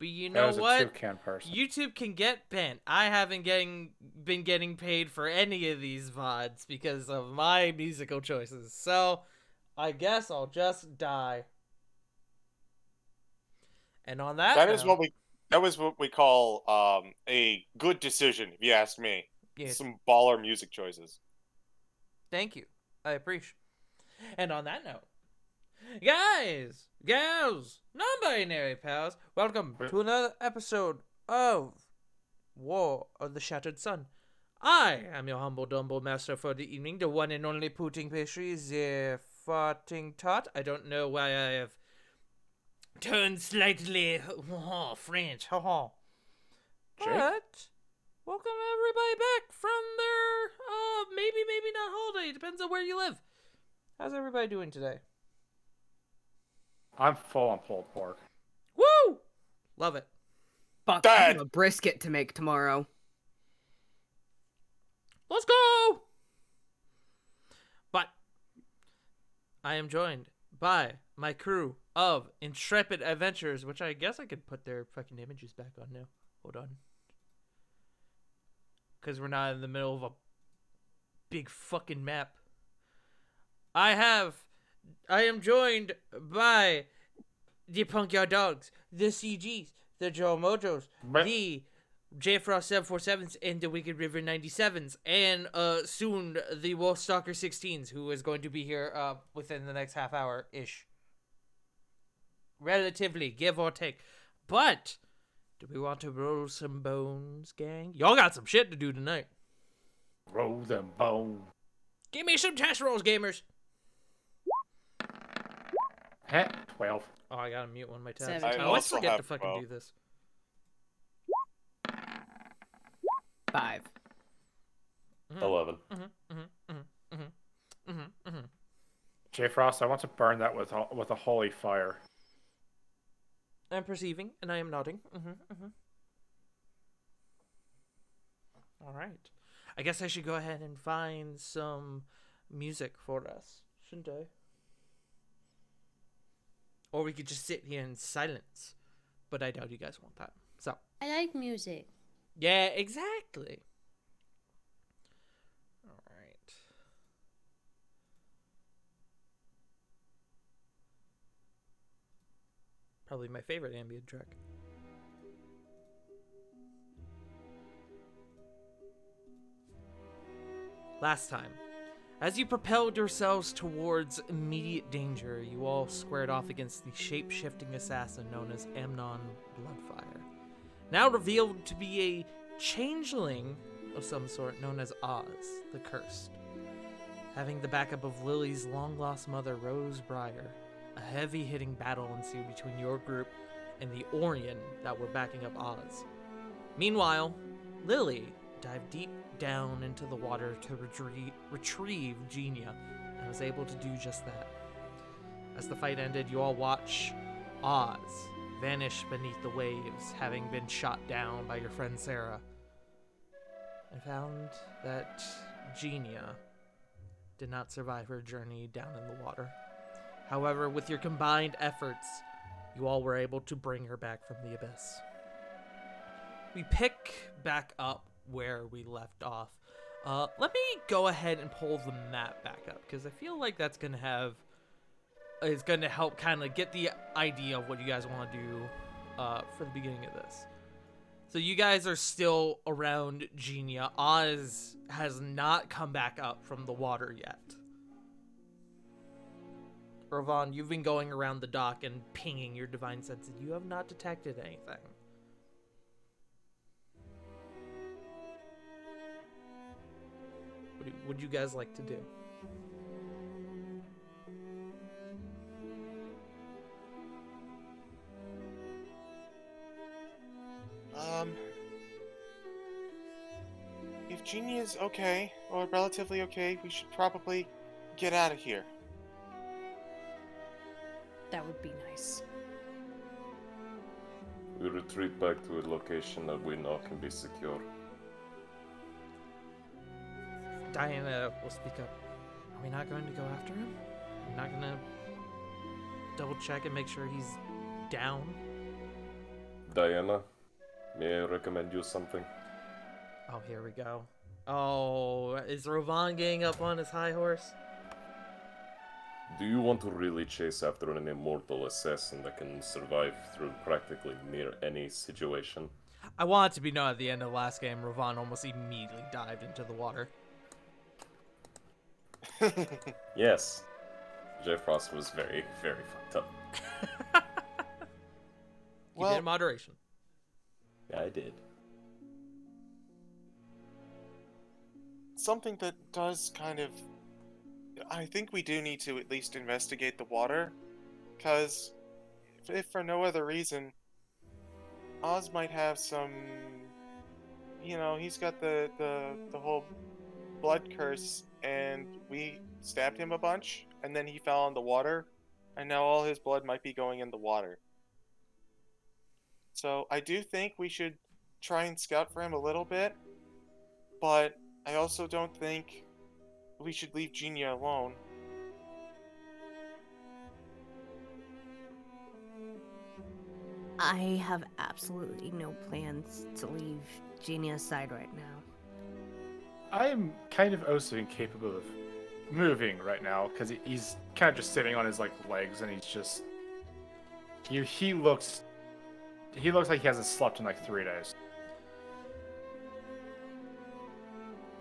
But you That know was a what? toucan person. YouTube can get bent. I haven't been getting paid for any of these VODs because of my musical choices. So, I guess I'll just die. And on that That is note, what we call a good decision, if you ask me. yes, Some baller music choices. thank you. I appreciate. And on that note, guys, gals, non-binary pals, welcome to another episode of War of the Shattered Sun. I am your humble dumble master for the evening, the one and only Pudding Pastries, the farting tot. I don't know why I have turned slightly French, Jake? but welcome everybody back from their maybe not holiday. Depends on where you live. How's everybody doing today? I'm full on pulled pork. Woo! Love it. Fuck, Dad. I have a brisket to make tomorrow. Let's go! But I am joined by my crew of intrepid adventurers, which I guess I could put their fucking images back on now. Hold on. Because we're not in the middle of a big fucking map. I am joined by the Punkyard Dogs, the CGs, the Joe Mojos, the J Frost 747s, and the Wicked River 97s, and soon the Wolfstalker 16s, who is going to be here within the next half hour ish. Relatively, give or take. But do we want to roll some bones, gang? Y'all got some shit to do tonight. Roll them bone. Give me some test rolls, gamers. 12. Oh, I gotta mute one of my tabs. 17. I always also forget have to fucking 12. do this. 5. 11. J Frost, I want to burn that with a holy fire. I'm perceiving, and I am nodding. All right. I guess I should go ahead and find some music for us, shouldn't I? Or we could just sit here in silence. But I doubt you guys want that. So, I like music. yeah, exactly. All right. Probably my favorite ambient track. Last time, as you propelled yourselves towards immediate danger, you all squared off against the shape-shifting assassin known as Amnon Bloodfire, now revealed to be a changeling of some sort known as Oz, the Cursed. Having the backup of Lily's long-lost mother, Rose Briar, a heavy-hitting battle ensued between your group and the Orion that were backing up Oz. Meanwhile, Lily dived deep down into the water to retrieve Genia, and was able to do just that. As the fight ended, you all watch Oz vanish beneath the waves, having been shot down by your friend Sarah. I found that Genia did not survive her journey down in the water. However, with your combined efforts, you all were able to bring her back from the abyss. We pick back up where we left off. Let me go ahead and pull the map back up, because I feel like that's going to help kind of get the idea of what you guys want to do for the beginning of this. So you guys are still around Genia. Oz has not come back up from the water yet. Ravon, you've been going around the dock and pinging your divine senses. You have not detected anything. What would you guys like to do? If Genie is okay, or relatively okay, we should probably get out of here. That would be nice. We retreat back to a location that we know can be secure. Diana will speak up. Are we not going to go after him? We're not going to double check and make sure he's down? Diana, may I recommend you something? Oh, here we go. Oh, is Rovan getting up on his high horse? Do you want to really chase after an immortal assassin that can survive through practically near any situation? I want it to be known at the end of the last game, Rovan almost immediately dived into the water. Yes. Jeff Frost was very, very fucked up. Keep it in moderation. Yeah, I did. Something that does kind of... I think we do need to at least investigate the water, because if for no other reason, Oz might have some... You know, he's got the whole blood curse, and we stabbed him a bunch, and then he fell in the water, and now all his blood might be going in the water. So I do think we should try and scout for him a little bit, but I also don't think we should leave Genia alone. I have absolutely no plans to leave Genia's side right now. I am kind of also incapable of moving right now because he's kind of just sitting on his legs, and he's just he looks like he hasn't slept in 3 days.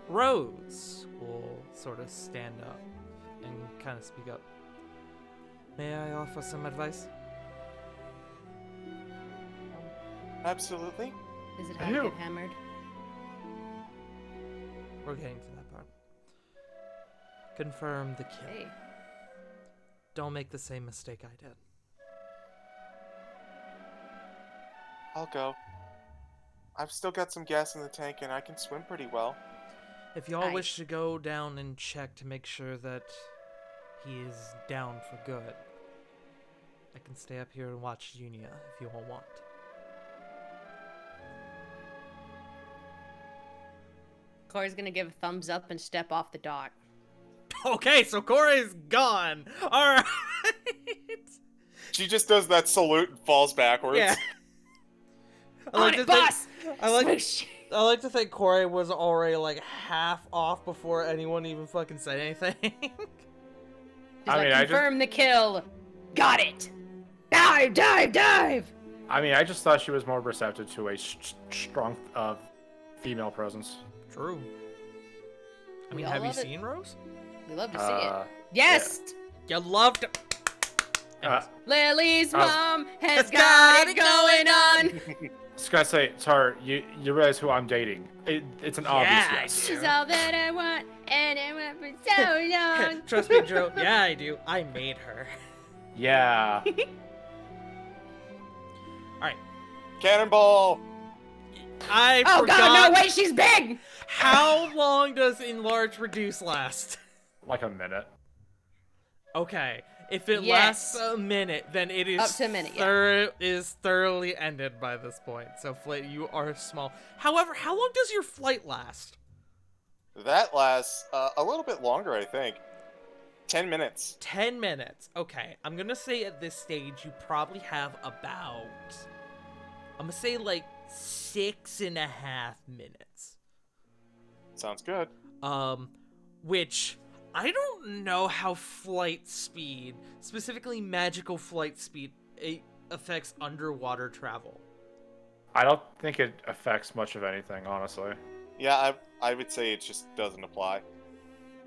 Rose will sort of stand up and kind of speak up. May I offer some advice? Absolutely. Is it how to get hammered? We're getting to that part. Confirm the kill. Hey. Don't make the same mistake I did. I'll go. I've still got some gas in the tank, and I can swim pretty well. If y'all Nice. wish to go down and check to make sure that he is down for good, I can stay up here and watch Junia if you all want. Corey's gonna give a thumbs up and step off the dock. Okay, so Corey's gone. All right. She just does that salute and falls backwards. Yeah. On it, boss! I like Swoosh! I like to think Corey was already half off before anyone even fucking said anything. She's I like, mean, I just- confirm the kill. Got it. Dive, dive, dive. I mean, I just thought she was more receptive to a strong female presence. True. I We mean, all have you love it. seen Rose? We love to see it. Uh, Yes. You loved it. Lily's Uh, mom has Has got it going on. I was gonna say, Tar, you realize who I'm dating? It's an obvious Yeah, I yes. do. She's all that I want, and I want for so long. Trust me, Joe. Yeah, I do. I made her. Yeah. Cannonball! I Oh forgot. God, no! Wait, she's big. How long does enlarge reduce last? Like a minute. Okay, if it Yes. lasts a minute, then it is Up to a minute, yeah. is thoroughly ended by this point. So, Flit, you are small. However, how long does your flight last? That lasts a little bit longer, I think. 10 minutes. 10 minutes. Okay, I'm gonna say at this stage you probably have about, I'm gonna say 6.5 minutes. Sounds good. Which I don't know how flight speed, specifically magical flight speed, affects underwater travel. I don't think it affects much of anything, honestly. Yeah, I would say it just doesn't apply.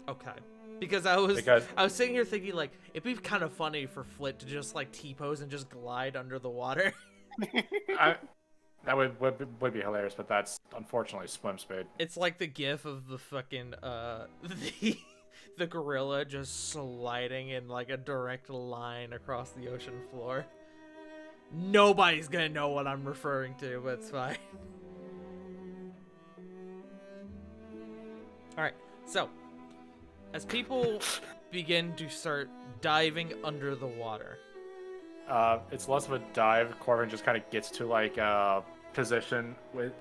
Okay. Because I was Because- sitting here thinking it'd be kind of funny for Flit to just T-pose and just glide under the water. That would be hilarious, but that's unfortunately swim speed. It's like the gif of the fucking the gorilla just sliding in a direct line across the ocean floor. Nobody's gonna know what I'm referring to, but it's fine. Alright, so as people begin to start diving under the water. It's less of a dive. Corvin just kind of gets to a position with.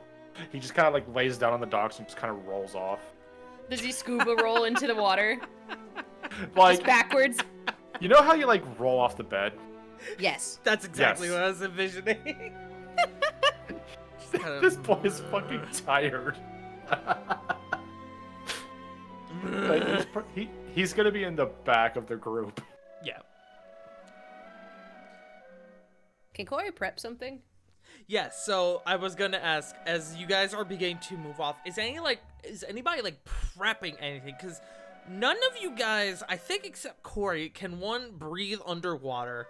He just kind of lays down on the docks and just kind of rolls off. Does he scuba roll into the water? Like, Just backwards? you know how you roll off the bed? Yes. That's exactly Yes. what I was envisioning. This boy is fucking tired. Like, he's gonna be in the back of the group. Yeah. Can Corey prep something? Yes, so I was gonna ask, as you guys are beginning to move off, is anybody like prepping anything? Because none of you guys, I think except Corey, can one, breathe underwater,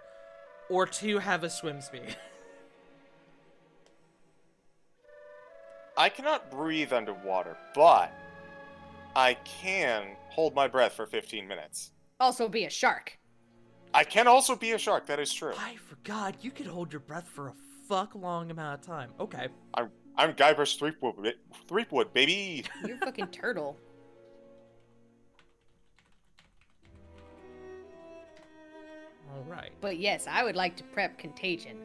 or two, have a swim speed. I cannot breathe underwater, but I can hold my breath for 15 minutes. Also be a shark. I can also be a shark, that is true. I forgot, you could hold your breath for a fuck long amount of time. Okay. I'm Guybrush Threepwood, baby! You're a fucking turtle. Alright. But yes, I would like to prep contagion.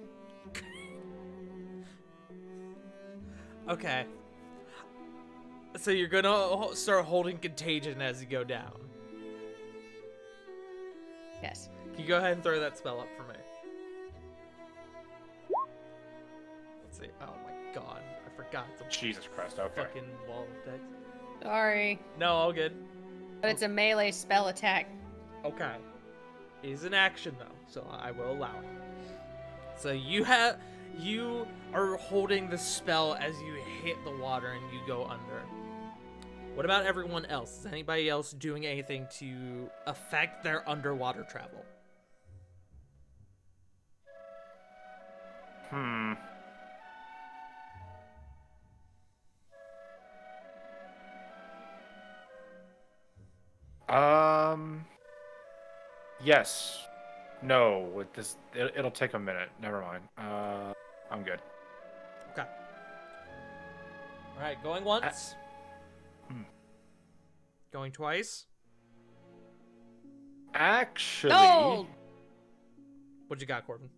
Okay. So you're gonna start holding contagion as you go down. Yes. Can you go ahead and throw that spell up for me? Let's see. Oh my god. I forgot the Jesus Christ, okay. fucking wall of text. Sorry. No, all good. But it's a melee spell attack. Okay. It is an action though, so I will allow it. So you are holding the spell as you hit the water and you go under. What about everyone else? Is anybody else doing anything to affect their underwater travel? Yes. No, with this, it'll take a minute. Never mind. I'm good. Okay. Alright, going once. Going twice. Actually, No! What you got, Corbin?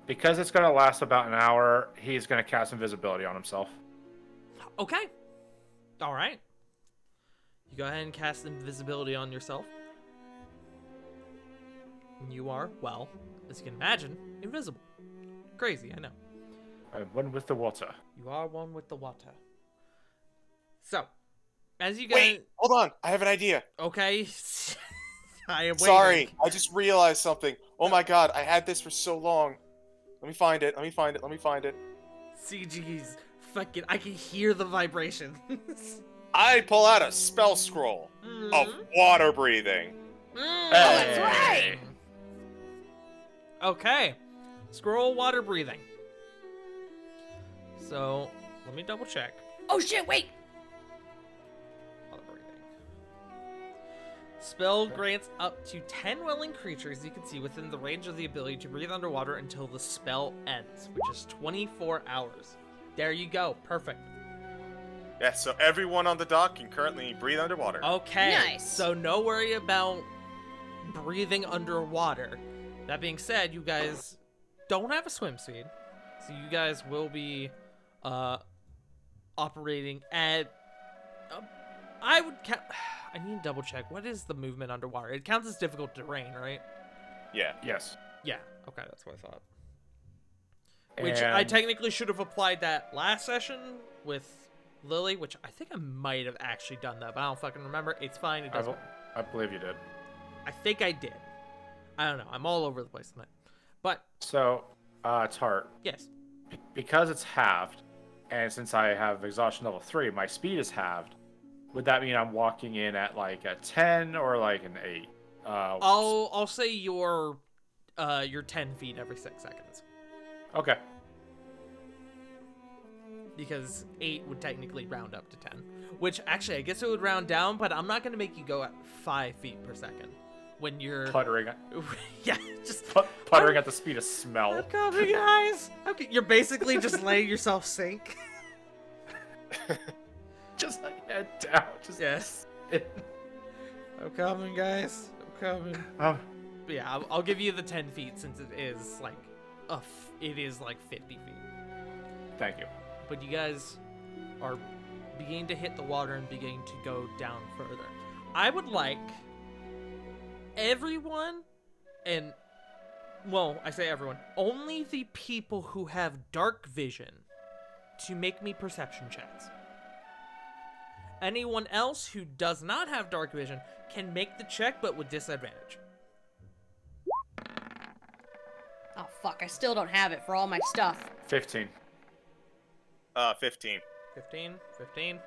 because it's gonna last about an hour, he's gonna cast invisibility on himself. Okay. Alright. You go ahead and cast invisibility on yourself. You are, well, as you can imagine, invisible. Crazy, I know. I'm one with the water. You are one with the water. So, as you guys... Wait, hold on, I have an idea. Okay. I am waiting. Sorry, I just realized something. Oh my god, I had this for so long. Let me find it. CG's fucking... I can hear the vibration. I pull out a spell scroll of water breathing. Oh, that's right! Okay. Scroll water breathing. So, let me double check. Oh shit, wait! Water breathing. Spell grants up to 10 willing creatures you can see within the range of the ability to breathe underwater until the spell ends, which is 24 hours. There you go. Perfect. Yeah, so everyone on the dock can currently breathe underwater. Okay. Nice. So no worry about breathing underwater. That being said, you guys don't have a swim speed, so you guys will be operating at. I would count. I need to double check. What is the movement underwater? It counts as difficult terrain, right? Yeah. Yes. Yeah. Okay, that's what I thought. Which I And- technically should have applied that last session with Lily, which I think I might have actually done that, but I don't fucking remember. It's fine. It doesn't matter. I believe you did. I think I did. I don't know. I'm all over the place tonight. But, So, Tart, yes. because it's halved, and since I have exhaustion level 3, my speed is halved. Would that mean I'm walking in at like a 10 or like an 8? I'll say you're 10 feet every 6 seconds. Okay. Because 8 would technically round up to 10. Which, actually, I guess it would round down, but I'm not going to make you go at 5 feet per second. When you're... Puttering. yeah, just... Puttering at the speed of smell. I'm coming, guys! Okay, you're basically just letting yourself sink. Just like head down. Just Yes. I'm coming, guys. I'm coming. Oh, But yeah, I'll give you the 10 feet since it is like it is like 50 feet. thank you. But you guys are beginning to hit the water and beginning to go down further. I would like everyone, and well, I say everyone, only the people who have dark vision to make me perception checks. Anyone else who does not have dark vision can make the check, but with disadvantage. Oh fuck, I still don't have it for all my stuff. 15. 15. 15.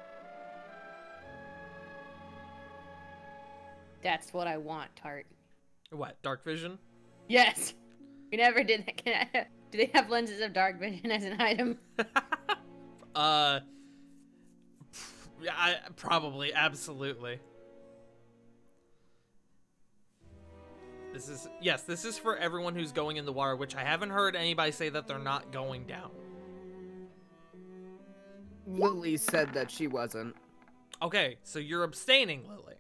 That's what I want, Tart. What, dark vision? Yes. We never did that. Do they have lenses of dark vision as an item? Yeah, probably, absolutely. This is for everyone who's going in the water, which I haven't heard anybody say that they're not going down. Lily said that she wasn't. Okay, so you're abstaining, Lily.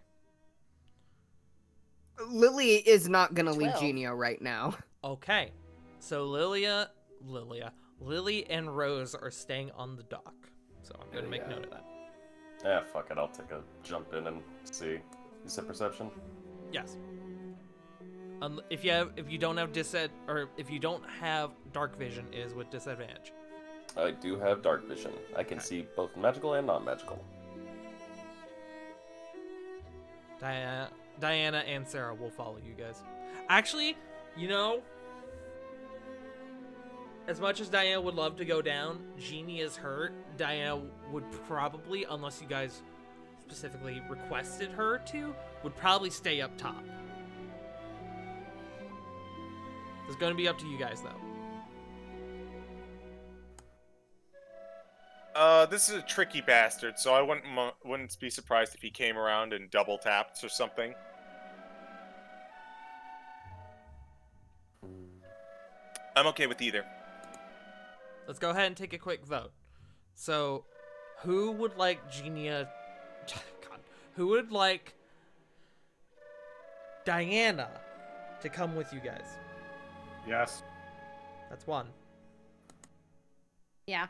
Lily is not gonna leave 12. Genio right now. Okay, so Lily and Rose are staying on the dock. So I'm gonna make note of that. Yeah, fuck it. I'll take a jump in and see. You said perception? Yes. If you don't have dark vision, it is with disadvantage. I do have dark vision. I can see both magical and non-magical. Diana and Sarah will follow you guys. Actually, you know, as much as Diana would love to go down, Jeannie is hurt. Diana would probably, unless you guys specifically requested her to, would probably stay up top. It's going to be up to you guys, though. This is a tricky bastard, so I wouldn't be surprised if he came around and double tapped or something. I'm okay with either. Let's go ahead and take a quick vote. So, who would like Genia... God. Who would like Diana to come with you guys? Yes. That's 1. Yeah.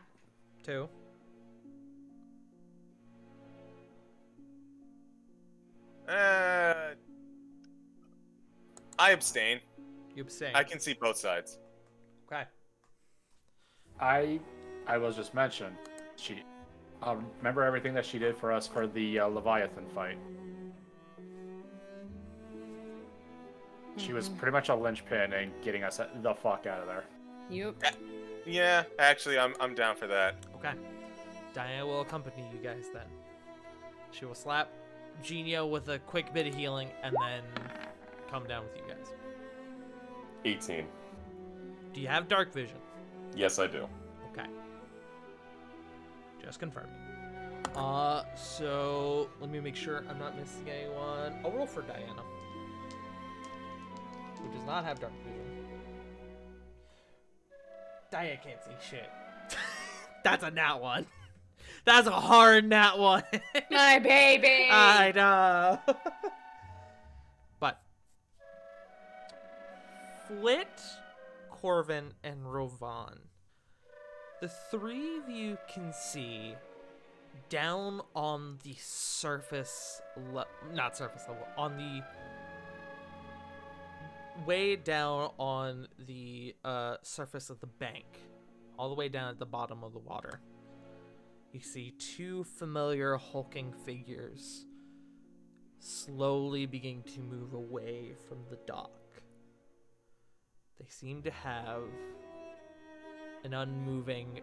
2. I abstain. You abstain. I can see both sides. Okay. I will just mention, she, remember everything that she did for us for the Leviathan fight. She was pretty much a linchpin in getting us the fuck out of there. Yep. Yeah, actually, I'm down for that. Okay. Diana will accompany you guys then. She will slap Genio with a quick bit of healing and then come down with you guys. 18. Do you have dark vision? Yes, I do. Okay. Just confirming. So let me make sure I'm not missing anyone. I'll roll for Diana, who does not have dark vision. Diana can't see shit. That's a nat 1. That's a hard nat 1. My baby! I know. But Flit, Corvin, and Rovan, the 3 of you can see down on the surface, not surface level, on the way down on the surface of the bank, all the way down at the bottom of the water. You see 2 familiar hulking figures slowly beginning to move away from the dock. They seem to have an unmoving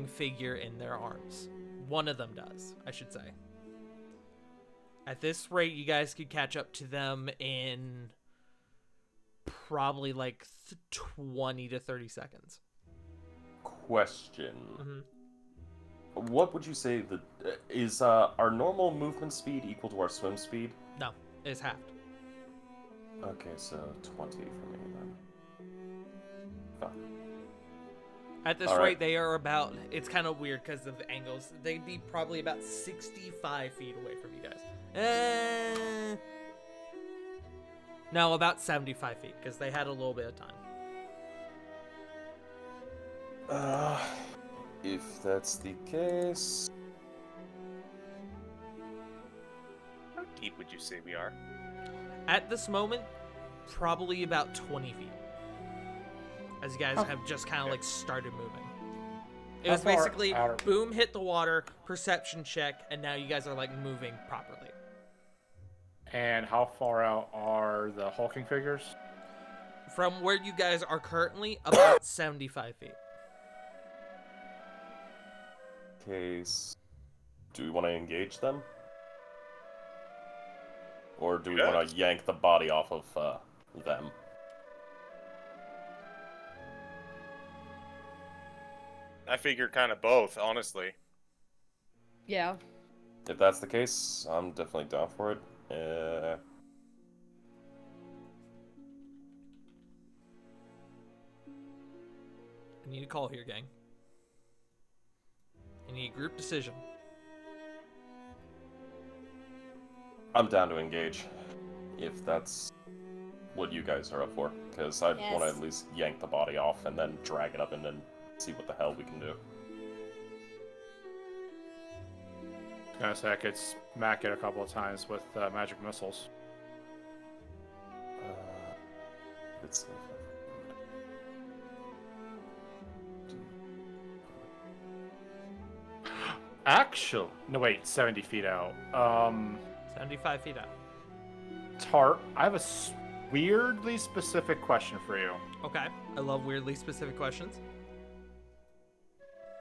figure in their arms. One of them does, I should say. At this rate, you guys could catch up to them in probably like 20 to 30 seconds. Question. Mm-hmm. What would you say is our normal movement speed equal to our swim speed? No, it's halved. Okay, so 20 for me then. Fuck. At this All rate, right. they are about... It's kind of weird because of the angles. They'd be probably about 65 feet away from you guys. No, about 75 feet because they had a little bit of time. If that's the case... How deep would you say we are? At this moment, probably about 20 feet. As you guys have just kind of like started moving. It was How far basically out- boom, hit the water, perception check, and now you guys are like moving properly. And how far out are the hulking figures? From where you guys are currently, about 75 feet. Case. Do we want to engage them? Or do we Yeah. want to yank the body off of them? I figure kind of both, honestly. Yeah. If that's the case, I'm definitely down for it. I need a call here, gang. I need a group decision. I'm down to engage. If that's what you guys are up for. Because I want to Yes. at least yank the body off and then drag it up and then see what the hell we can do. I was gonna say I could smack it a couple of times with magic missiles. Let's see. Actually, no wait, 70 feet out. 75 feet out. Tart, I have a weirdly specific question for you. Okay. I love weirdly specific questions.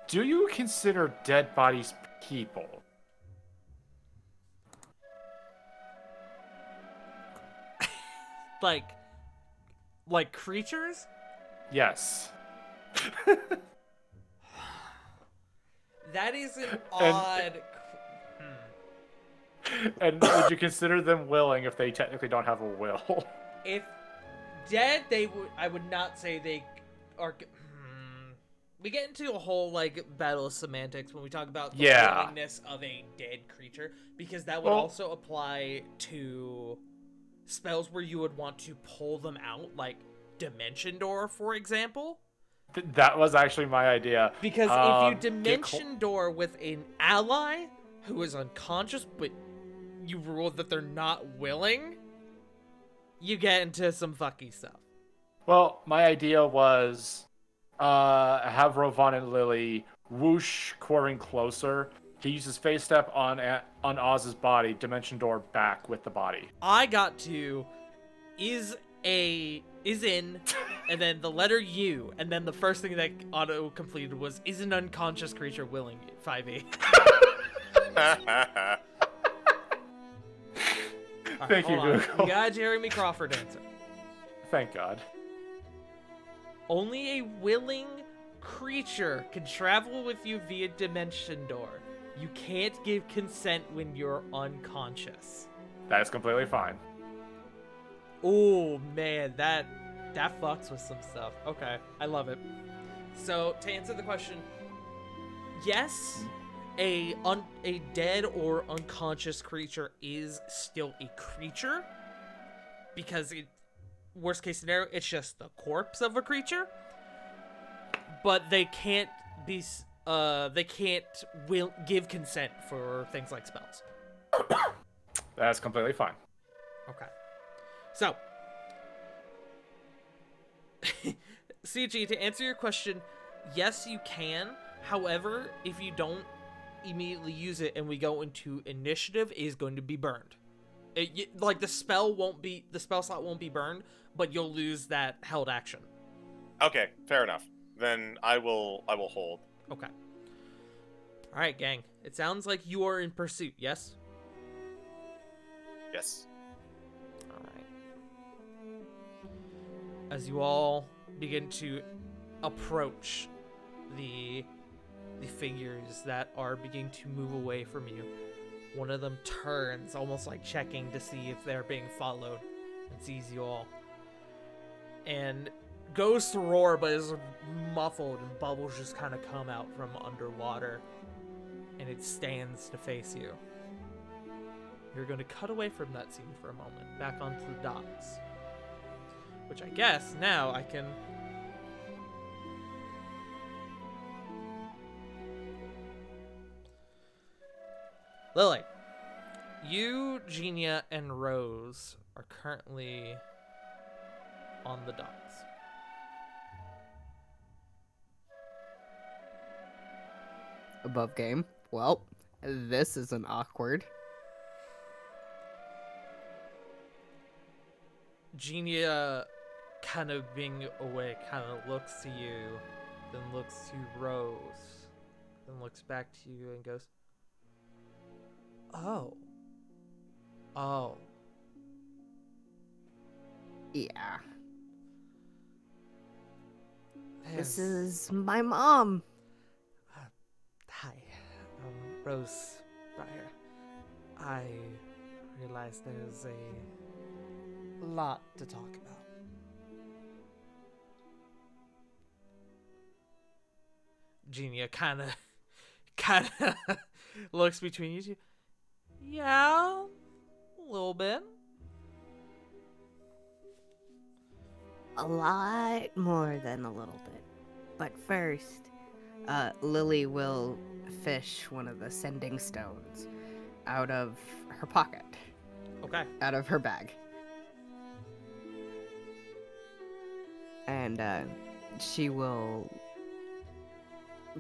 Do you consider dead bodies people? Like creatures? Yes. That is an odd. And would you consider them willing if they technically don't have a will? If dead, I would not say they are. We get into a whole like battle of semantics when we talk about the Yeah. willingness of a dead creature, because that would Well- also apply to spells where you would want to pull them out, like Dimension Door, for example. That was actually my idea. Because if you Get Dimension Door with an ally who is unconscious, but you rule that they're not willing, you get into some fucky stuff. Well, my idea was have Rovan and Lily whoosh Corin closer. He uses face step on Oz's body, dimension door back with the body. I got to is in, and then the letter U, and then the first thing that auto completed was is an unconscious creature willing 5e. Alright, Thank you, hold on. Google. We got a Jeremy Crawford answer. Thank God. Only a willing creature can travel with you via Dimension Door. You can't give consent when you're unconscious. That is completely fine. Oh man, that fucks with some stuff. Okay, I love it. So to answer the question, yes, a dead or unconscious creature is still a creature, because worst case scenario, it's just the corpse of a creature. But they can't be give consent for things like spells. That's completely fine. Okay. So, CG, to answer your question, yes, you can. However, if you don't immediately use it and we go into initiative, it is going to be burned. Like the spell slot won't be burned, but you'll lose that held action. Okay, fair enough. Then I will hold. Okay. All right, gang. It sounds like you are in pursuit. Yes. Yes. All right. As you all begin to approach the figures that are beginning to move away from you, one of them turns, almost like checking to see if they're being followed, and sees you all, and goes to roar, but is muffled, and bubbles just kind of come out from underwater, and it stands to face you. You're going to cut away from that scene for a moment, back onto the docks. Which I guess now I can... Lily, you, Genia, and Rose are currently on the docks. Above game. Well, this isn't awkward. Genia, kind of being away, kind of looks to you, then looks to Rose, then looks back to you and goes, "Oh. Oh. Yeah. This Yes. is my mom. Hi, Rose Briar. I realize there's a lot to talk about. Genia kind of looks between you two. Yeah, a little bit. A lot more than a little bit. But first, Lily will fish one of the sending stones out of her pocket, Okay. out of her bag. And she will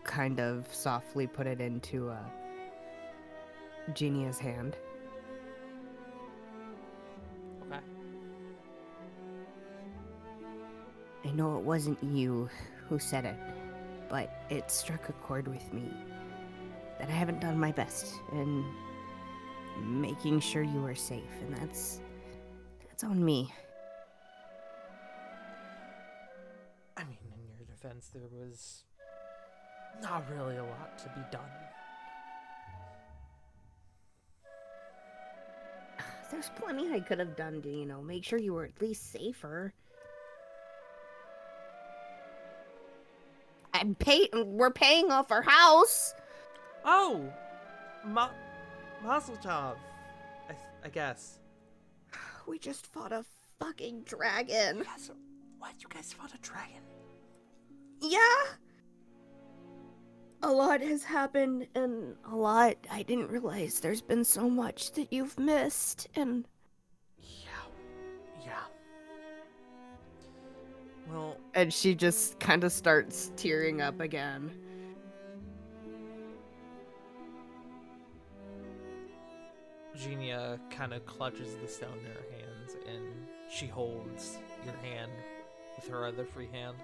kind of softly put it into Genia's hand. Okay. I know it wasn't you who said it, but it struck a chord with me that I haven't done my best in making sure you are safe, and that's on me. I mean, in your defense, there was not really a lot to be done. There's plenty I could have done to, make sure you were at least safer. We're paying off our house. Oh, Mazel Tov, I guess. We just fought a fucking dragon. What? You guys fought a dragon? Yeah. A lot has happened, and a lot I didn't realize. There's been so much that you've missed, and Yeah. Well, And she just kind of starts tearing up again. Genia kind of clutches the stone in her hands, and she holds your hand with her other free hand.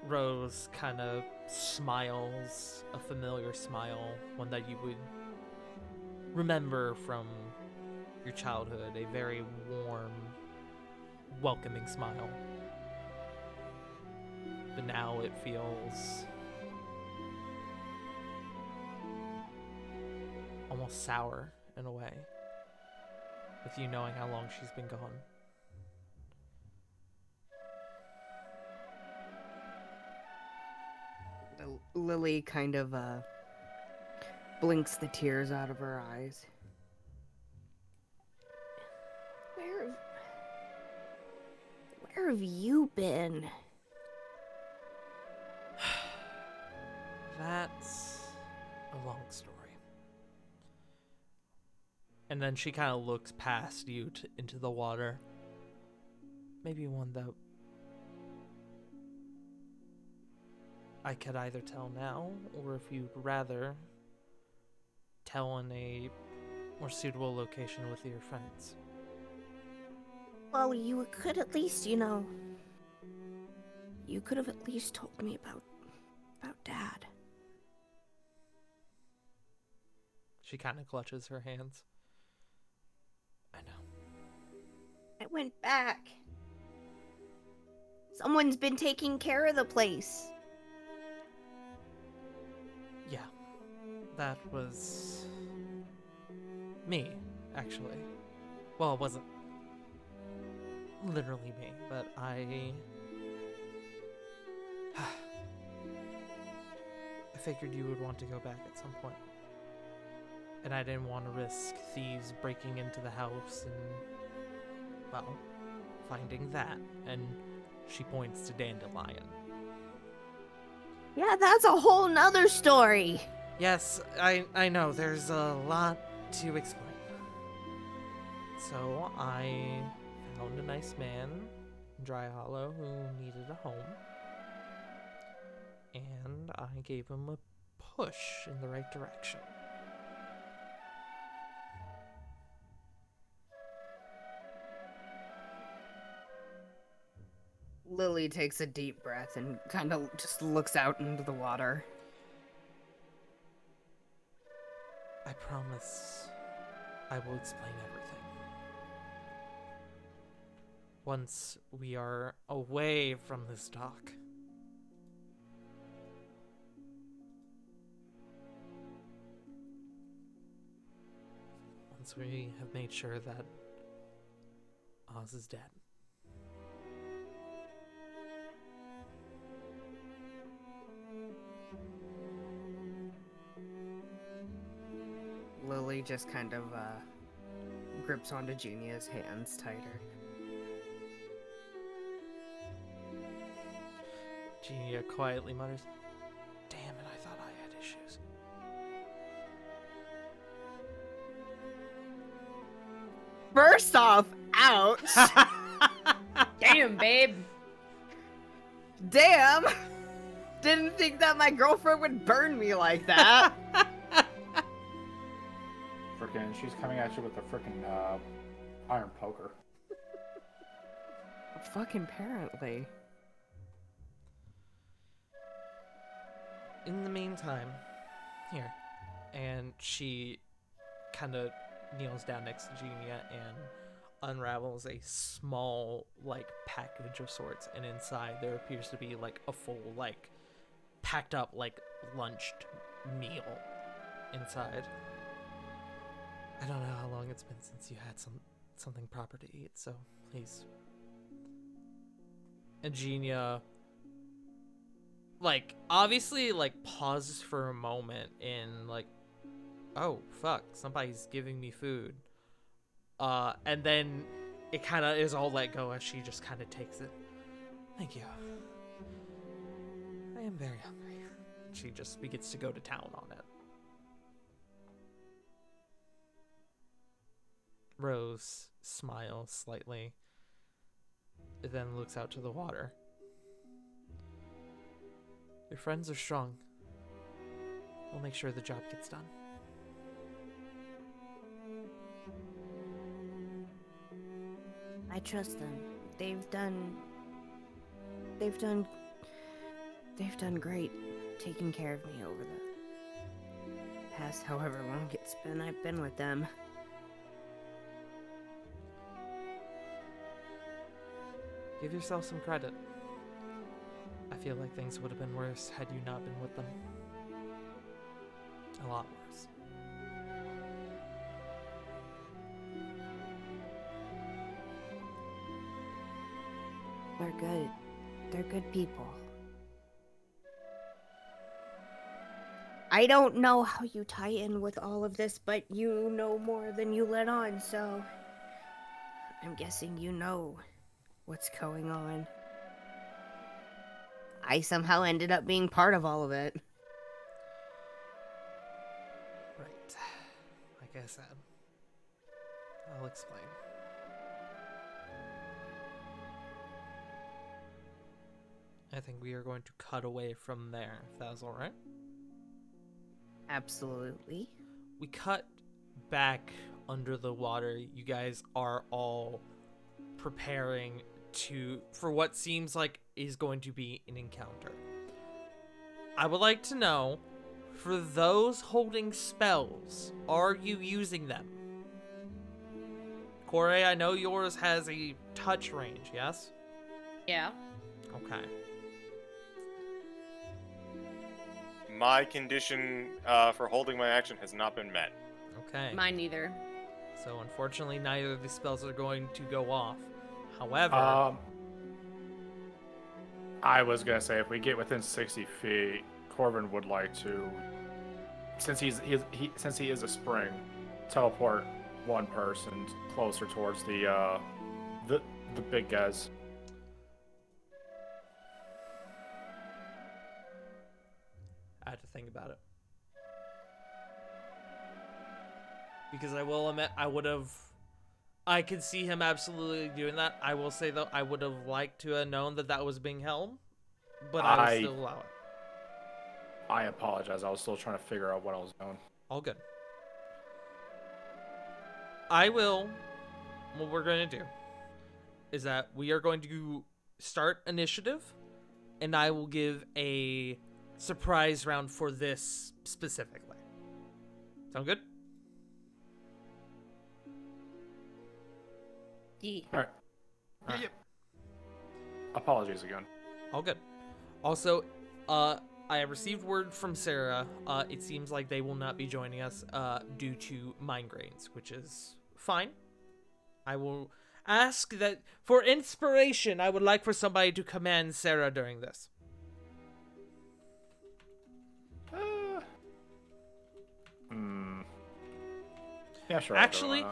Rose kind of smiles, a familiar smile, one that you would remember from your childhood, a very warm, welcoming smile. But now it feels almost sour in a way, with you knowing how long she's been gone. Lily kind of blinks the tears out of her eyes. where have you been? That's a long story. And then she kind of looks past you into the water. Maybe one that I could either tell now, or if you'd rather, tell in a more suitable location with your friends. Well, you could at least, you could have at least told me about Dad. She kind of clutches her hands. I know. I went back. Someone's been taking care of the place. Yeah, that was me, actually. Well, it wasn't literally me, but I figured you would want to go back at some point. And I didn't want to risk thieves breaking into the house and, well, finding that. And she points to Dandelion. Yeah, that's a whole nother story. Yes, I know, there's a lot to explain. So I found a nice man in Dry Hollow who needed a home. And I gave him a push in the right direction. Lily takes a deep breath and kind of just looks out into the water. I promise I will explain everything. Once we are away from this dock. Once we have made sure that Oz is dead. Lily just kind of grips onto Junia's hands tighter. Genia quietly mutters, "Damn it, I thought I had issues." First off, ouch! Damn, babe. Damn! Didn't think that my girlfriend would burn me like that. Frickin', she's coming at you with a frickin' iron poker. Fucking apparently. In the meantime, here, and she kind of kneels down next to Genia and unravels a small, like, package of sorts, and inside there appears to be, like, a full, like, packed up, like, lunched meal inside. I don't know how long it's been since you had something proper to eat, so please. And Genia, like, obviously, like, pauses for a moment in, like, oh, fuck, somebody's giving me food. And then it kind of is all let go as she just kind of takes it. Thank you. I am very hungry. She just begins to go to town on it. Rose smiles slightly, then looks out to the water. Your friends are strong. We'll make sure the job gets done. I trust them. They've done great taking care of me over the past however long it's been I've been with them. Give yourself some credit. I feel like things would have been worse had you not been with them. A lot worse. They're good. They're good people. I don't know how you tie in with all of this, but you know more than you let on, so I'm guessing you know what's going on. I somehow ended up being part of all of it. Right. Like I said, I'll explain. I think we are going to cut away from there, if that was alright. Absolutely. We cut back under the water. You guys are all preparing for what seems like is going to be an encounter. I would like to know, for those holding spells, are you using them? Corey, I know yours has a touch range, yes? Yeah. Okay. My condition for holding my action has not been met. Okay. Mine neither. So unfortunately, neither of these spells are going to go off. However, I was gonna say if we get within 60 feet, Corbin would like to, since he is a spring, teleport one person closer towards the big guys. I had to think about it. Because I will admit, I could see him absolutely doing that. I will say, though, I would have liked to have known that was being held, but I would still allow it. I apologize. I was still trying to figure out what I was doing. All good. What we're going to do is that we are going to start initiative, and I will give a surprise round for this specifically. Sound good? Yeah. All right. Yep. Apologies again. All good. Also, I have received word from Sarah. It seems like they will not be joining us due to migraines, which is fine. I will ask that for inspiration, I would like for somebody to command Sarah during this. Yeah, sure. Actually,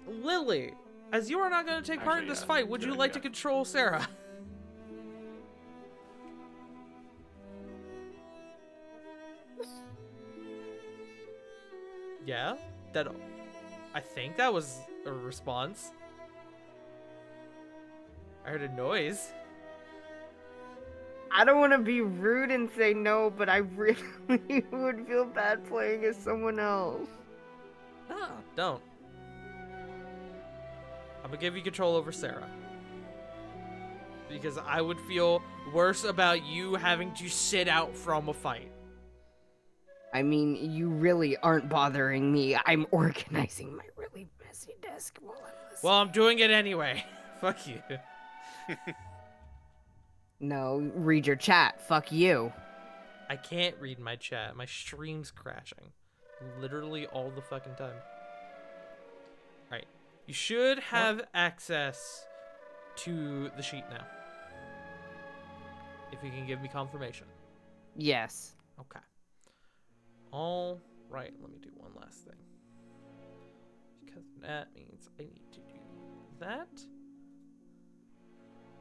Lily, as you are not going to take part in Actually, this yeah, fight, would you good like to idea. control Sarah? Yeah, I think that was a response. I heard a noise. I don't want to be rude and say no, but I really would feel bad playing as someone else. No, don't. I'm gonna give you control over Sarah. Because I would feel worse about you having to sit out from a fight. I mean, you really aren't bothering me. I'm organizing my really messy desk while I'm listening. Well, I'm doing it anyway. Fuck you. No, read your chat. Fuck you. I can't read my chat. My stream's crashing. Literally all the fucking time. Alright. You should have access to the sheet now. If you can give me confirmation. Yes. Okay. All right. Let me do one last thing. Because that means I need to do that.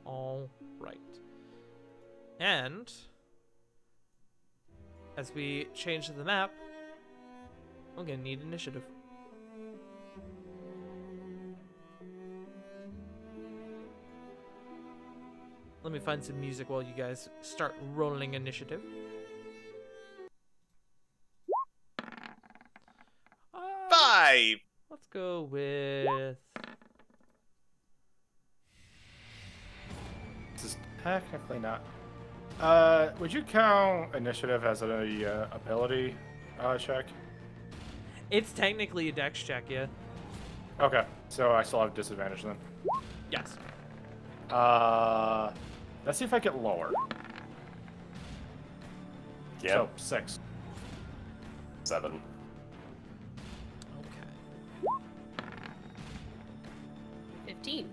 All right. And as we change the map, I'm gonna need initiative. Let me find some music while you guys start rolling initiative. Uh, 5. Let's go with... This is technically not. Would you count initiative as an ability check? It's technically a dex check, yeah. Okay, so I still have disadvantage then. Yes. Let's see if I get lower. Yeah. So 6. 7. Okay. 15.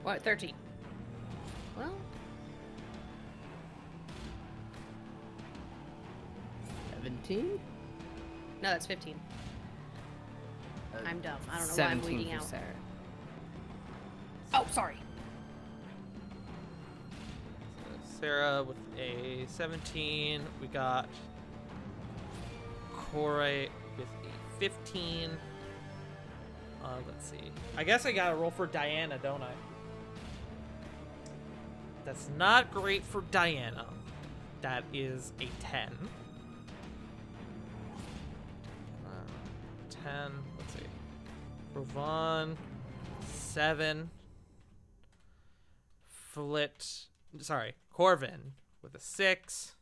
What? 13. Well, 17? no, that's 15. I'm dumb. I don't know why I'm 17 bleeding for out. Sarah. Oh, sorry. Sarah with a 17. We got Corey with a 15. Let's see. I guess I gotta roll for Diana, don't I? That's not great for Diana. That is a 10. 10. Let's see. Ravon, 7. Corvin with a 6.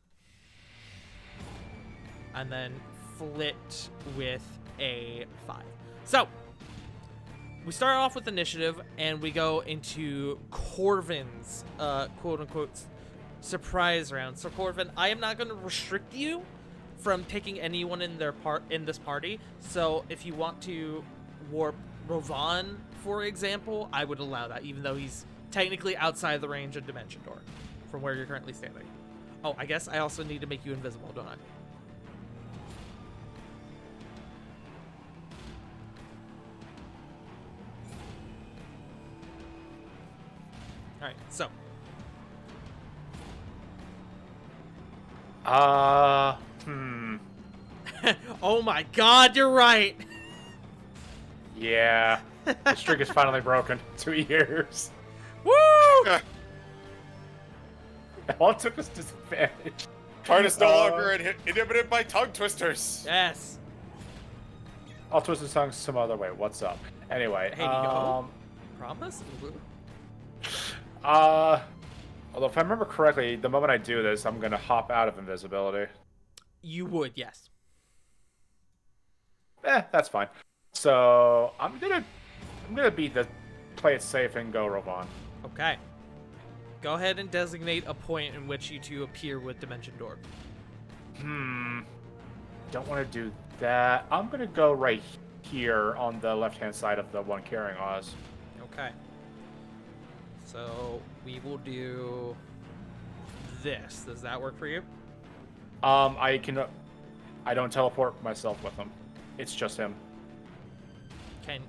And then Flit with a 5. So, we start off with initiative, and we go into Corvin's quote-unquote surprise round. So, Corvin, I am not going to restrict you from picking anyone in this party. So, if you want to warp Ravon, for example, I would allow that, even though he's technically outside the range of Dimension Door from where you're currently standing. Oh, I guess I also need to make you invisible, don't I? Alright, so. Oh my god, you're right! Yeah. The streak is finally broken. 2 years. Woo! All it took was disadvantage. Card is no longer inhibited by tongue twisters. Yes. I'll twist his tongue some other way. What's up? Anyway, Hey, yo. Promise? although if I remember correctly, the moment I do this, I'm gonna hop out of invisibility. You would, yes. That's fine. So I'm gonna play it safe and go Rovan. Okay. Go ahead and designate a point in which you two appear with Dimension Door. Don't want to do that. I'm gonna go right here on the left-hand side of the one carrying Oz. Okay. So we will do this. Does that work for you? I don't teleport myself with him. It's just him.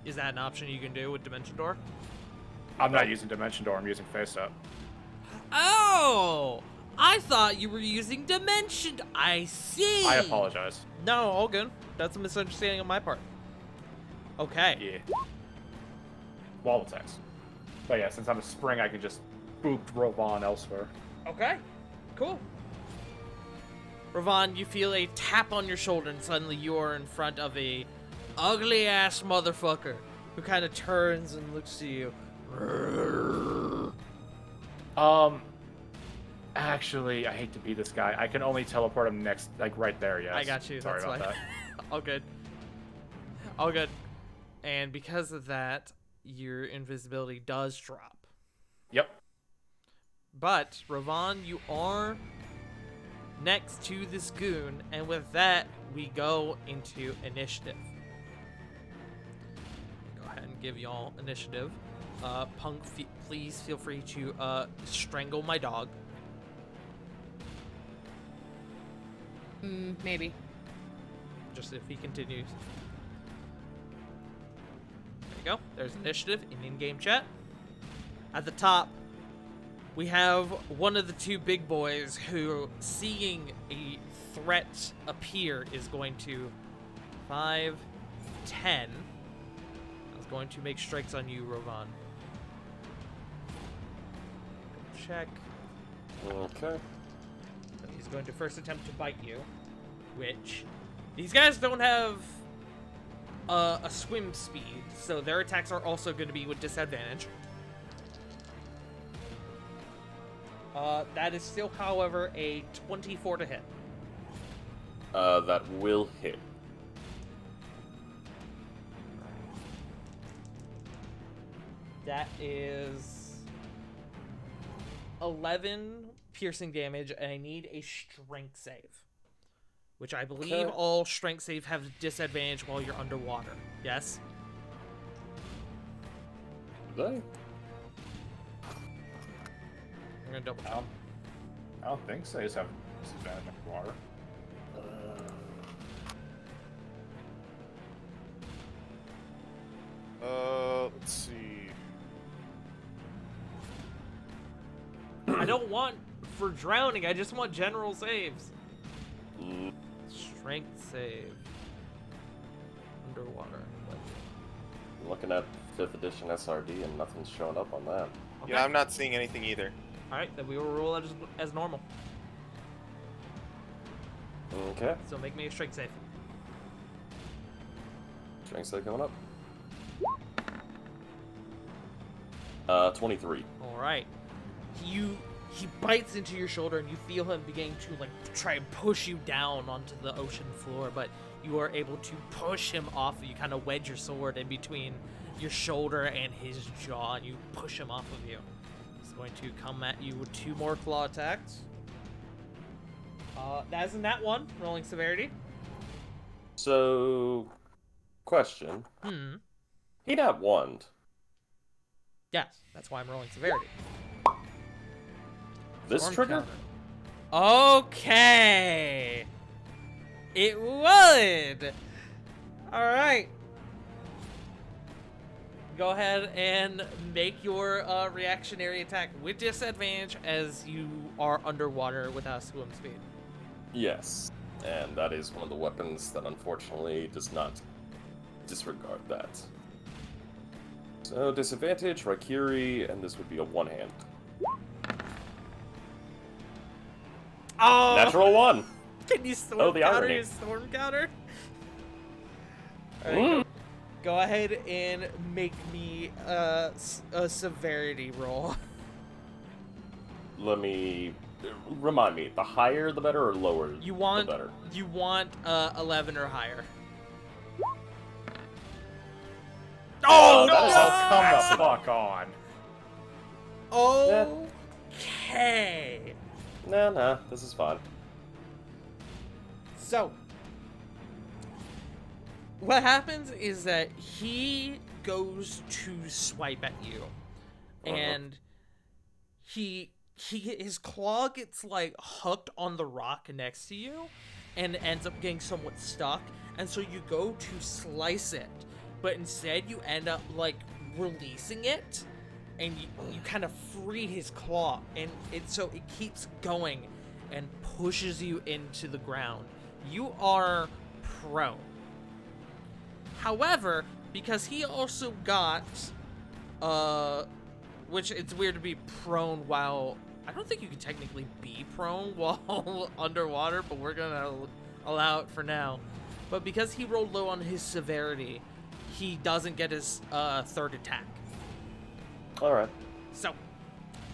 Is that an option you can do with Dimension Door? I'm not using Dimension Door. I'm using Face Up. Oh! I thought you were using Dimension. I see. I apologize. No, all good. That's a misunderstanding on my part. Okay. Yeah. Wall attacks. But yeah, since I'm a spring, I can just boop Rovan elsewhere. Okay. Cool. Ravon, you feel a tap on your shoulder, and suddenly you are in front of a ugly ass motherfucker who kind of turns and looks to you. Actually, I hate to be this guy. I can only teleport him next, like right there. Yes. I got you. Sorry That's about fine. that. All good. All good. And because of that, your invisibility does drop. Yep. But, Ravon, you are next to this goon, and with that, we go into initiative. Go ahead and give y'all initiative. Punk, please feel free to strangle my dog. Maybe. Just if he continues. There you go. There's initiative in in-game chat. At the top, we have one of the two big boys who, seeing a threat appear, is going to 5, 10. I was going to make strikes on you, Rovan. Check. Okay. So he's going to first attempt to bite you, which these guys don't have a swim speed, so their attacks are also going to be with disadvantage. That is still, however, a 24 to hit. That will hit. That is 11 piercing damage, and I need a strength save. Which I believe Okay. all strength save have disadvantage while you're underwater. Yes? Did I? I'm gonna double check. I don't think so. I just have disadvantage on water. Let's see. I don't want for drowning, I just want general saves. Mm, Strength save. Underwater. I'm looking at 5th edition SRD and nothing's showing up on that. Okay. Yeah, I'm not seeing anything either. Alright, then we will roll it as normal. Okay. So make me a strength save. Strength save coming up. 23. Alright. He bites into your shoulder, and you feel him beginning to like try and push you down onto the ocean floor, but you are able to push him off. You kind of wedge your sword in between your shoulder and his jaw, and you push him off of you. He's going to come at you with 2 more claw attacks. That isn't that one. Rolling severity. So, question. He got wand. Yes, that's why I'm rolling severity. This Storm trigger? counter. Okay. It would. All right. Go ahead and make your reactionary attack with disadvantage as you are underwater without swim speed. Yes. And that is one of the weapons that unfortunately does not disregard that. So, disadvantage, Raikiri, and this would be a one-hand. Oh! Natural 1. Can you storm Oh, the counter irony. your storm counter? Alright, Mm. go ahead and make me a severity roll. Let me remind me. The higher, the better, or lower, You want the better. 11 or higher. Oh, Oh, that is no! Oh, come the fuck on. Okay. Nah, this is fine. So, what happens is that he goes to swipe at you, and his claw gets like hooked on the rock next to you, and ends up getting somewhat stuck. And so you go to slice it, but instead you end up like releasing it, and you kind of free his claw, and so it keeps going and pushes you into the ground. You are prone. However, because he also got, which it's weird to be prone while, I don't think you can technically be prone while underwater, but we're gonna allow it for now. But because he rolled low on his severity, he doesn't get his third attack. Alright. So,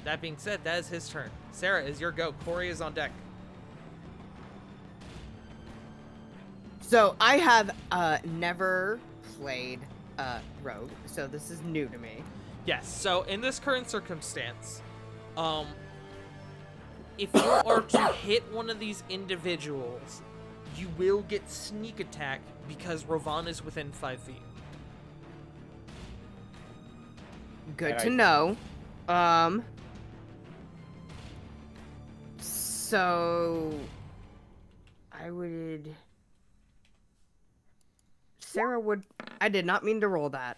that being said, that is his turn. Sarah, is your go. Corey is on deck. So I have never played Rogue, so this is new to me. Yes, so in this current circumstance, if you are to hit one of these individuals, you will get sneak attack because Rovan is within 5 feet. Good And to know. So I would. Sarah would. I did not mean to roll that.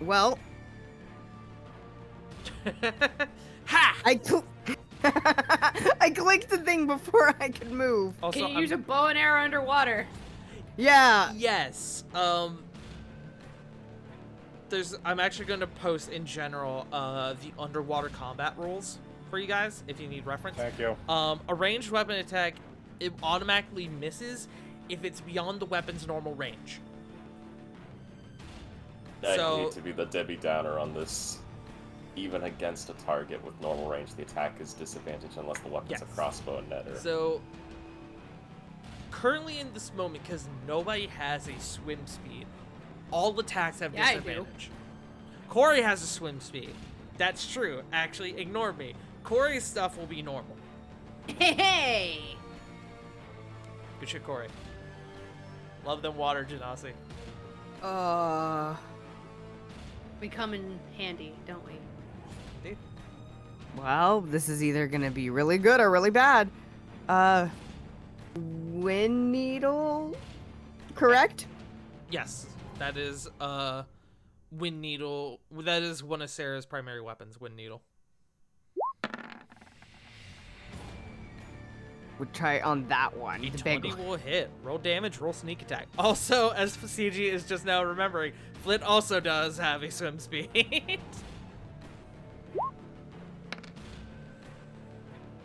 Well, Ha! I clicked the thing before I could move. Also, Can you I'm- use a bow and arrow underwater? Yeah. Yes. I'm actually going to post in general the underwater combat rules for you guys if you need reference. Thank you. A ranged weapon attack, it automatically misses if it's beyond the weapon's normal range. I So- hate to be the Debbie Downer on this. Even against a target with normal range, the attack is disadvantaged unless the weapon's a Yes. crossbow and netter. So, currently in this moment, because nobody has a swim speed, all attacks have Yeah, I do. disadvantage. Corey has a swim speed. That's true. Actually, ignore me. Corey's stuff will be normal. Hey! Good shit, Corey. Love them water genasi. We come in handy, don't we? Indeed. Well, this is either gonna be really good or really bad. Wind needle, correct? Yes, that is wind needle. That is one of Sarah's primary weapons, wind needle. We'll try on that one. A The big 20 one. will hit. Roll damage, roll sneak attack. Also, as CG is just now remembering, Flint also does have a swim speed.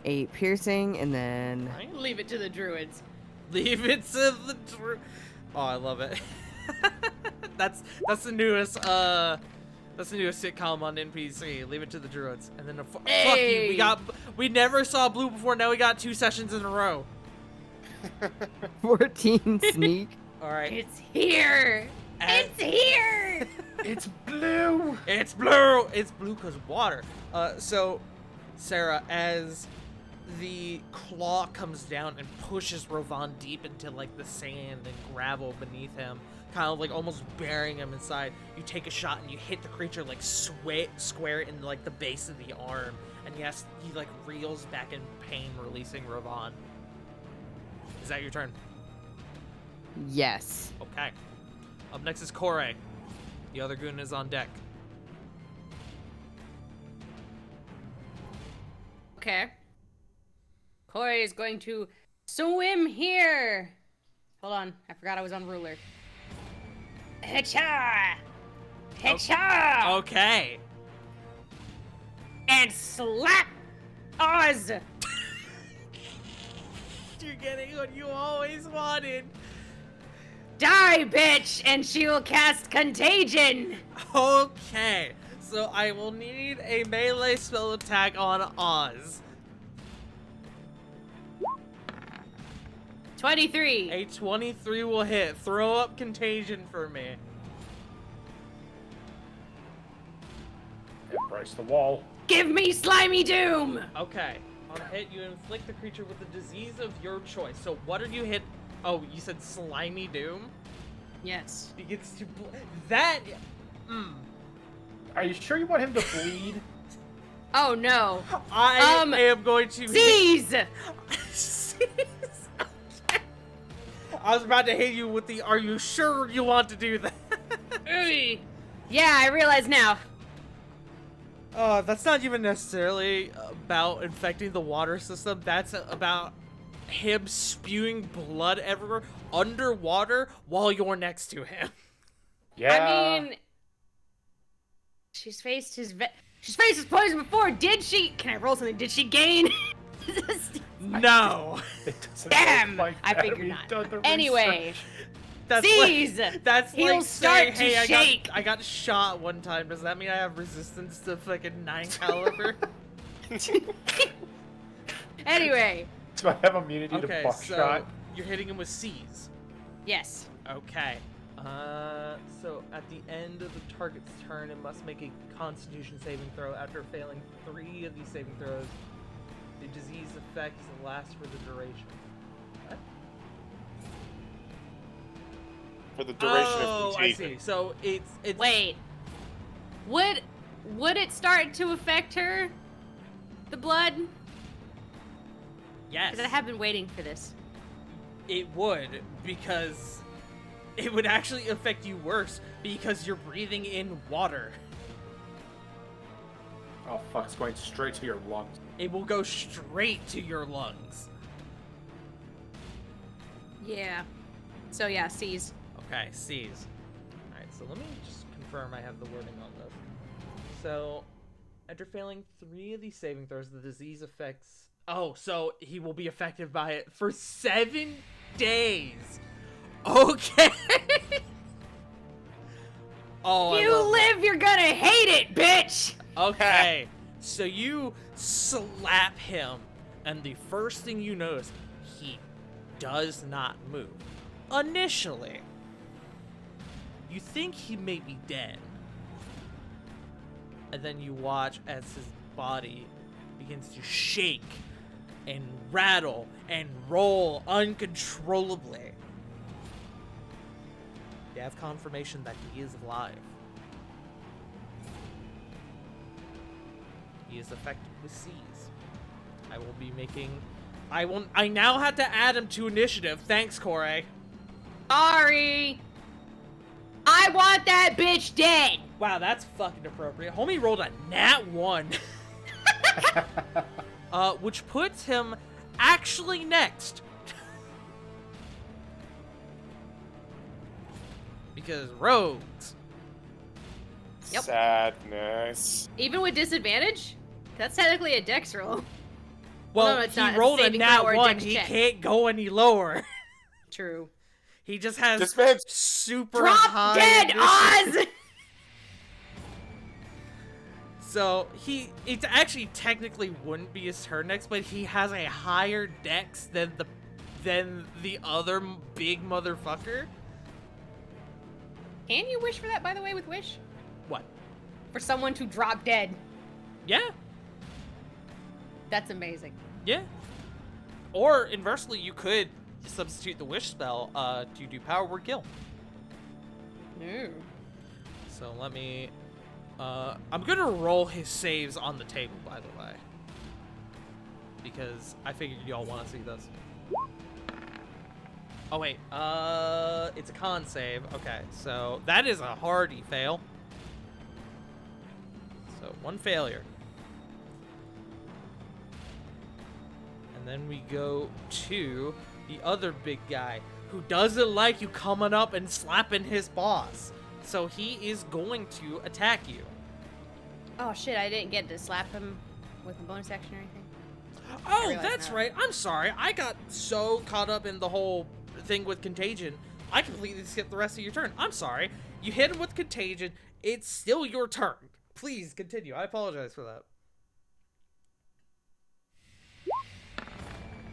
8 piercing, and then Right? Leave it to the druids. Leave it to the Oh, I love it. that's the newest sitcom on NPC. Leave it to the druids. And then fuck you. Hey! We never saw blue before. Now we got 2 sessions in a row. 14 sneak. All right. It's here! And- It's here! It's blue. It's blue. It's blue because water. So, Sarah, as the claw comes down and pushes Rovan deep into like the sand and gravel beneath him, kind of like almost burying him inside, you take a shot and you hit the creature like square in like the base of the arm, and yes, he like reels back in pain, releasing Rovan. Is that your turn? Yes. Okay. Up next is Corey. The other goon is on deck. Okay. Corey is going to swim here. Hold on, I forgot I was on ruler. Hecha! Hecha! You're getting what you always wanted. Die, bitch, and she will cast Contagion. Okay, so I will need a melee spell attack on Oz. 23. A 23 will hit. Throw up contagion for me. Brace the wall. Give me Slimy Doom. Okay. On a hit, you inflict the creature with a disease of your choice. So what are you hit? Oh, you said Slimy Doom? Yes. Begins to that. Are you sure you want him to bleed? Oh no. I am going to Seize. Seize. Okay. I was about to hit you with the. Are you sure you want to do that? Ooh. Yeah, I realize now. That's not even necessarily about infecting the water system. That's about him spewing blood everywhere underwater while you're next to him. Yeah. I mean, she's faced his poison before. Did she? Can I roll something? Did she gain? No. It doesn't Damn! look like I that. figured We've not. done the Anyway, That's seize. That's He'll like start saying, to hey, shake. I got shot one time. Does that mean I have resistance to fucking 9 caliber? Anyway, Do I have immunity to Okay, buckshot? so you're hitting him with C's. yes. Okay. So at the end of the target's turn, it must make a Constitution saving throw. After failing 3 of these saving throws, the disease effects last for the duration. What? For the duration Oh, of I contagion. see. So it's Wait. Would it start to affect her? The blood? yes. Because I have been waiting for this. It would, because it would actually affect you worse because you're breathing in water. Oh fuck, it's going straight to your lungs. It will go straight to your lungs. Yeah. So yeah, seize. Okay, C's. Alright, so let me just confirm I have the wording on this. So, after failing 3 of these saving throws, the disease affects... Oh, so he will be affected by it for 7 days. Okay. Oh, I You love that. live, you're gonna hate it, bitch! Okay, so you slap him, and the first thing you notice, he does not move. Initially, you think he may be dead. And then you watch as his body begins to shake and rattle and roll uncontrollably. You have confirmation that he is alive. He is affected with C's. I will be making... I now have to add him to initiative. Thanks, Corey. Sorry! I want that bitch dead! Wow, that's fucking appropriate. Homie rolled a nat 1. Which puts him actually next. Because rogues. Yep. Sadness. Even with disadvantage? That's technically a dex roll. Well, no, it's he not. It's a rolled a saving nat throw or a 1. dex He check. can't go any lower. True. He just has This man's super Drop high dead, initiative. Oz! So it actually technically wouldn't be his turn next, but he has a higher dex than the other big motherfucker. Can you wish for that, by the way, with Wish? What? For someone to drop dead. Yeah, That's amazing. yeah. Or inversely, you could substitute the wish spell to do power word kill. No. So let me. I'm gonna roll his saves on the table, by the way, because I figured y'all want to see this. Oh wait, it's a con save. Okay, so that is a hardy fail. So 1 failure. And then we go to the other big guy who doesn't like you coming up and slapping his boss. So he is going to attack you. Oh shit, I didn't get to slap him with a bonus action or anything. Oh, Oh, realize that's now. right. I'm sorry. I got so caught up in the whole thing with Contagion. I completely skipped the rest of your turn. I'm sorry. You hit him with Contagion. It's still your turn. Please continue. I apologize for that.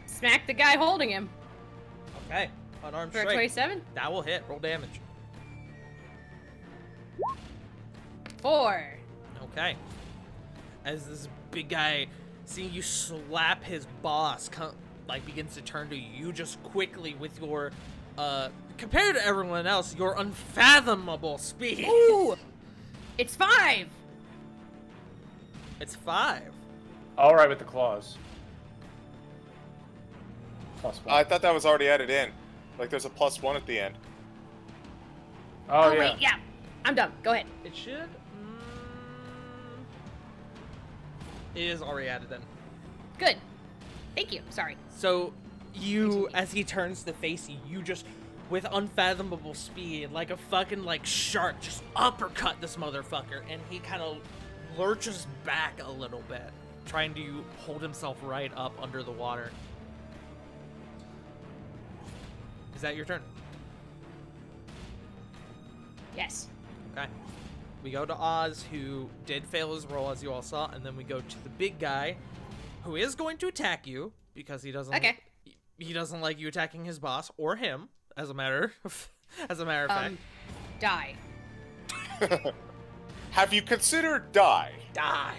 Smack the guy holding him Okay. Unarmed for a strike. 27. That will hit. Roll damage. 4. Okay. As this big guy, seeing you slap his boss, begins to turn to you, just quickly with your, compared to everyone else, your unfathomable speed. Ooh! It's 5. It's 5. All right with the claws. +1. I thought that was already added in. Like there's a +1 at the end. Oh, yeah. Wait, yeah. I'm done. Go ahead. It should. It is already added in. Good. Thank you. Sorry. So you, as he turns to face you, you just, with unfathomable speed, like a fucking shark, just uppercut this motherfucker, and he kind of lurches back a little bit, trying to hold himself right up under the water. Is that your turn? Yes. Okay. We go to Oz, who did fail his roll, as you all saw, and then we go to the big guy, who is going to attack you because he doesn't. Okay. He doesn't like you attacking his boss or him, as a matter of fact. Die. Have you considered die? Die.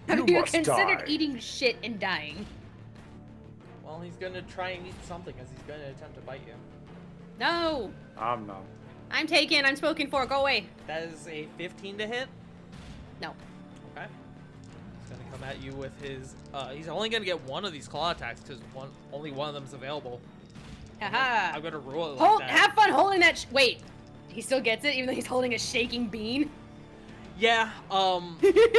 Have You you must considered die. eating shit and dying? Well, he's gonna try and eat something, as he's gonna attempt to bite you. No. I'm not. I'm taken. I'm spoken for. Go away. That is a 15 to hit. No. Okay. He's gonna come at you with his. He's only gonna get one of these claw attacks because only one of them is available. Haha. I'm gonna rule it like that. Have fun holding that. Wait. He still gets it, even though he's holding a shaking bean. Yeah.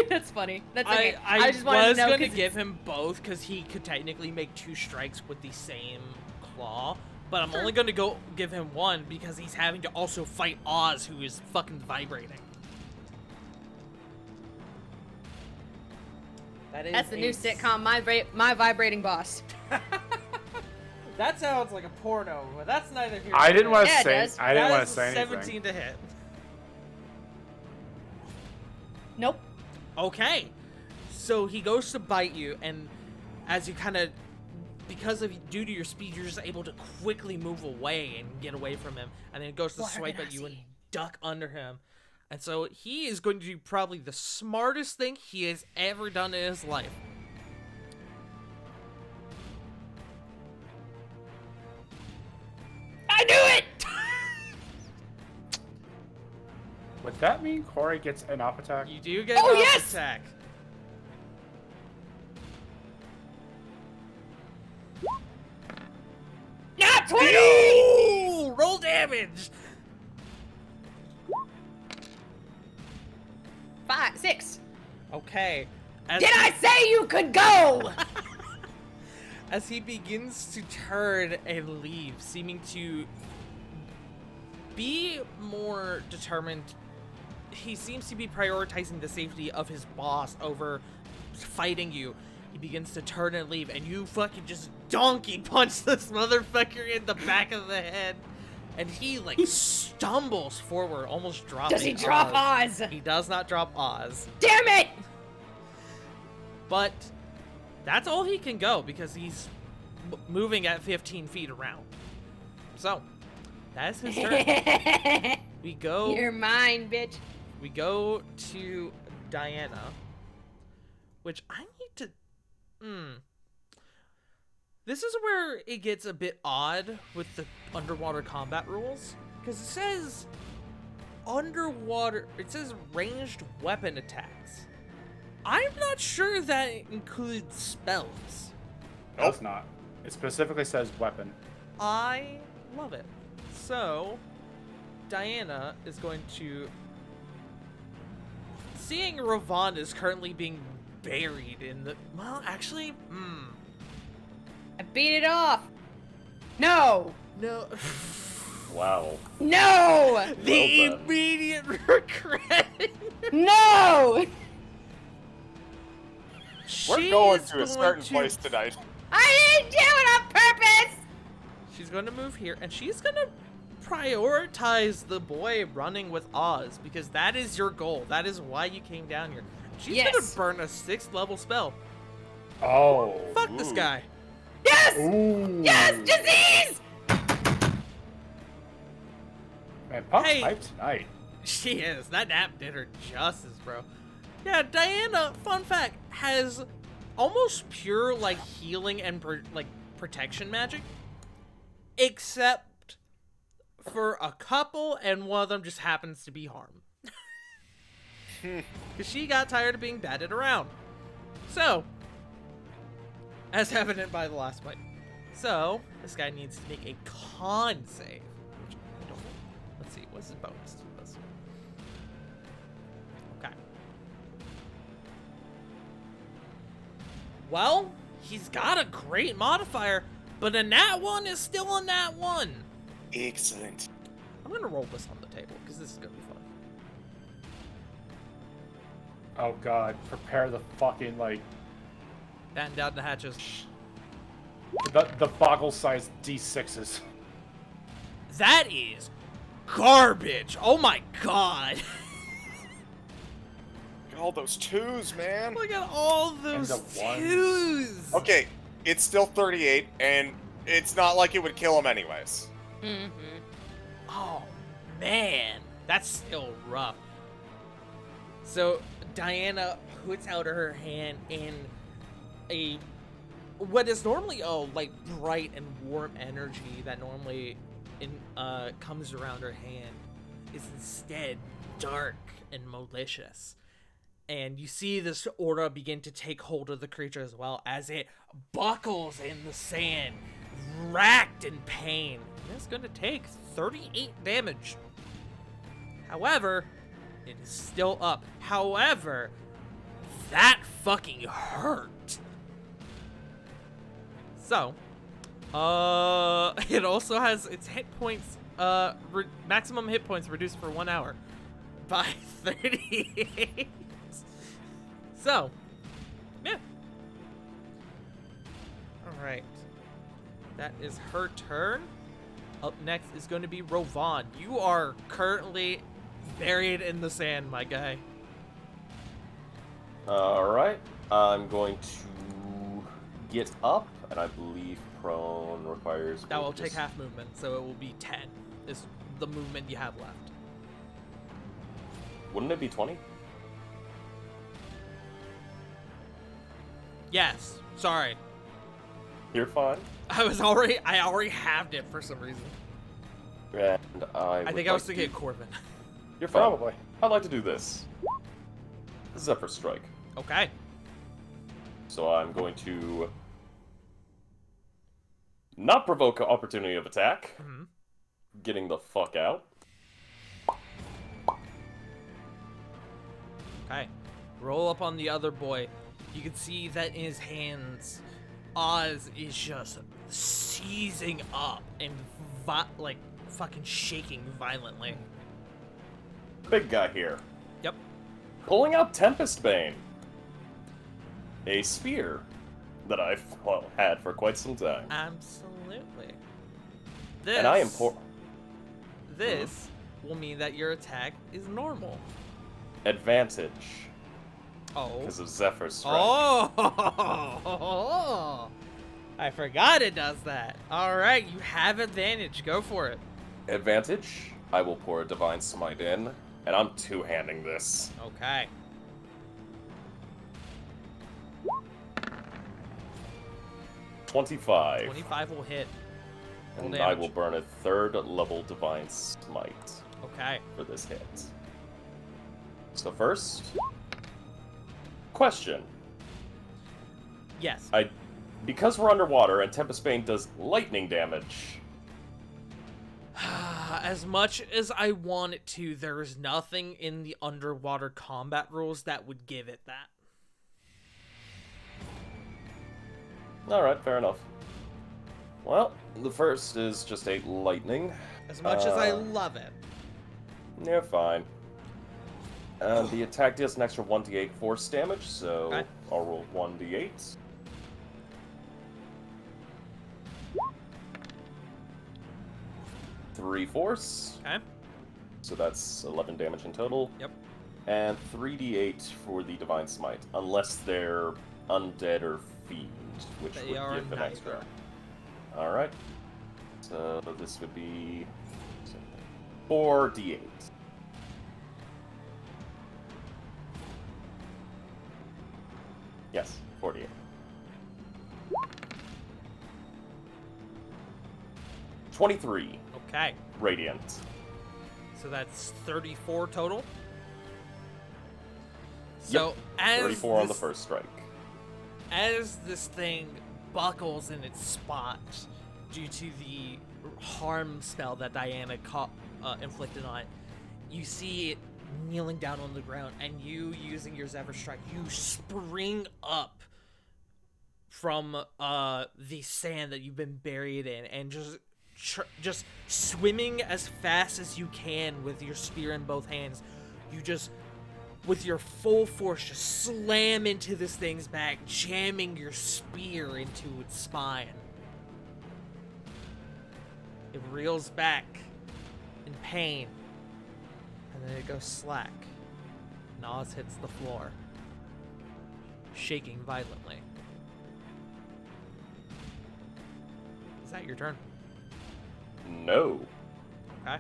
That's funny. That's okay. I just wanted was to know gonna 'cause give him both because he could technically make 2 strikes with the same claw, but I'm only gonna give him one because he's having to also fight Oz, who is fucking vibrating. That's the new sitcom, My Vibrating Boss. That sounds like a porno, but that's neither here. I didn't want to Yeah, it say. does. I didn't That want is to say anything. 17 to hit. Nope. Okay, so he goes to bite you, and as you kind of, due to your speed, you're just able to quickly move away and get away from him, and then he goes to What swipe did I at you and see? duck under him, and so he is going to do probably the smartest thing he has ever done in his life. I knew it! Would that mean Corey gets an up attack? You do get Oh, an yes! attack. Not 20! Ooh, roll damage. 5, 6. Okay. As Did I say you could go? As he begins to turn and leave, seeming to be more determined, he seems to be prioritizing the safety of his boss over fighting you. He begins to turn and leave, and you fucking just donkey punch this motherfucker in the back of the head. And he, stumbles forward, almost dropping Does he drop Oz? He does not drop Oz. Damn it! But that's all he can go because he's moving at 15 feet around. So, that's his turn. We go. You're mine, bitch. We go to Diana, which I need to. This is where it gets a bit odd with the underwater combat rules, because it says underwater. It says ranged weapon attacks. I'm not sure that includes spells. No, it's not. It specifically says weapon. I love it. So, Diana is going to... Seeing Ravon is currently being buried in the... Well, actually, I beat it off. No. No. Wow. No. The Well done. immediate regret. No. We're She going is to a certain to- place tonight. I didn't do it on purpose! She's going to move here, and she's going to prioritize the boy running with Oz, because that is your goal. That is why you came down here. She's going Yes. to burn a 6th level spell. Oh. Fuck this Ooh. guy. Yes! Ooh. Yes! Disease! Man, Pump's Hey. hyped tonight. She is. That nap did her justice, bro. Yeah, Diana, fun fact, has almost pure, like, healing and, protection magic. Except for a couple, and one of them just happens to be harm. Because she got tired of being batted around. So, as evident by the last fight. So, this guy needs to make a con save. Which I don't know. Let's see, what's his bonus to this? Okay. Well, he's got a great modifier, but a nat 1 is still a nat 1. Excellent. I'm gonna roll this on the table, because this is gonna be fun. Oh god, prepare the fucking, like, Batten down the hatches. the boggle-sized D6s. That is garbage. Oh my god. Look at all those twos, man. Look at all those the ones. twos. Okay, it's still 38, and it's not like it would kill him anyways. Mm-hmm. Oh man, that's still rough. So Diana puts out her hand, and a what is normally like bright and warm energy that normally comes around her hand is instead dark and malicious. And you see this aura begin to take hold of the creature as well as it buckles in the sand, racked in pain. And it's going to take 38 damage. However, it is still up. However, that fucking hurt. So, it also has its hit points, maximum hit points reduced for 1 hour by 38. So, yeah. Alright. That is her turn. Up next is going to be Rovan. You are currently buried in the sand, my guy. Alright, I'm going to get up, and I believe prone requires... That me will to take just- half movement, so it will be 10 is the movement you have left. Wouldn't it be 20? Yes. Sorry. You're fine. I already halved it for some reason. And I think I was thinking of Corbin. You're fine. Probably. I'd like to do this. Zephyr Strike. Okay. So I'm going to not provoke an opportunity of attack. hmm Getting the fuck out. Okay. Roll up on the other boy. You can see that in his hands, Oz is just seizing up and like fucking shaking violently. Big guy here. Yep. Pulling out Tempest Bane. A spear that I've had for quite some time. Absolutely. This, And I am This will mean that your attack is normal. advantage Oh. because of Zephyr Strike. Oh! I forgot it does that. Alright, you have advantage. Go for it. Advantage. I will pour a Divine Smite in, and I'm two-handing this. Okay. $25. 25 will hit. Roll And I damage. will burn a third-level Divine Smite Okay. for this hit. So first, question. Yes. Because we're underwater and Tempest Bane does lightning damage, As much as I want it to, there is nothing in the underwater combat rules that would give it that. alright, fair enough. Well, the first is just a lightning. As much as I love it. Yeah, fine. And the attack deals an extra 1d8 force damage, so Okay. I'll roll 1d8. Three force, Okay. so that's 11 damage in total. Yep. And 3d8 for the Divine Smite, unless they're undead or fiend, which They would are give an neither. extra. Alright. So this would be 4d8. Yes, 48. 23 Okay. radiant. So that's 34 total. So as 34 on the this- first strike. as this thing buckles in its spot due to the harm spell that Diana inflicted on it, you see it kneeling down on the ground, and you, using your Zephyr Strike, you spring up from the sand that you've been buried in, and just swimming as fast as you can with your spear in both hands. You just, with your full force, just slam into this thing's back, jamming your spear into its spine. It reels back in pain, and then it goes slack. Nas hits the floor, shaking violently. Is that your turn? No. Okay.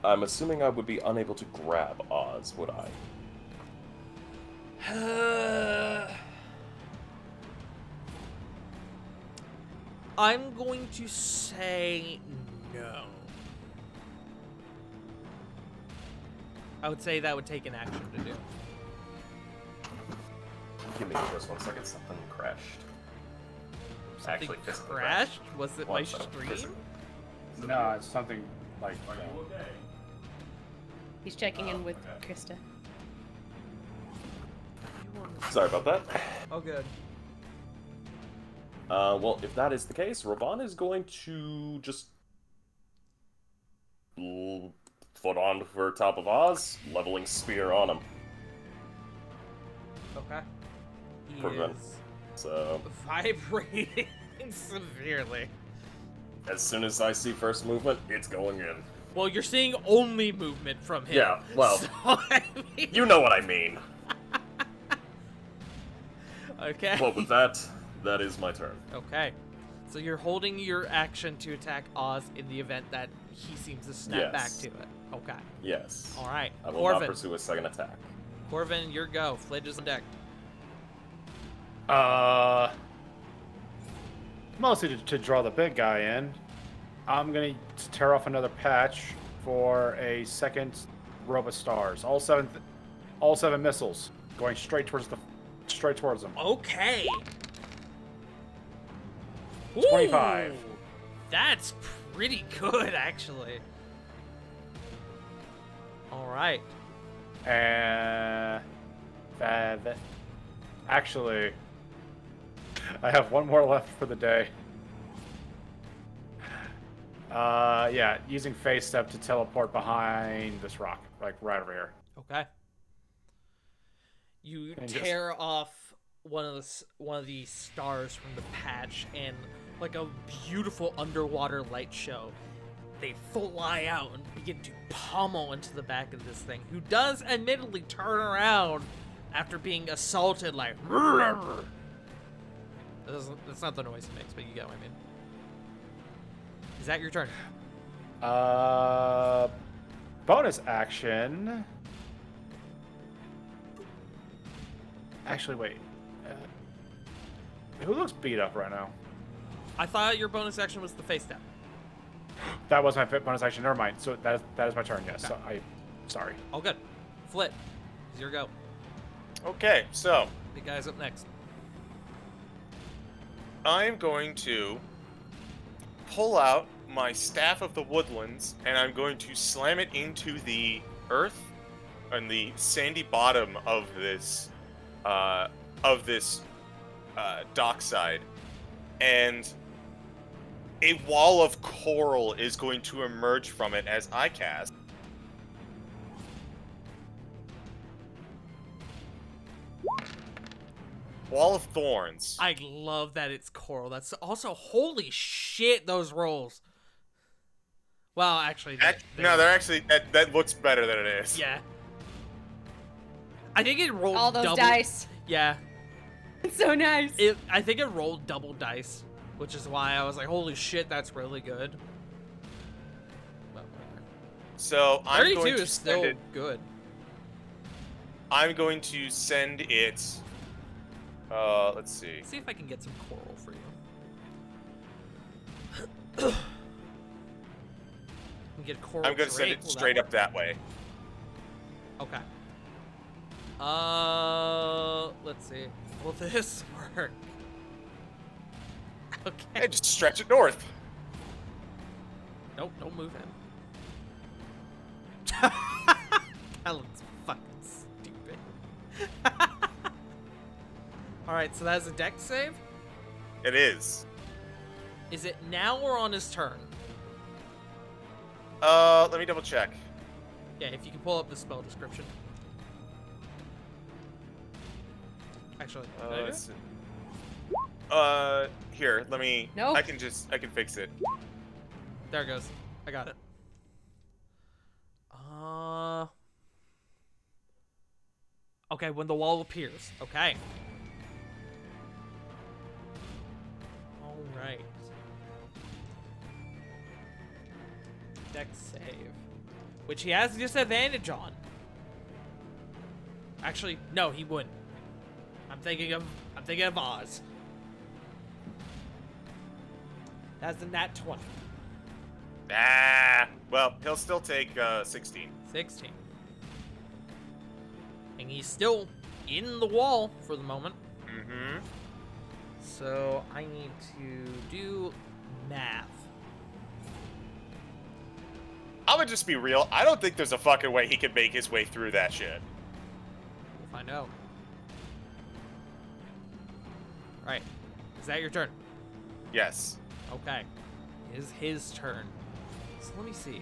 I'm assuming I would be unable to grab Oz, would I? I'm going to say no. I would say that would take an action to do. Give me just 1 second. Something crashed. Something Actually, physically crashed? Was it my One second. stream? No, it's something like. He's checking in with Krista. Sorry about that. Oh, good. Well, if that is the case, Ravon is going to just foot on for top of Oz, leveling spear on him. Okay. He Prevent. is So, vibrating severely. as soon as I see first movement, it's going in. Well, you're seeing only movement from him. Yeah, well, So, I mean, you know what I mean. okay. Well, with that, that is my turn. Okay. So you're holding your action to attack Oz in the event that he seems to snap back Yes. to it. Okay. Yes. All right. I will not Corvin. pursue a second attack. Corvin, your go. Fledge is on deck. Mostly to draw the big guy in. I'm gonna tear off another patch for a second row of stars. All seven missiles going straight towards them. Okay. 25. Ooh, that's pretty good, actually. All right. And actually, I have one more left for the day. Yeah, using Phase Step to teleport behind this rock, like right over here. Okay. You And just- tear off one of the stars from the patch, and like a beautiful underwater light show, they fly out and begin to pummel into the back of this thing, who does admittedly turn around after being assaulted, like. That's not the noise it makes, but you get what I mean. Is that your turn? Bonus action. Actually, wait. Who looks beat up right now? I thought your bonus action was the face step. That was my bonus action. Never mind. So that is my turn. Yes. So sorry. Oh, good. Flit. It's your go. Okay, so Big guy's up next. I'm going to pull out my Staff of the Woodlands, and I'm going to slam it into the earth on the sandy bottom of this dockside, and a wall of coral is going to emerge from it as I cast Wall of Thorns. I love that it's coral. That's also, holy shit, those rolls. Well, actually, They're actually that looks better than it is. yeah. I think it rolled All those double. dice. Yeah, It's so nice. I think it rolled double dice, which is why I was like, holy shit, that's really good. But whatever. So I'm 32 going to is still send it. good. I'm going to send it. Let's see. Let's see if I can get some coral for you. You get coral. I'm going to send drake. it Will that straight work? up that way. Okay. Let's see. Will this work? Okay. Hey, just stretch it north. Nope, don't move him. That looks fucking stupid. Alright, so that's a dex save? It is. Is it now or on his turn? Let me double check. Yeah, if you can pull up the spell description. Actually, did I do it? Let's see. Here, let me. No. I can fix it. There it goes. I got it. Okay, when the wall appears. Okay. Alright. Dex save. Which he has disadvantage on. Actually, no, he wouldn't. I'm thinking of Oz. That's a nat 20. Ah. Well, he'll still take 16. 16. And he's still in the wall for the moment. Mm-hmm. So I need to do math. I'm gonna just be real. I don't think there's a fucking way he can make his way through that shit. We'll find out. Alright. Is that your turn? Yes. Okay. It is his turn. So let me see.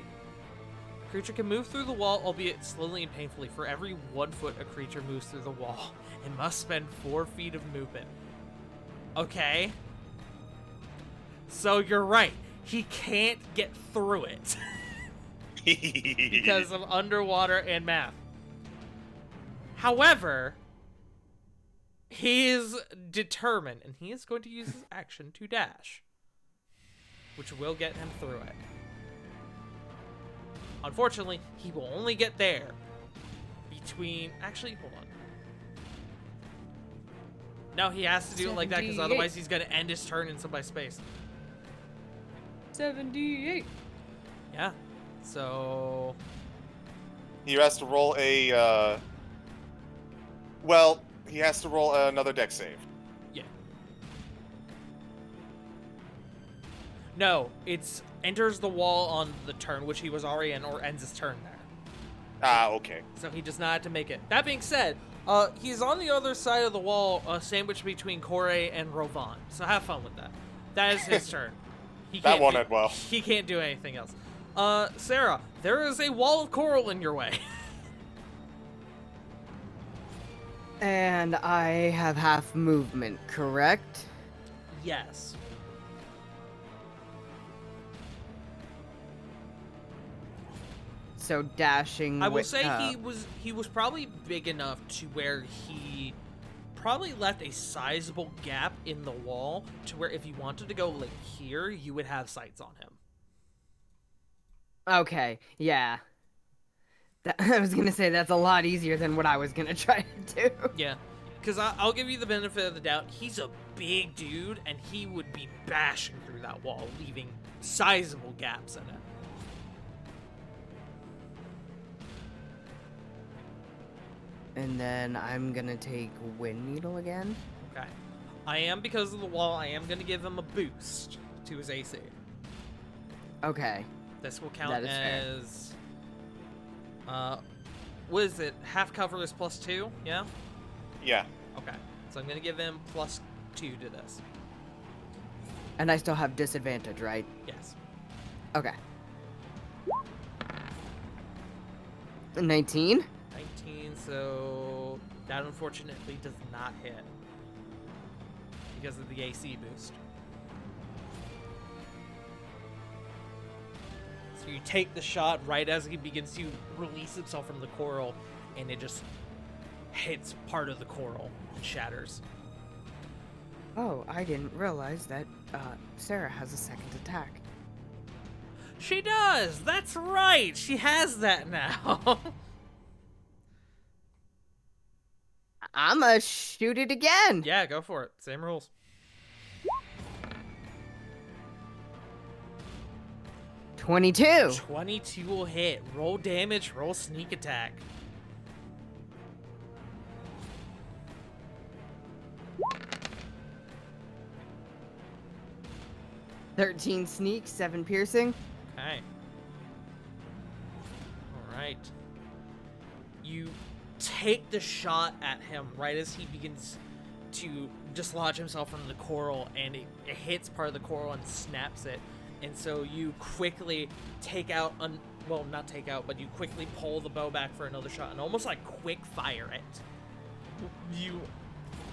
A creature can move through the wall, albeit slowly and painfully. For every 1 foot a creature moves through the wall, it must spend 4 feet of movement. Okay. So you're right. He can't get through it. Because of underwater and math. However, he is determined, and he is going to use his action to dash, which will get him through it. Unfortunately, he will only get there between... Actually, hold on. No, he has to do it like that, because 78. otherwise he's going to end his turn in somebody's space. 78. Yeah. So... He has to roll a. Well, he has to roll another dex save. Yeah. No, it's enters the wall on the turn, which he was already in, or ends his turn there. Ah, okay. So he does not have to make it. That being said, he's on the other side of the wall, sandwiched between Corey and Rovan. So have fun with that. That is his turn. He That can't won't do- end well. He can't do anything else. Sarah, there is a wall of coral in your way. And I have half movement, correct? Yes. So dashing. I will with, say he was probably big enough to where he probably left a sizable gap in the wall to where if you wanted to go like here, you would have sights on him. Okay, yeah. I was gonna say that's a lot easier than what I was gonna try to do. Yeah, because I'll give you the benefit of the doubt. He's a big dude, and he would be bashing through that wall, leaving sizable gaps in it. And then I'm gonna take Wind Needle again. Okay. I am, because of the wall, I am going to give him a boost to his AC. Okay. This will count That is fair. as... what is it? Half cover is +2, yeah? Yeah. Okay. So I'm going to give him +2 to this. And I still have disadvantage, right? Yes. Okay. 19? 19, so that unfortunately does not hit. because of the AC boost. So you take the shot right as he begins to release himself from the coral, and it just hits part of the coral and shatters. Oh, I didn't realize that Sarah has a second attack. She does! That's right! She has that now! I'ma shoot it again. Yeah, go for it. Same rules. $22. 22 will hit. Roll damage, roll sneak attack. $13 sneak, 7 piercing. Okay. Alright. You take the shot at him right as he begins to dislodge himself from the coral, and it hits part of the coral and snaps it. And so you quickly take out, well, not take out, but you quickly pull the bow back for another shot and almost like quick fire it. You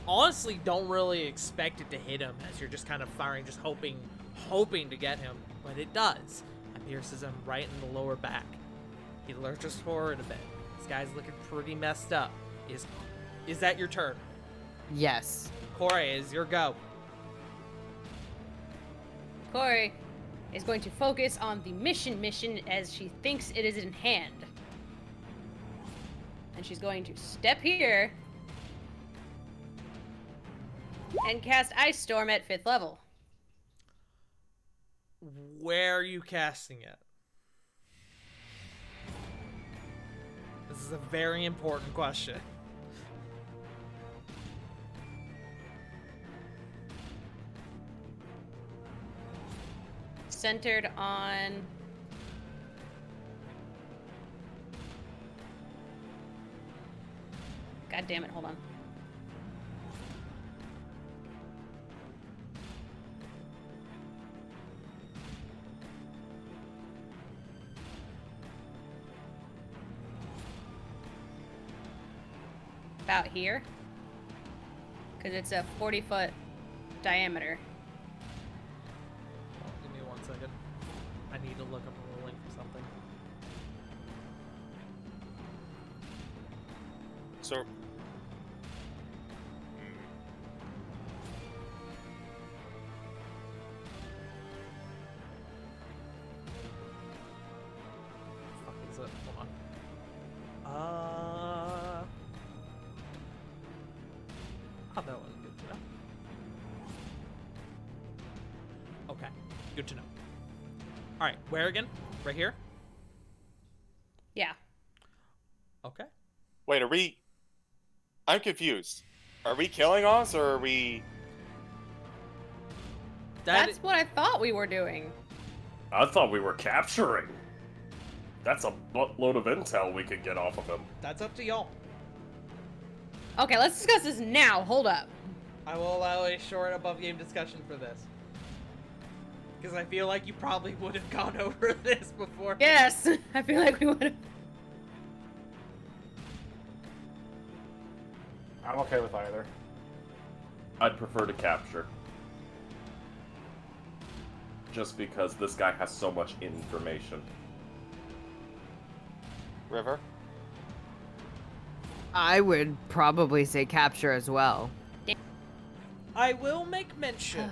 honestly don't really expect it to hit him as you're just kind of firing, just hoping to get him, but it does. It pierces him right in the lower back. He lurches forward a bit. This guy's looking pretty messed up. Is that your turn? Yes. Corey, is your go. Corey is going to focus on the mission as she thinks it is in hand. And she's going to step here and cast Ice Storm at 5th level. Where are you casting it? This is a very important question. Centered on... God damn it, hold on. About here. Because it's a 40-foot diameter. Give me 1 second. I need to look up a ruling for something. So. Fuck is it? Hold on. Oh, that was good to know. Okay, good to know. All right, where again? Right here? Yeah. Okay. Wait, are we? I'm confused. Are we killing Oz or are we? That's what I thought we were doing. I thought we were capturing. That's a buttload of intel we could get off of him. That's up to y'all. Okay, let's discuss this now. Hold up. I will allow a short above game discussion for this. Because I feel like you probably would have gone over this before. Yes, I feel like we would have. I'm okay with either. I'd prefer to capture. Just because this guy has so much information. River? I would probably say capture as well. I will make mention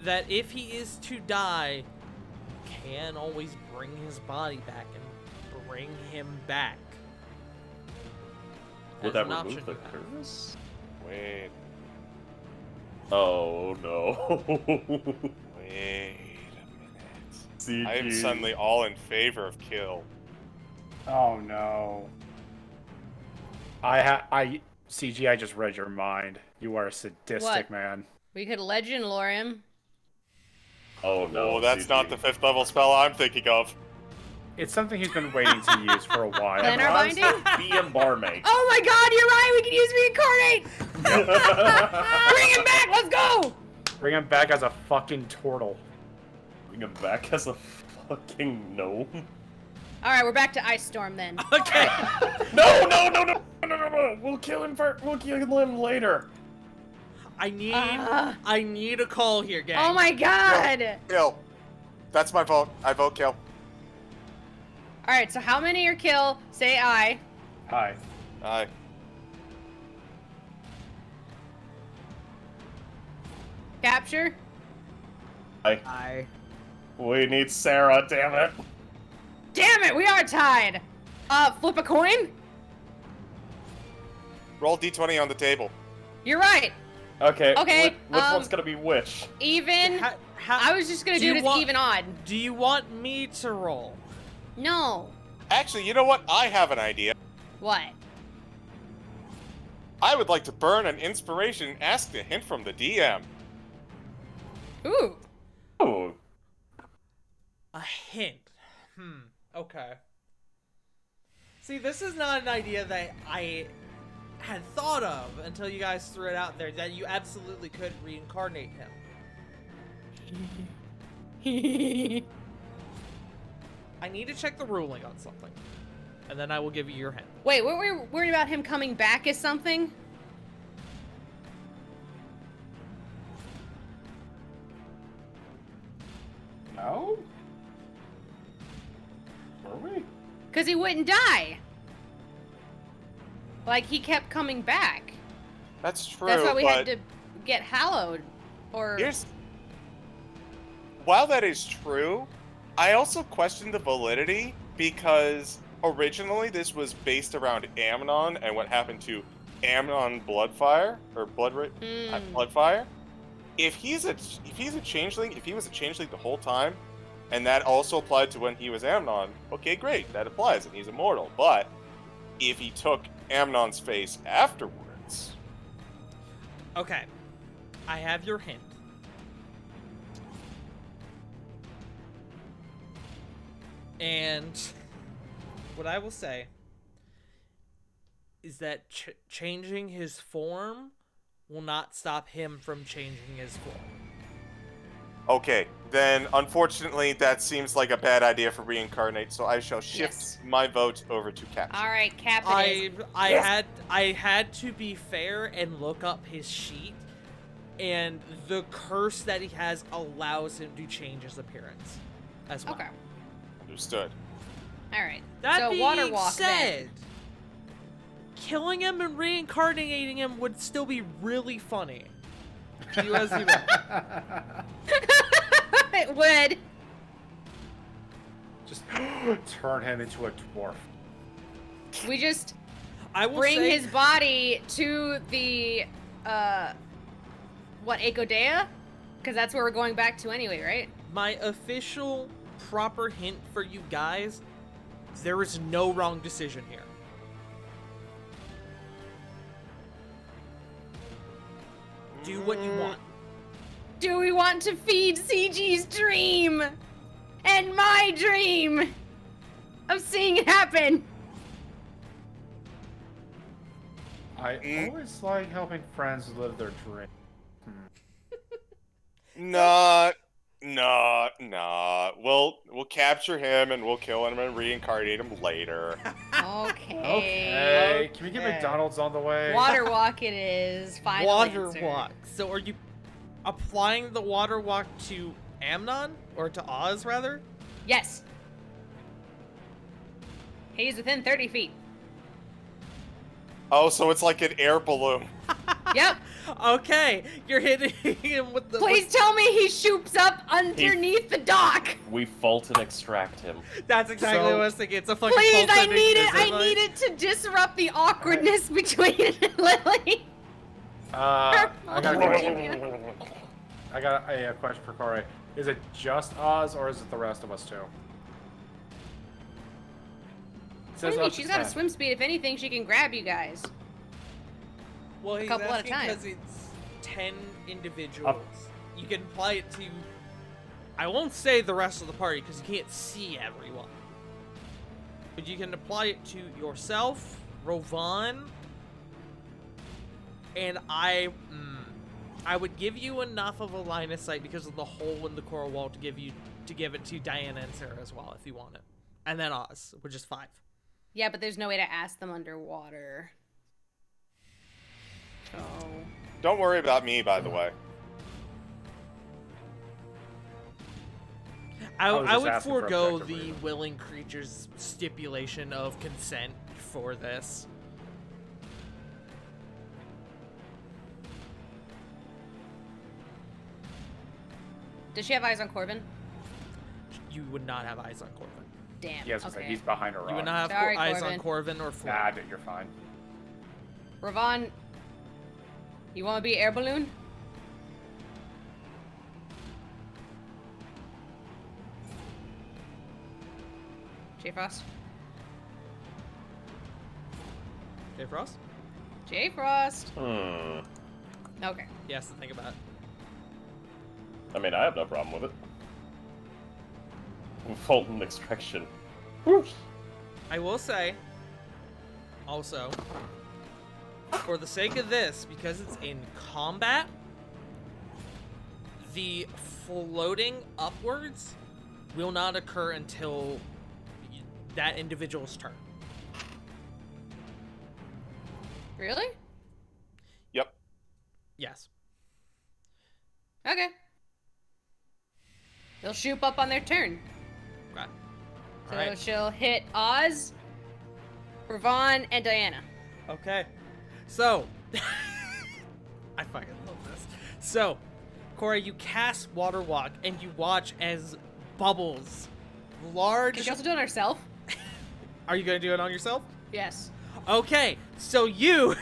that if he is to die, you can always bring his body back and bring him back. Would As that an remove option the you have. curse? Wait. Oh no. Wait a minute. CG. I am suddenly all in favor of kill. Oh no. CG, I just read your mind. You are a sadistic What? man. We could legend lore him. Oh no. No, that's CG. not the 5th level spell I'm thinking of. It's something he's been waiting to use for a while. Planar binding? Be a barmaid. Oh my god, you're right! We can use reincarnate! Bring him back! Let's go! Bring him back as a fucking turtle. Bring him back as a fucking gnome. Alright, we're back to Ice Storm then. Okay. No! We'll kill him first. We'll kill him later. I need a call here, gang. Oh my god! Kill. That's my vote. I vote kill. Alright, so how many are kill? Say aye. Hi. Aye. Capture? I. We need Sarah, damn it. Damn it, we are tied! Flip a coin? Roll d20 on the table. You're right. Okay, Okay, which one's gonna be which? Even. I was just gonna do it as even odd. Do you want me to roll? No. Actually, you know what? I have an idea. What? I would like to burn an inspiration and ask a hint from the DM. Ooh. Oh, A hint. Okay. See, this is not an idea that I had thought of until you guys threw it out there, that you absolutely could reincarnate him. I need to check the ruling on something, and then I will give you your hint. Wait, were we worried about him coming back as something? No? Are we? Because he wouldn't die. Like, he kept coming back. That's true. That's why we but had to get hallowed. Or. Here's. While that is true, I also question the validity because originally this was based around Amnon and what happened to Amnon Bloodfire or Bloodfire. If he's a changeling, if he was a changeling the whole time, and that also applied to when he was Amnon, okay, great, that applies, and he's immortal. But if he took Amnon's face afterwards, Okay. I have your hint. And what I will say is that changing his form will not stop him from changing his form. okay, then unfortunately that seems like a bad idea for reincarnate, so I shall shift Yes. my vote over to capture. Alright, Cap it is. I had to be fair and look up his sheet, and the curse that he has allows him to change his appearance as well. Okay. Understood. Alright. That So, being water walk said, killing him and reincarnating him would still be really funny. You as you know. It would. Just turn him into a dwarf. We just I will bring say, his body to the, what, Ekodea? Because that's where we're going back to anyway, right? my official proper hint for you guys, there is no wrong decision here. Do what you want. Do we want to feed CG's dream? And my dream of seeing it happen? I always like helping friends live their dream. Nah. We'll capture him and we'll kill him and reincarnate him later. Okay. Okay, can we get McDonald's on the way? Water walk it is. Final Water answer. walk. So are you applying the water walk to Amnon? Or to Oz, rather? Yes. He's within 30 feet. Oh, so it's like an air balloon. Yep. Okay, you're hitting him with the... Please tell me he shoots up underneath the dock. We fault and extract him. That's exactly what I was thinking. It's a fucking Please, I pulsating need it. I design. need it to disrupt the awkwardness between Lily. I got a question. I got a question for Corey. Is it just Oz, or is it the rest of us too? It What says do you mean? up to She's got a 10. swim speed. If anything, she can grab you guys. Well, he's couple at a asking time. because it's 10 individuals. You can apply it to... I won't say the rest of the party because you can't see everyone. But you can apply it to yourself, Rovan, and I would give you enough of a line of sight because of the hole in the coral wall to give it to Diana and Sarah as well if you want it. And then Oz, which is 5. Yeah, but there's no way to ask them underwater. Oh. Don't worry about me, by the way. was I just would asking for forego objective the reason. willing creature's stipulation of consent for this. Does she have eyes on Corbin? You would not have eyes on Corvin. Damn. Yes, okay. okay. He's behind a rock. You would not have Sorry, eyes on Corvin. Corvin or Floyd. Nah, dude, you're fine. Ravon, you want to be air balloon? J Frost. J Frost? J Frost. Hmm. Okay. He has to think about it. I mean, I have no problem with it. Fulton extraction. I will say, also, for the sake of this, because it's in combat, the floating upwards will not occur until that individual's turn. Really? Yep. Yes. Okay. They'll shoot up on their turn. Okay. So Alright. she'll hit Oz, Ravon, and Diana. Okay. So, I fucking love this. So, Corey, you cast Water Walk and you watch as bubbles, large. Can she also do it herself? Are you gonna do it on yourself? Yes. Okay, so you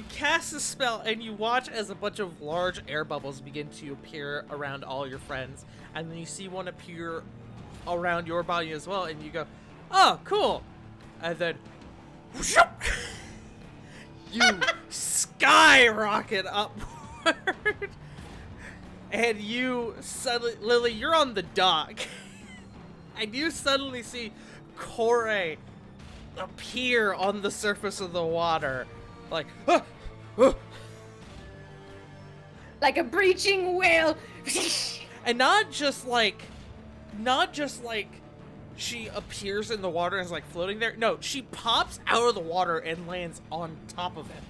cast a spell and you watch as a bunch of large air bubbles begin to appear around all your friends, and then you see one appear around your body as well, and you go, "Oh, cool!" And then you skyrocket upward, and you suddenly, Lily, you're on the dock, and you suddenly see Corey appear on the surface of the water, like, Like a breaching whale. and not just like she appears in the water and is like floating there. No, she pops out of the water and lands on top of him.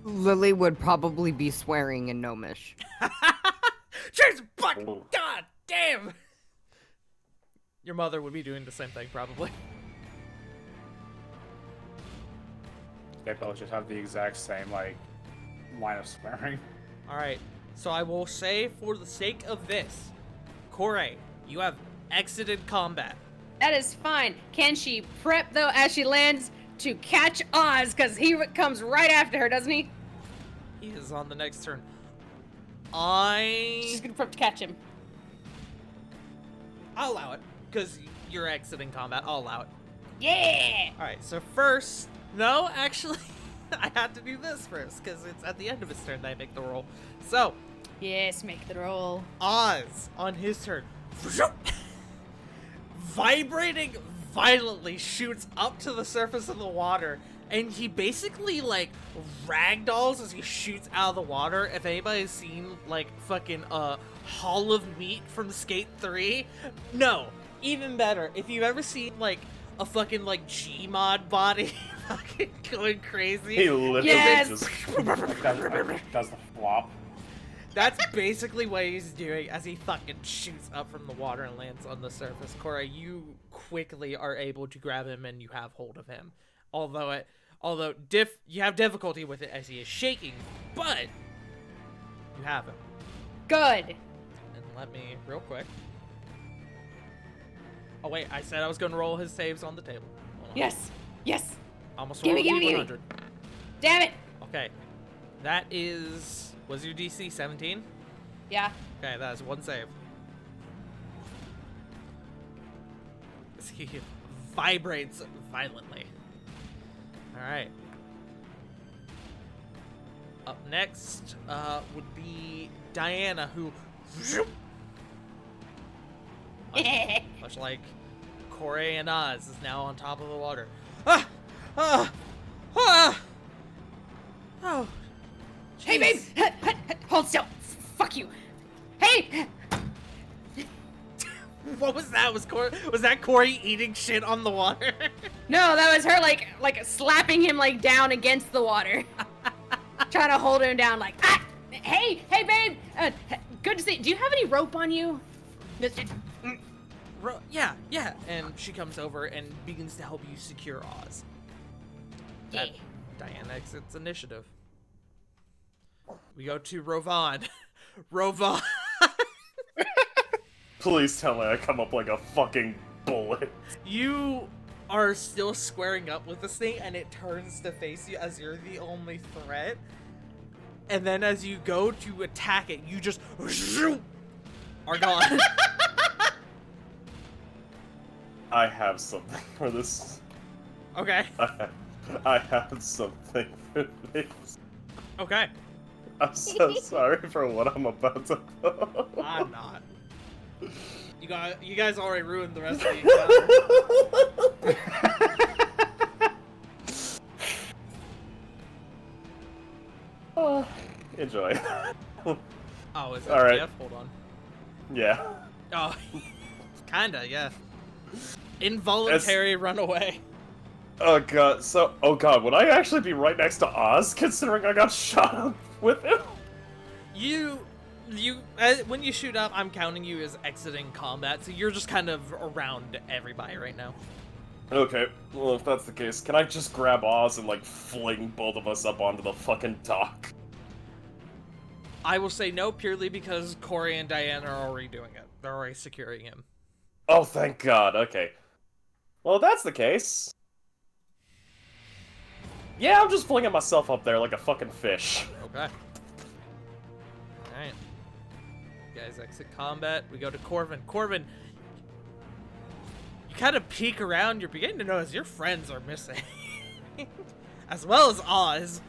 Lily would probably be swearing in Gnomish. Cheers, fuck! God damn! Your mother would be doing the same thing, probably. They both just have the exact same, like, line of swearing. Alright, so I will say, for the sake of this, Corey, you have exited combat. That is fine. Can she prep, though, as she lands to catch Oz? Because he comes right after her, doesn't he? He is on the next turn. She's going to prep to catch him. I'll allow it, because you're exiting combat. I'll allow it. Yeah! Alright, so first... No, actually, I had to do this first, because it's at the end of his turn that I make the roll. So, Yes, make the roll. Oz, on his turn, vibrating violently, shoots up to the surface of the water, and he basically, like, ragdolls as he shoots out of the water. If anybody's seen, like, fucking, Hall of Meat from Skate 3, no, even better. If you've ever seen, like, a fucking, like, Gmod body fucking going crazy. He literally Yes! just Does the flop. That's basically what he's doing as he fucking shoots up from the water and lands on the surface. Cora, you quickly are able to grab him and you have hold of him. Although you have difficulty with it as he is shaking, but you have him. Good. And let me real quick. Oh wait, I said I was gonna roll his saves on the table. Hold on. Yes. Yes. Almost Gimme, rolled a gimme, gimme. 100. Damn it. Okay. That is, was your DC 17? Yeah. Okay, that is one save. He vibrates violently. Alright. Up next would be Diana, who, much like Corey and Oz, is now on top of the water. Ah! Ah! Ah! Oh. Hey, babe. jeez. Hold still. Fuck you. Hey. What was that? Was that Corey eating shit on the water? No, that was her like slapping him like down against the water, trying to hold him down. Like, ah, hey, babe, good to see. Do you have any rope on you? Yeah. And she comes over and begins to help you secure Oz. Yeah. Diane exits initiative. We go to Rovan. Rovan. Please tell me I come up like a fucking bullet. You are still squaring up with this thing, and it turns to face you as you're the only threat. And then as you go to attack it, you just are gone. I have something for this. Okay. I have something for this. Okay. I'm so sorry for what I'm about to pull. I'm not. You guys already ruined the rest of the encounter. Enjoy. Oh, is that All right. Jeff? Hold on. Yeah. Oh, kinda, yeah. Involuntary runaway. Oh god, would I actually be right next to Oz, considering I got shot up with him? When you shoot up, I'm counting you as exiting combat, so you're just kind of around everybody right now. Okay, well if that's the case, can I just grab Oz and like fling both of us up onto the fucking dock? I will say no purely because Corey and Diane are already doing it. They're already securing him. Oh, thank god, okay. Well, if that's the case... yeah, I'm just flinging myself up there like a fucking fish. Okay. Alright. You guys exit combat. We go to Corvin. Corvin, you kind of peek around. You're beginning to notice your friends are missing. As well as Oz.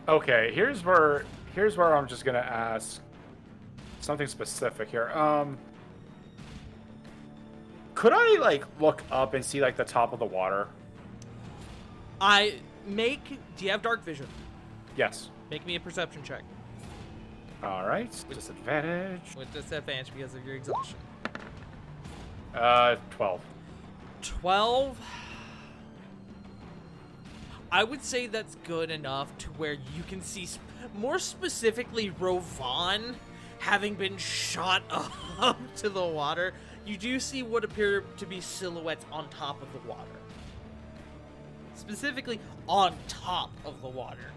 Okay, here's where I'm just gonna ask something specific here. Could I like look up and see like the top of the water? Do you have dark vision? Yes. Make me a perception check. All right. Disadvantage. With disadvantage because of your exhaustion. 12. 12. I would say that's good enough to where you can see, more specifically, Rovan having been shot up to the water. You do see what appear to be silhouettes on top of the water. Specifically, on top of the water.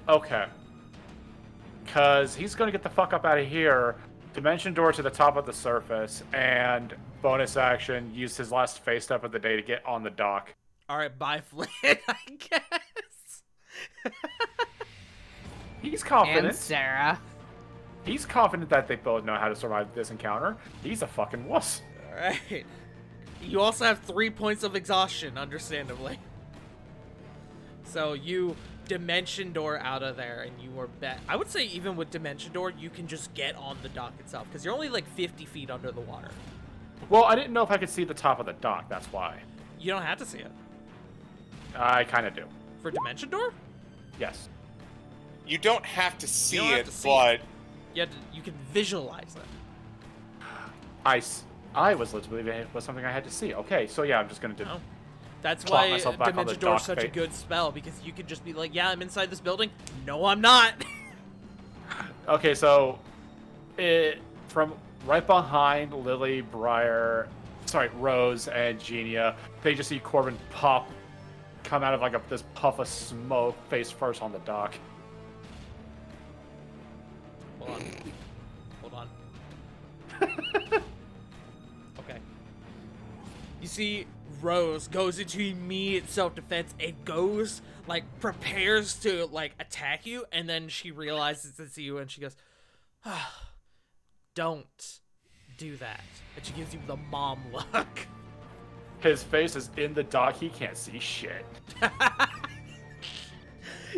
Okay. Because he's going to get the fuck up out of here, dimension door to the top of the surface, and bonus action, use his last face step of the day to get on the dock. Alright, bye, Flynn, I guess. He's confident. And Sarah. He's confident that they both know how to survive this encounter. He's a fucking wuss. Alright. You also have 3 points of exhaustion, understandably. So you dimension door out of there, and you are I would say even with dimension door, you can just get on the dock itself, because you're only like 50 feet under the water. Well, I didn't know if I could see the top of the dock, that's why. You don't have to see it. I kind of do. For dimension door? Yes. You don't have to see don't have it, to see but You can visualize it. I was led to believe it was something I had to see. Okay, so yeah, I'm just gonna do. No. That's Plop why myself back on the dimension door is dock such a face. good spell, because you could just be like, yeah, I'm inside this building. No, I'm not. Okay, so from right behind Lily, Rose, and Genia, they just see Corbin come out of like this puff of smoke, face first on the dock. Hold on. Okay. You see, Rose goes into immediate self-defense and goes, like, prepares to, like, attack you, and then she realizes it's you, and she goes, don't do that. And she gives you the mom look. His face is in the dock, he can't see shit.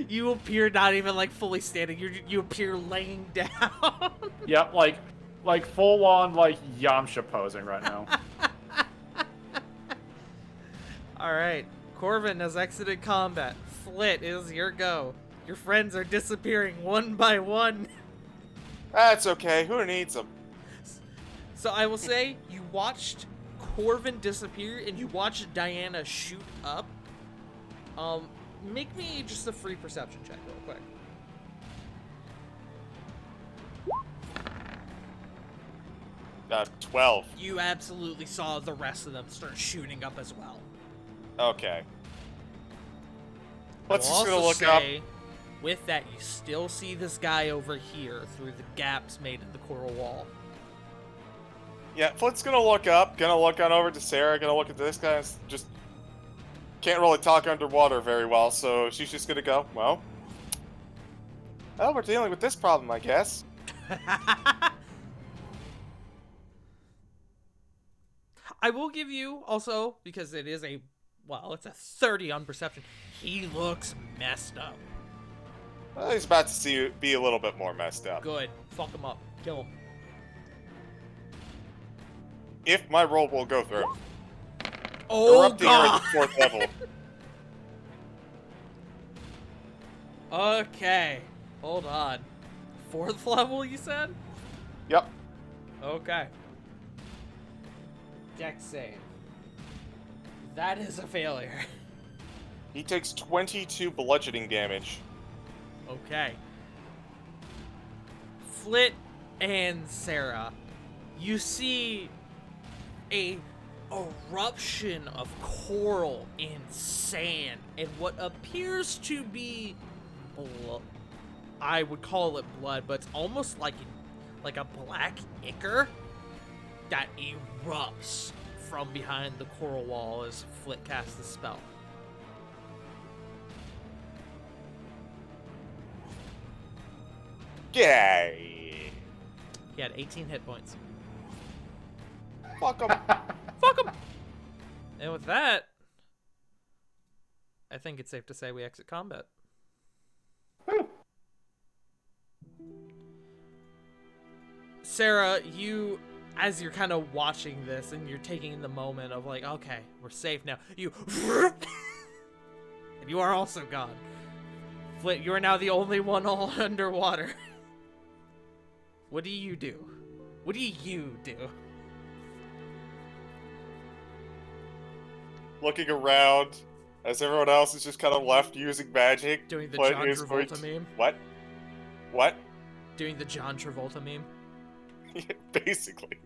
You appear not even, like, fully standing. You appear laying down. Yep, like full on like Yamcha posing right now. Alright, Corvin has exited combat. Flit, it is your go. Your friends are disappearing one by one. that's okay. Who needs them? So I will say, you watched Corvin disappear and you watch Diana shoot up. Make me just a free perception check real quick. Uh, 12. You absolutely saw the rest of them start shooting up as well. Okay. Let's I'll just gonna also look up. say, with that, you still see this guy over here through the gaps made in the coral wall. Yeah, Flint's gonna look up, gonna look on over to Sarah, gonna look at this guy, and just can't really talk underwater very well, so she's just gonna go, well, we're dealing with this problem, I guess. I will give you also, because it is a, well, it's a 30 on perception. He looks messed up. Well, he's about to be a little bit more messed up. Good. Fuck him up. Kill him. Oh, If my roll will go through. Oh, Erupting here God. at the 4th level. Okay. Hold on. 4th level, you said? Yep. Okay. Dex save. That is a failure. He takes 22 bludgeoning damage. Okay. Flit and Sarah, you see a eruption of coral and sand and what appears to be blood. I would call it blood, but it's almost like a black ichor that erupts from behind the coral wall as Flit casts the spell. Yay! He had 18 hit points. Fuck him. Fuck him! And with that, I think it's safe to say we exit combat. Sarah, you, as you're kind of watching this and you're taking the moment of like, okay, we're safe now, you and you are also gone. Flit, you are now the only one all underwater. What do you do? What do you do? Looking around as everyone else is just kind of left using magic. Doing the Flint John is going Travolta to- meme? What? What? Doing the John Travolta meme? Basically.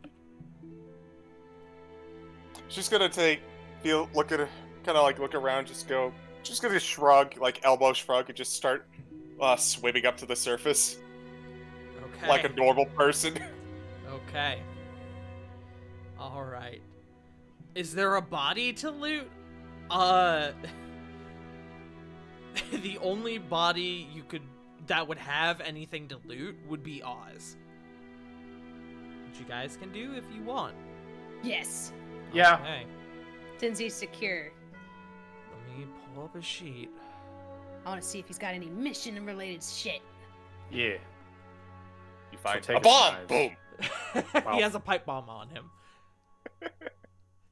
She's gonna look at her, kind of like look around, just gonna shrug, like elbow shrug, and just start swimming up to the surface Okay. like a normal person. Okay. Alright. Is there a body to loot? The only body that would have anything to loot would be Oz. Which you guys can do if you want. Yes. Yeah. Okay. Since he's secure. Let me pull up a sheet. I want to see if he's got any mission-related shit. Yeah. You find take a his bomb. knives. Boom. Wow. He has a pipe bomb on him.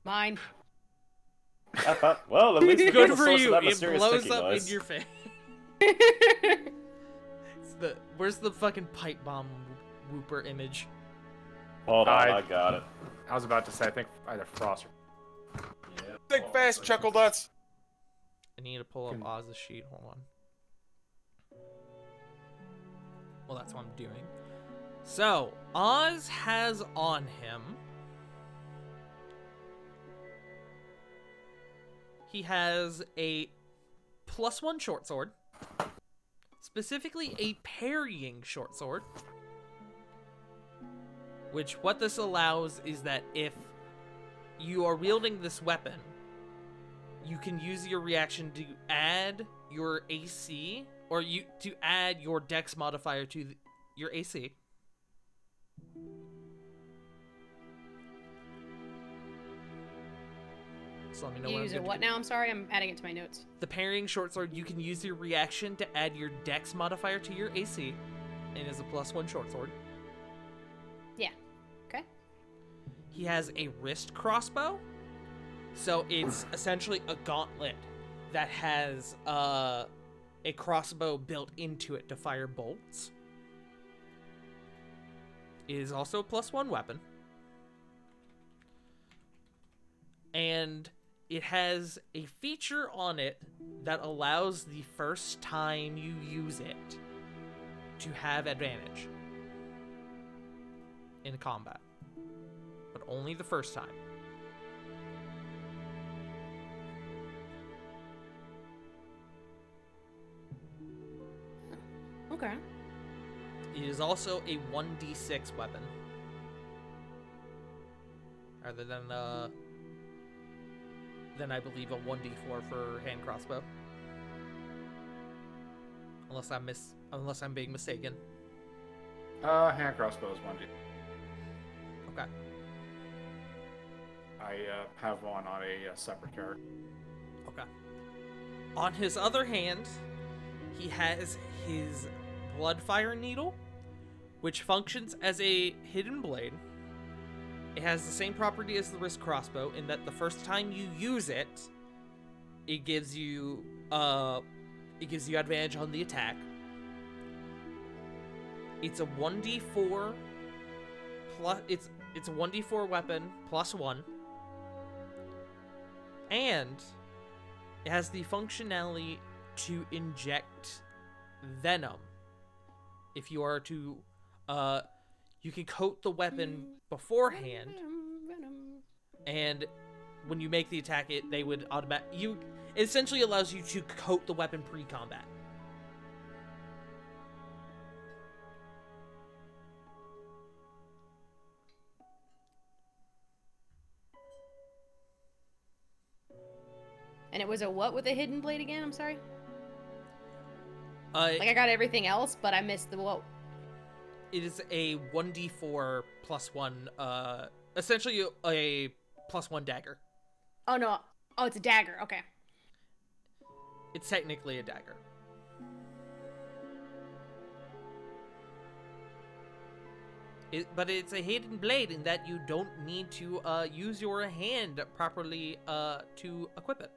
Mine. Well, at least we got Good the for source you. of that It mysterious blows sticky up noise. in your face. Where's the fucking pipe bomb whooper image? Hold on, I- I got it. I was about to say, I think either Frost or Think fast, Chuckle Nuts. I need to pull up Can- Oz's sheet. Hold on. Well, that's what I'm doing. So, Oz has on him. He has a +1 short sword. Specifically, a parrying short sword. Which, what this allows is that if you are wielding this weapon, you can use your reaction to add your AC, or to add your Dex modifier to your AC. So let me know You when use I'm it good what to now? I'm sorry, I'm adding it to my notes. the parrying short sword, you can use your reaction to add your Dex modifier to your AC, and is a +1 short sword. Yeah. Okay. He has a wrist crossbow, so it's essentially a gauntlet that has a crossbow built into it to fire bolts. It is also a +1 weapon. and it has a feature on it that allows the first time you use it to have advantage in combat, but only the first time. Okay. It is also a 1d6 weapon, rather than I believe a 1d4 for hand crossbow. Unless I'm being mistaken. Hand crossbow is 1D. Okay. I have one on a separate character. Okay. On his other hand, he has his Bloodfire Needle, which functions as a hidden blade. It has the same property as the wrist crossbow in that the first time you use it, it gives you advantage on the attack. It's a 1d4 plus it's a 1d4 weapon plus 1. And it has the functionality to inject venom. If you are to you can coat the weapon beforehand, and when you make the attack, it essentially allows you to coat the weapon pre-combat. And it was a what with a hidden blade again? I'm sorry. Like I got everything else, but I missed the what. It is a 1d4 plus 1, essentially a plus 1 dagger. Oh no. Oh, it's a dagger. Okay. It's technically a dagger. But it's a hidden blade in that you don't need to use your hand properly to equip it.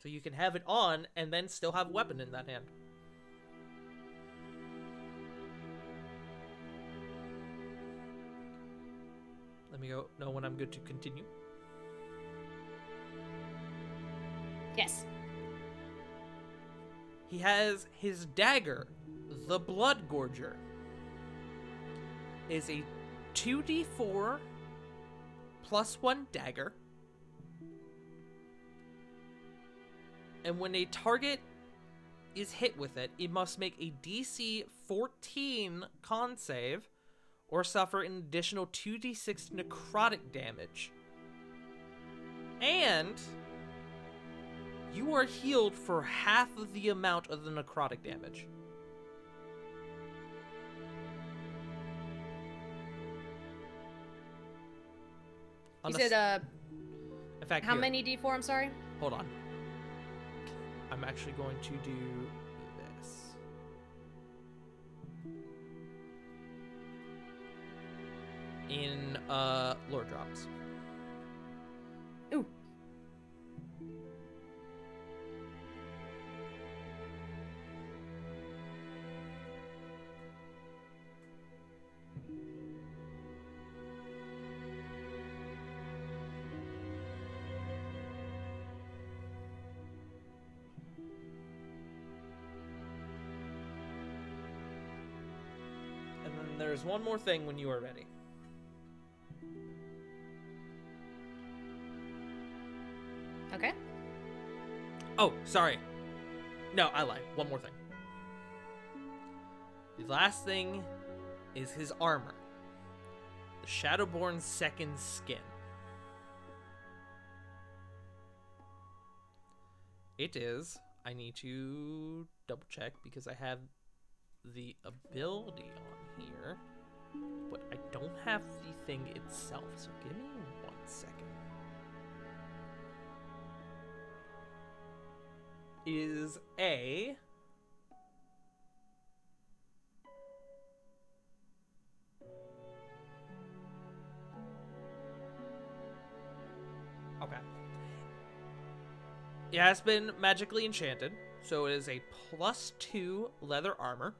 So you can have it on and then still have a weapon in that hand. Let me know when I'm good to continue. Yes. He has his dagger, the Blood Gorger. Is a 2d4 plus 1 dagger. And when a target is hit with it, it must make a DC 14 con save or suffer an additional 2d6 necrotic damage. And you are healed for half of the amount of the necrotic damage. You said, in fact, how here, many D4? I'm sorry? Hold on. I'm actually going to do this. In, lore drops. Ooh. And then there's one more thing when you are ready. Okay. Oh, sorry. No, I lied. One more thing. The last thing is his armor. The Shadowborn's second skin. It is. I need to double check because I have the ability on here, but I don't have the thing itself, so give me 1 second. Is a okay. It has been magically enchanted, so it is a +2 leather armor.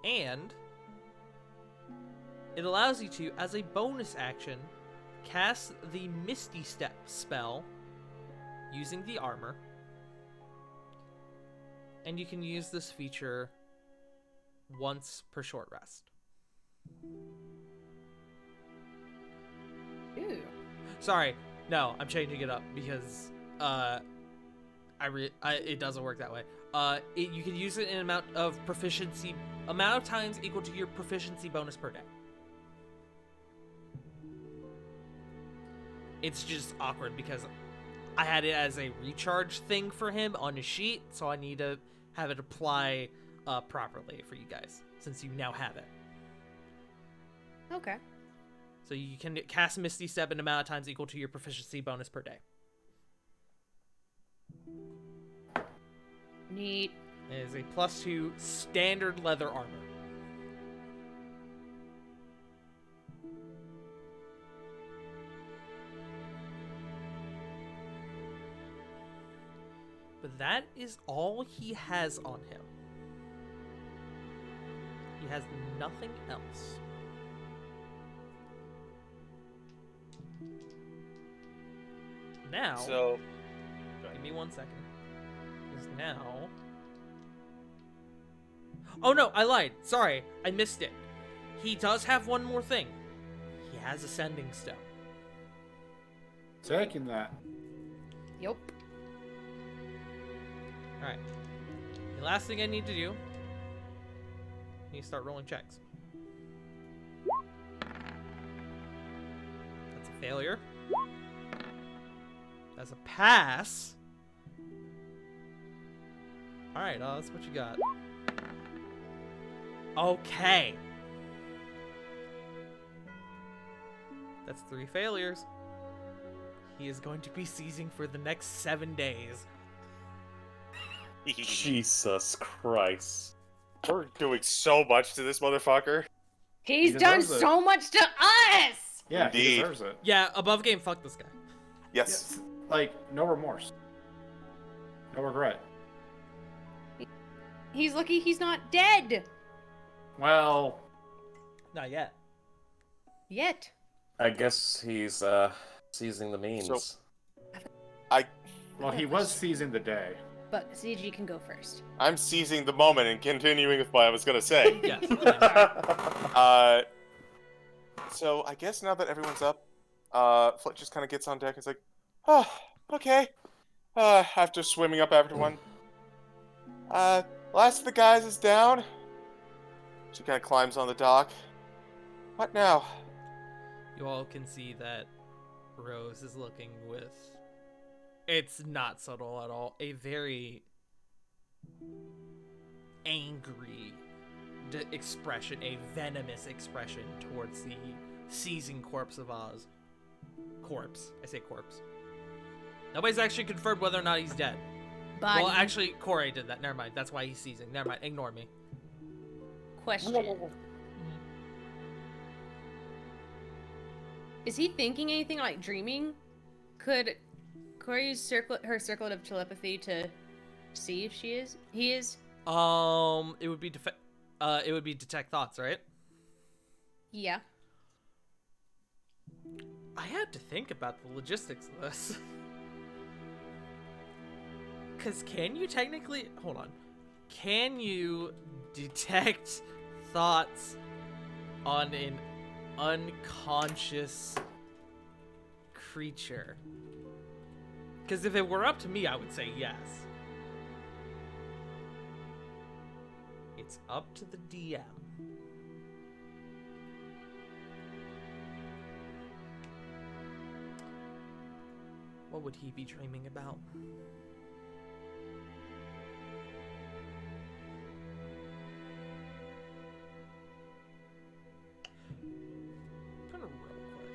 And it allows you to, as a bonus action, cast the Misty Step spell using the armor. And you can use this feature once per short rest. Ooh. Sorry, no, I'm changing it up because it doesn't work that way. You can use it in amount of times equal to your proficiency bonus per day. It's just awkward because I had it as a recharge thing for him on his sheet, so I need to have it apply properly for you guys, since you now have it. Okay. So you can cast Misty Step in amount of times equal to your proficiency bonus per day. Neat. It is a +2 standard leather armor. But that is all he has on him. He has nothing else. Now, So, give me 1 second. Is now. Oh no, I lied. Sorry, I missed it. He does have one more thing. He has Ascending Stone. Taking that. Yup. Alright. The last thing I need to do. I need to start rolling checks. That's a failure. That's a pass. Alright, that's what you got. Okay. That's 3 failures. He is going to be seizing for the next 7 days. Jesus Christ. we're doing so much to this motherfucker. He's He done deserves it. so much to us! Yeah, Indeed. he deserves it. Yeah, above game, fuck this guy. Yes. Yes. Like, no remorse. No regret. He's lucky he's not dead! Well, Not yet. Yet. I guess he's seizing the means. So- he was seizing the day. But CG can go first. I'm seizing the moment and continuing with what I was gonna say. Yes. So I guess now that everyone's up, Flick just kind of gets on deck. It's like, oh, okay. After swimming up after one. Last of the guys is down. She kind of climbs on the dock. What now? You all can see that Rose is looking with... It's not subtle at all. A very angry expression, a venomous expression towards the seizing corpse of Oz. Corpse. I say corpse. Nobody's actually confirmed whether or not he's dead. Body. Well, actually, Corey did that. Never mind. That's why he's seizing. Never mind. Ignore me. Question. Is he thinking anything like dreaming? Could Corey use her circlet of telepathy to see if he is? It would be detect thoughts, right? Yeah. I had to think about the logistics of this. Because can you technically... Hold on. Can you detect thoughts on an unconscious creature? Because if it were up to me, I would say yes. It's up to the DM. What would he be dreaming about? Gonna real quick.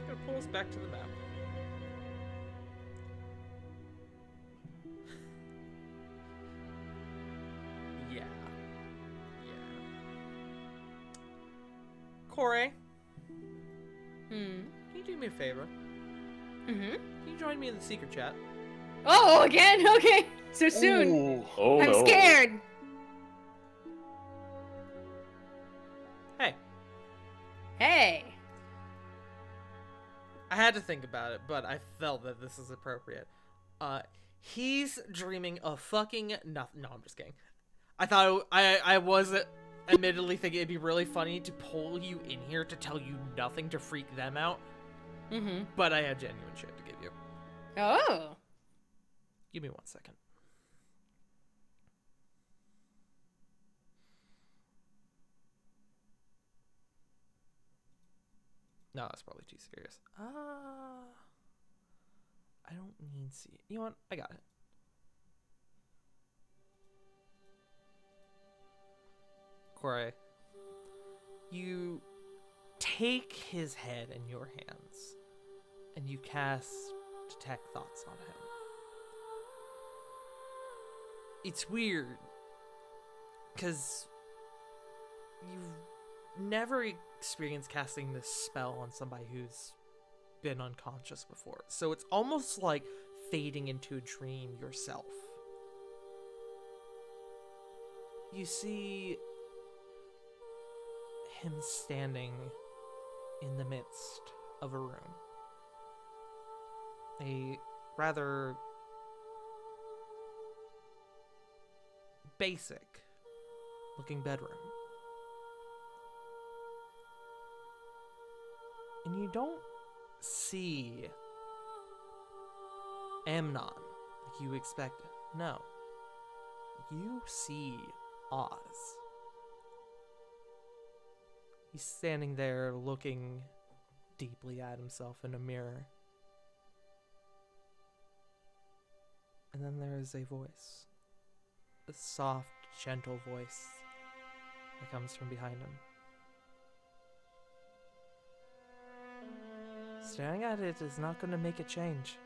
Gonna pull us back to the map. Yeah. Corey, can you do me a favor? Mm-hmm. Can you join me in the secret chat? Oh, again? Okay. So soon. Oh I'm no. scared. I had to think about it, but I felt that this is appropriate. He's dreaming of fucking nothing. No, I'm just kidding. I thought I was admittedly thinking it'd be really funny to pull you in here to tell you nothing to freak them out. Mm-hmm. But I had genuine shit to give you. Oh. Give me 1 second. No, that's probably too serious. I don't need see. You know what? I got it. Corey, you take his head in your hands and you cast Detect Thoughts on him. It's weird because you've never experienced casting this spell on somebody who's been unconscious before. So it's almost like fading into a dream yourself. You see him standing in the midst of a room. A rather basic looking bedroom. And you don't see Amnon like you expected. No. You see Oz. He's standing there looking deeply at himself in a mirror. And then there is a voice. A soft, gentle voice that comes from behind him. Staring at it is not going to make it change.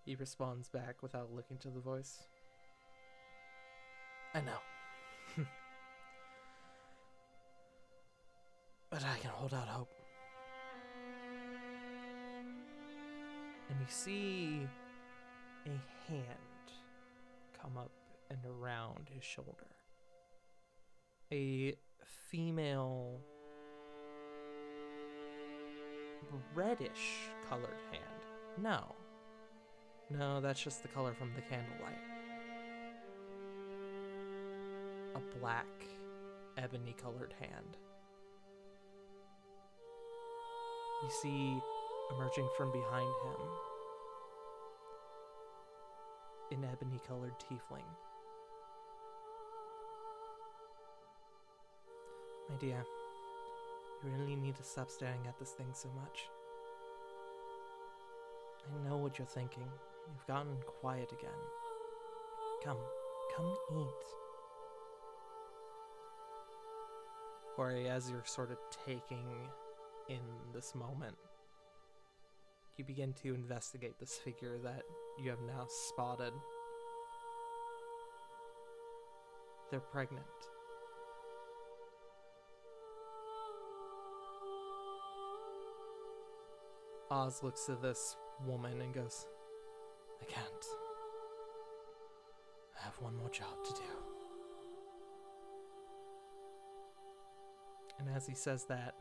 He responds back without looking to the voice. I know. But I can hold out hope. And you see a hand come up and around his shoulder. A female reddish colored hand. No, that's just the color from the candlelight. A black, ebony colored hand. You see, emerging from behind him, an ebony colored tiefling. My dear, you really need to stop staring at this thing so much. I know what you're thinking. You've gotten quiet again. Come eat. Corey, as you're sort of taking in this moment, you begin to investigate this figure that you have now spotted. They're pregnant. Oz looks at this woman and goes, I can't. I have one more job to do. And as he says that,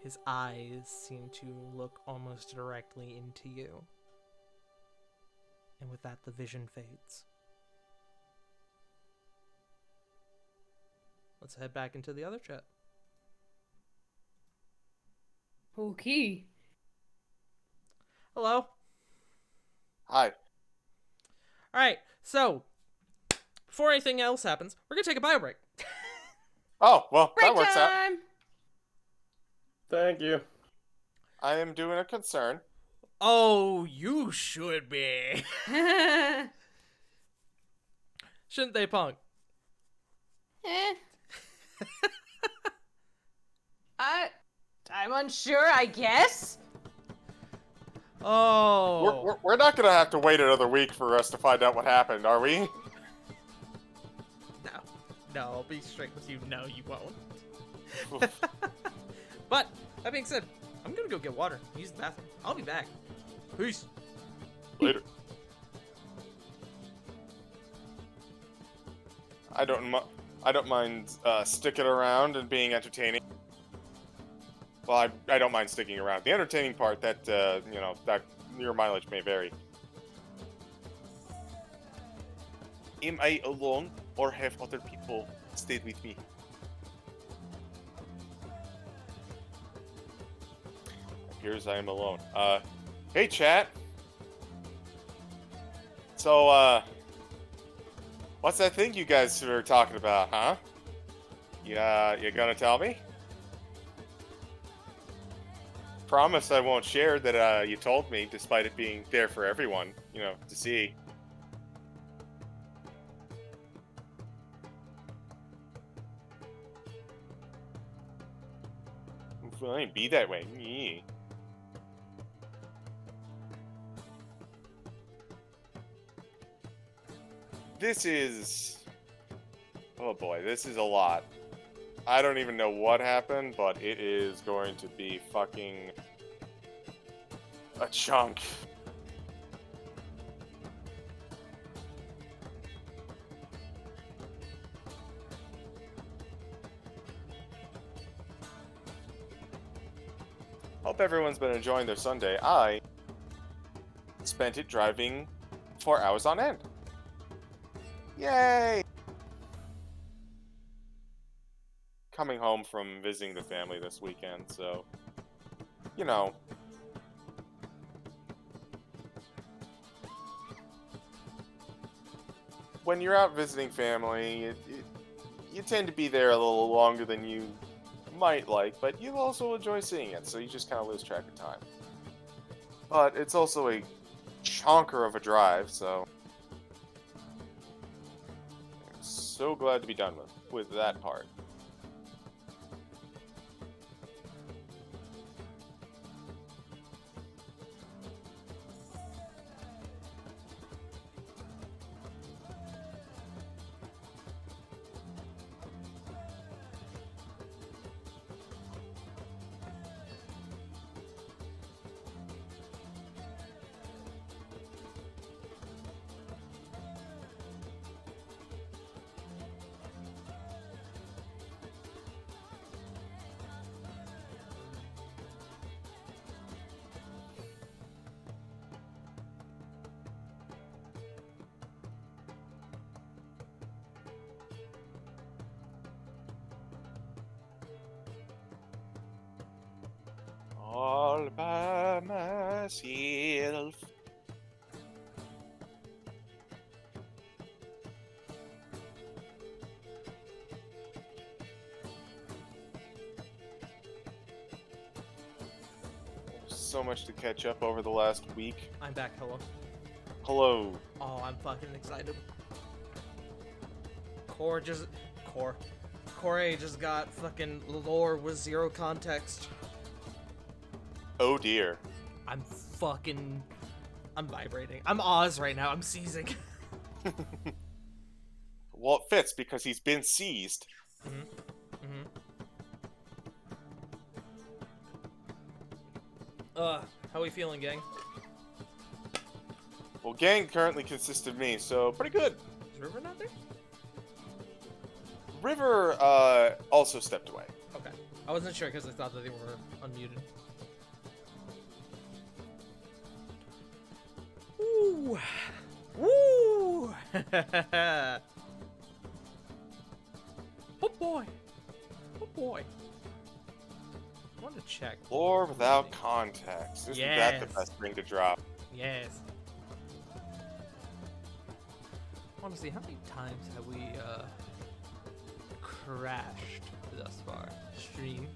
his eyes seem to look almost directly into you. And with that, the vision fades. Let's head back into the other chat. Okay. Hello. Hi. Alright, so, before anything else happens, we're gonna take a bio break. Oh, well, Break that works out. time! Thank you. I am doing a concern. Oh, you should be. Shouldn't they, Punk? I'm unsure, I guess. Oh. We're not gonna have to wait another week for us to find out what happened, are we? No, I'll be straight with you. No, you won't. But, that being said, I'm gonna go get water, use the bathroom. I'll be back. Peace. Later. I don't mind sticking around and being entertaining. Well, I don't mind sticking around. The entertaining part, that, that your mileage may vary. Am I alone, or have other people stayed with me? Appears I am alone. Hey, chat. So, what's that thing you guys were talking about, huh? Yeah, you gonna tell me? Promise I won't share that you told me, despite it being there for everyone, to see. Fine, be that way. Yeah. This is... Oh boy, this is a lot. I don't even know what happened, but it is going to be fucking... a chunk. Hope everyone's been enjoying their Sunday. I spent it driving 4 hours on end. Yay! Coming home from visiting the family this weekend, so, when you're out visiting family, you tend to be there a little longer than you might like, but you also enjoy seeing it, so you just kind of lose track of time. But it's also a chonker of a drive, so I'm so glad to be done with that part. All by myself. So much to catch up over the last week. I'm back. Hello. Hello. Oh, I'm fucking excited. Corey just got fucking lore with zero context. Oh dear. I'm vibrating. I'm Oz right now. I'm seizing. Well, it fits because he's been seized. How we feeling, gang? Well, gang currently consists of me, so pretty good. Is River not there? River, also stepped away. Okay. I wasn't sure because I thought that they were unmuted. Woo! Woo! Oh boy! Oh boy! I want to check. Lore without context. Isn't that the best thing to drop? Yes. I want to see how many times have we crashed thus far. Stream.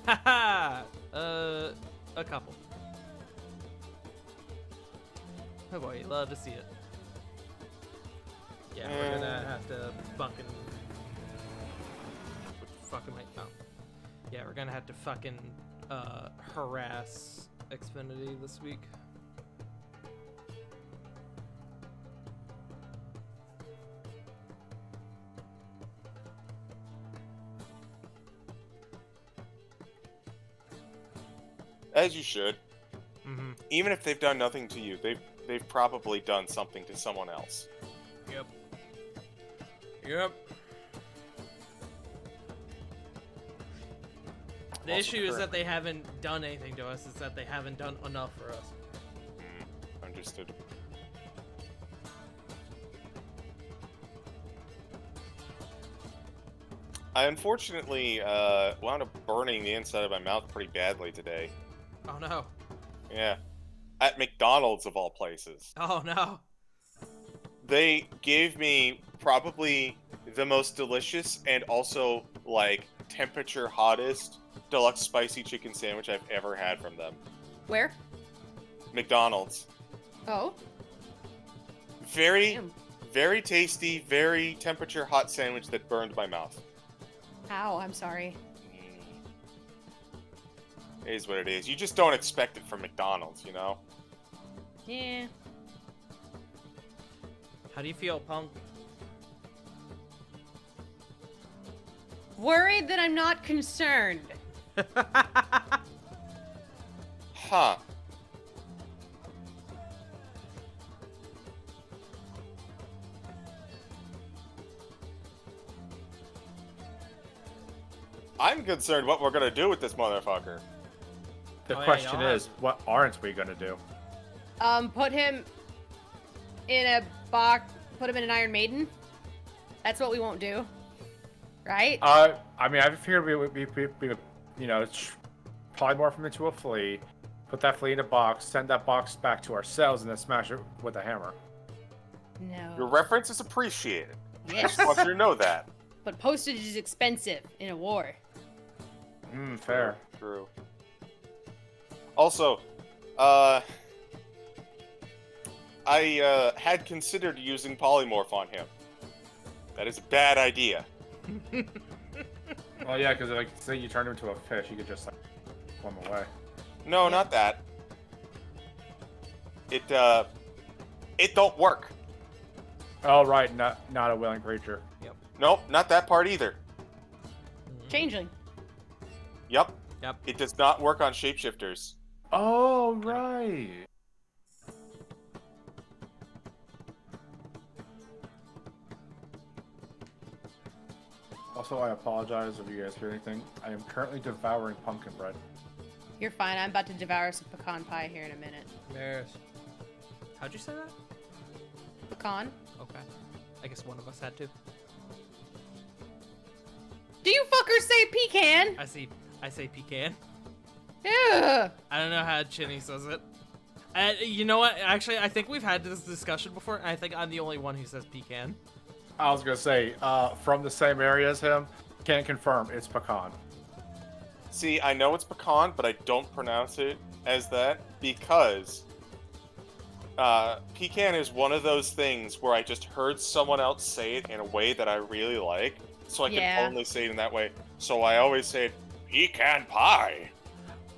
Haha. A couple. Oh boy, you love to see it. Yeah, we're gonna have to fucking. Yeah, we're gonna have to fucking harass Xfinity this week. As you should. Mm-hmm. Even if they've done nothing to you, they've probably done something to someone else. Yep. Yep. The Also issue is that currently. they haven't done anything to us. It's that they haven't done enough for us. Understood. I unfortunately wound up burning the inside of my mouth pretty badly today. Oh no. Yeah. At McDonald's of all places. Oh no. They gave me probably the most delicious and also like temperature hottest deluxe spicy chicken sandwich I've ever had from them. Where? McDonald's. Oh. Very, Damn. very tasty, very temperature hot sandwich that burned my mouth. Ow, I'm sorry. It is what it is. You just don't expect it from McDonald's, you know? Yeah. How do you feel, Punk? Worried that I'm not concerned. Huh. I'm concerned what we're gonna do with this motherfucker. The Oh, yeah, question y'all is, what aren't we gonna do? Put him in a box. Put him in an Iron Maiden. That's what we won't do, right? I mean, I figured we would you know, polymorph him into a flea, put that flea in a box, send that box back to ourselves, and then smash it with a hammer. Your No. reference is appreciated. I Yes. just want you to know that. But postage is expensive in a war. Fair. True. Also, I had considered using polymorph on him. That is a bad idea. Well, yeah, because like, say you turn him into a fish, you could just like swim away. No, not that. It don't work. Oh, right, not a willing creature. Nope, not that part either. Changeling. Yep. Yep. It does not work on shapeshifters. Oh, right. Also, I apologize if you guys hear anything. I am currently devouring pumpkin bread. You're fine. I'm about to devour some pecan pie here in a minute. There's. How'd you say that? Pecan? Okay. I guess one of us had to. Do you fuckers say pecan? I say pecan. Ugh. I don't know how Chinny says it. You know what? Actually, I think we've had this discussion before, and I think I'm the only one who says pecan. I was gonna say, from the same area as him, can't confirm, it's pecan. See, I know it's pecan, but I don't pronounce it as that because pecan is one of those things where I just heard someone else say it in a way that I really like, so I Yeah. can only say it in that way. So I always say it, pecan pie.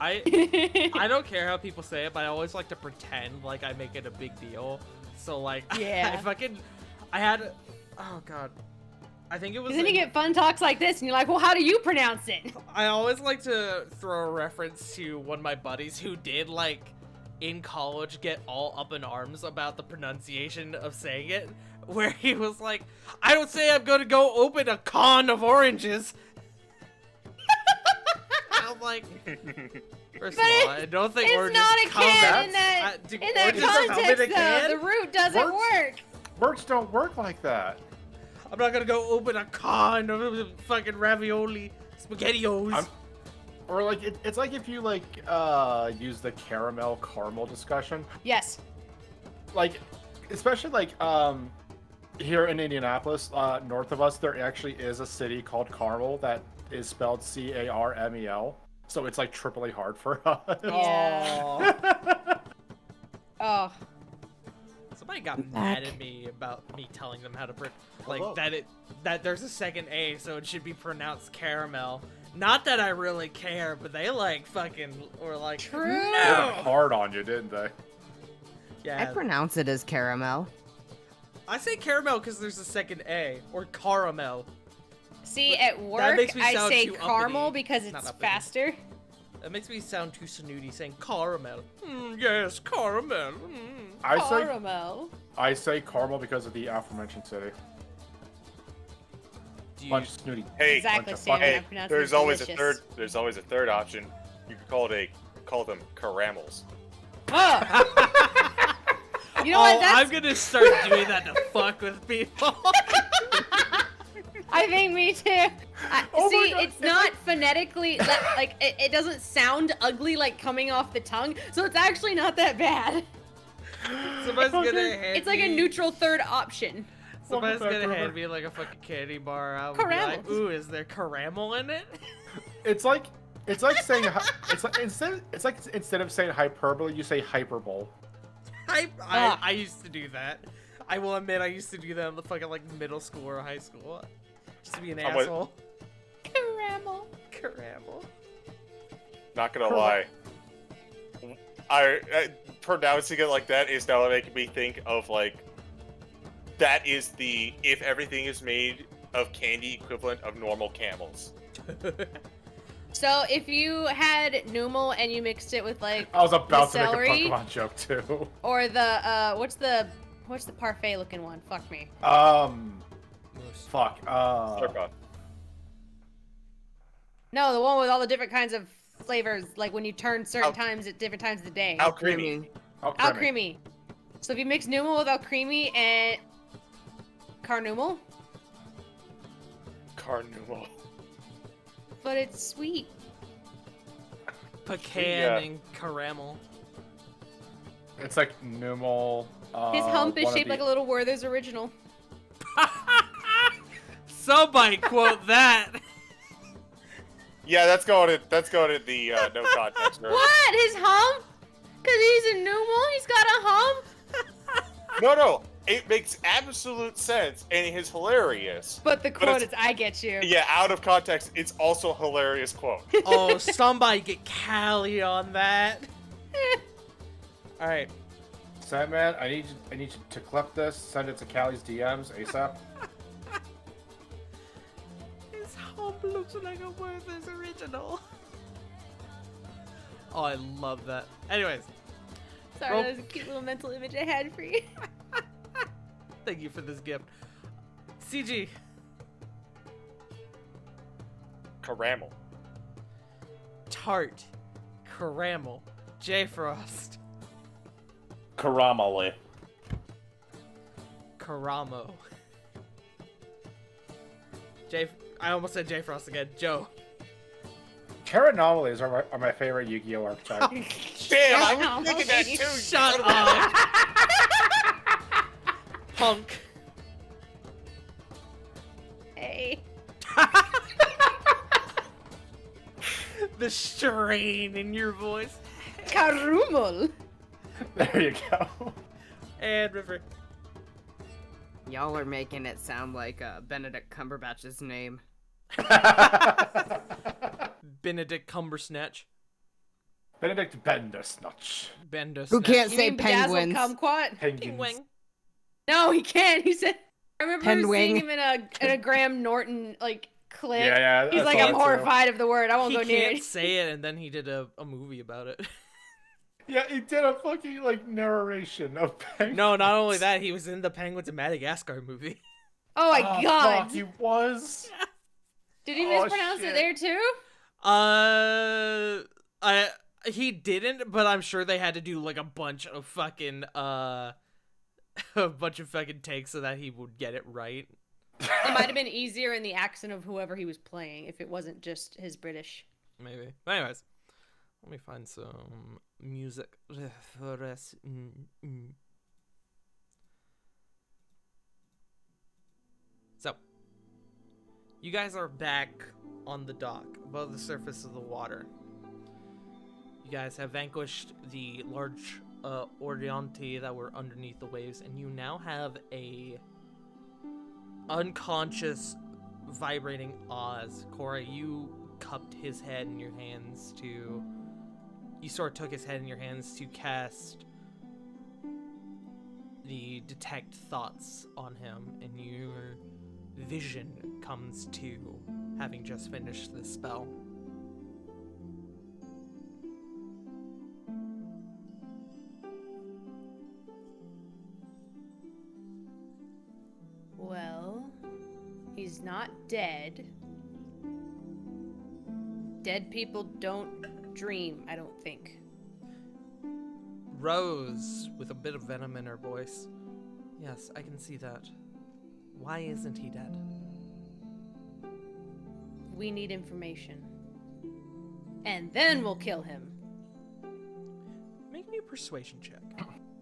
I don't care how people say it, but I always like to pretend like I make it a big deal. So like, Yeah. I had, oh god, I think it was. Because then you in- get fun talks like this, and you're like, well, how do you pronounce it? I always like to throw a reference to one of my buddies who did like in college get all up in arms about the pronunciation of saying it, where he was like, I don't say I'm gonna go open a con of oranges. I'm like, first of all, I don't think It's oranges not a come can in that's- that, do in that oranges come in a context, though. can? The root doesn't Words- work. Words don't work like that. I'm not gonna go open a con of fucking ravioli, spaghettios. Or like, it's like if you like, use the caramel discussion. Yes. Like, especially like, here in Indianapolis, north of us, there actually is a city called Carmel that is spelled Carmel. So it's like triply hard for us. Aw. Oh. Somebody got mad at me about me telling them how to like Hello. that there's a second A, so it should be pronounced caramel. Not that I really care, but they like fucking were like True. They No. went hard on you, didn't they? I Yeah, pronounce it as caramel. I say caramel because there's a second A, or caramel. See, at work, makes me I sound say too caramel uppity. because Not it's uppity. faster. That makes me sound too snooty saying caramel. Yes, caramel. Caramel. I say Carmel because of the aforementioned city. Do you. Bunch of snooty. Hey, Exactly, bunch of Sam. fucking- hey, I pronounced there's it always delicious. there's always a third option. You could call them caramels. Oh. You know Oh, what? That's, I'm gonna start doing that to fuck with people. I think me too. Oh my See, God, it's not phonetically like it doesn't sound ugly like coming off the tongue, so it's actually not that bad. Somebody's gonna hand It's like a me- neutral third option. Somebody's Welcome back, gonna Robert. hand me like a fucking candy bar. I would be like, Caramels. ooh, is there caramel in it? It's like saying it's like instead of saying hyperbole, you say hyperbole. I used to do that. I will admit, I used to do that in the fucking like middle school or high school, just to be an I'm with- asshole. Caramel. Caramel. Not gonna lie. I pronouncing it like that is now making me think of like that is the if everything is made of candy equivalent of normal camels. So if you had Numel and you mixed it with like I was about to celery? make a Pokemon joke too. or the what's the parfait looking one? Fuck me. Fuck. Slurp No, the one with all the different kinds of flavors, like when you turn certain Out- times at different times of the day. Out creamy. Al creamy. So if you mix Numel with Al creamy and Carnumel, Carnumel. but it's sweet. Pecan Yeah. and caramel. It's like Numel. His hump is one of shaped the- like a little Werther's original. Somebody quote that. Yeah, that's going in the no context. Right? What? His hump? Cause he's a Numel? He's got a hump? No, it makes absolute sense and it is hilarious. But the quote it's- is, I get you. Yeah, out of context, it's also a hilarious quote. Oh, somebody get Callie on that. All right. Sandman, I need you to clip this, send it to Callie's DMs ASAP. His hump looks like a Werther's original. Oh, I love that. Anyways, Sorry, Roll- that was a cute little mental image I had for you. thank you for this gift. CG, Caramel. Tart, Caramel, J Frost, Karamale. Karamo. I almost said J Frost again. Joe. Terra anomalies are my favorite Yu-Gi-Oh archetype. Damn, I was thinking that too. Shut up. Punk. Hey. The strain in your voice. Carumel. There you go. And River. Y'all are making it sound like Benedict Cumberbatch's name. Benedict Cumbersnatch. Benedict Bendersnatch. Bendus. Who can't You say mean Bedazzled penguins? Kumquat? Penguins. No, he can't. He said. I remember seeing Penwing. him in a Graham Norton like clip. Yeah, He's I like, saw I'm that too. horrified of the word. I won't He go near can't it. say it, and then he did a movie about it. Yeah, he did a fucking narration of penguins. No, not only that, he was in the Penguins of Madagascar movie. Oh my Oh, god. fuck, he was. Did he Oh, mispronounce shit. it there too? He didn't, but I'm sure they had to do like a bunch of fucking takes so that he would get it right. It might have been easier in the accent of whoever he was playing if it wasn't just his British. Maybe. But anyways, let me find some music for us. So, you guys are back on the dock, above the surface of the water. You guys have vanquished the large Orianti that were underneath the waves, and you now have a unconscious, vibrating Oz. Cora, you cupped his head in your hands to... You sort of took his head in your hands to cast the detect thoughts on him, and your vision comes to having just finished the spell. Well, he's not dead. Dead people don't dream, I don't think. Rose, with a bit of venom in her voice. Yes, I can see that. Why isn't he dead? We need information. And then we'll kill him. Make me a persuasion check.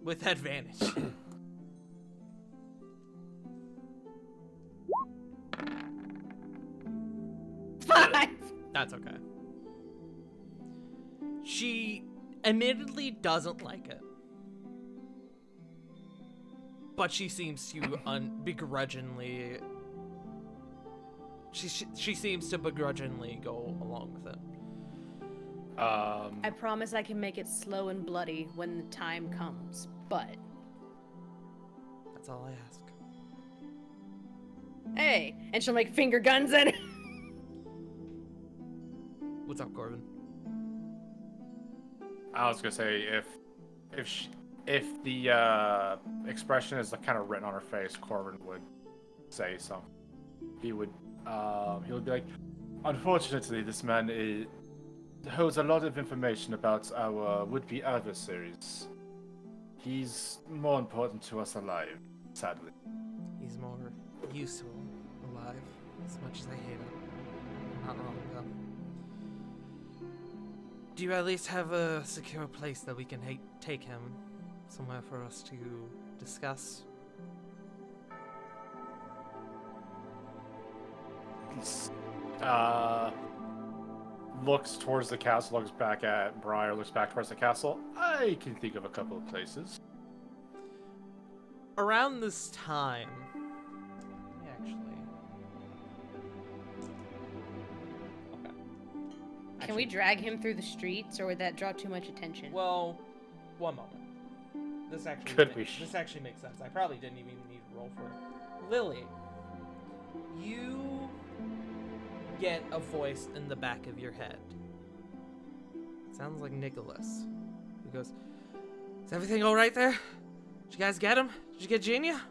With advantage. 5! That's okay. She admittedly doesn't like it. But she seems to begrudgingly... She seems to begrudgingly go along with it. I promise I can make it slow and bloody when the time comes, but... That's all I ask. Hey! And she'll make finger guns in. What's up, Corbin? I was gonna say if the expression is kind of written on her face, Corbin would say something. He would be like, unfortunately, this man holds a lot of information about our would-be adversaries. He's more important to us alive, sadly. He's more useful alive, as much as I hate it. Not long ago. Do you at least have a secure place that we can take him? Somewhere for us to discuss? Looks towards the castle, looks back at Briar, looks back towards the castle. I can think of a couple of places. Around this time... Can we drag him through the streets, or would that draw too much attention? Well, one moment. This actually this actually makes sense. I probably didn't even need to roll for it. Lily, you get a voice in the back of your head. It sounds like Nicholas. He goes, "Is everything all right there? Did you guys get him? Did you get Genia?"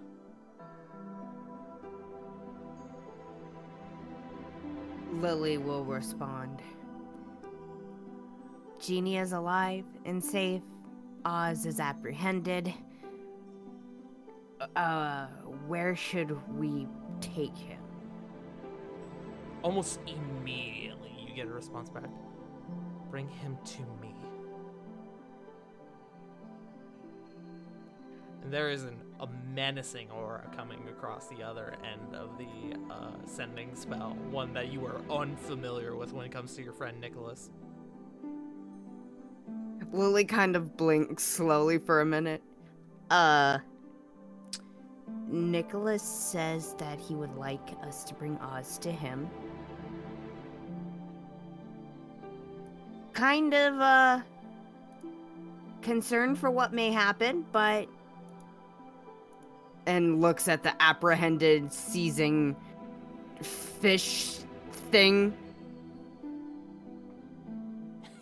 Lily will respond. Genie is alive and safe. Oz is apprehended. Where should we take him? Almost immediately, you get a response back. Bring him to me. And there is a menacing aura coming across the other end of the sending spell, one that you are unfamiliar with when it comes to your friend Nicholas. Lily kind of blinks slowly for a minute. Nicholas says that he would like us to bring Oz to him. Kind of, concerned for what may happen, but... And looks at the apprehended, seizing fish thing.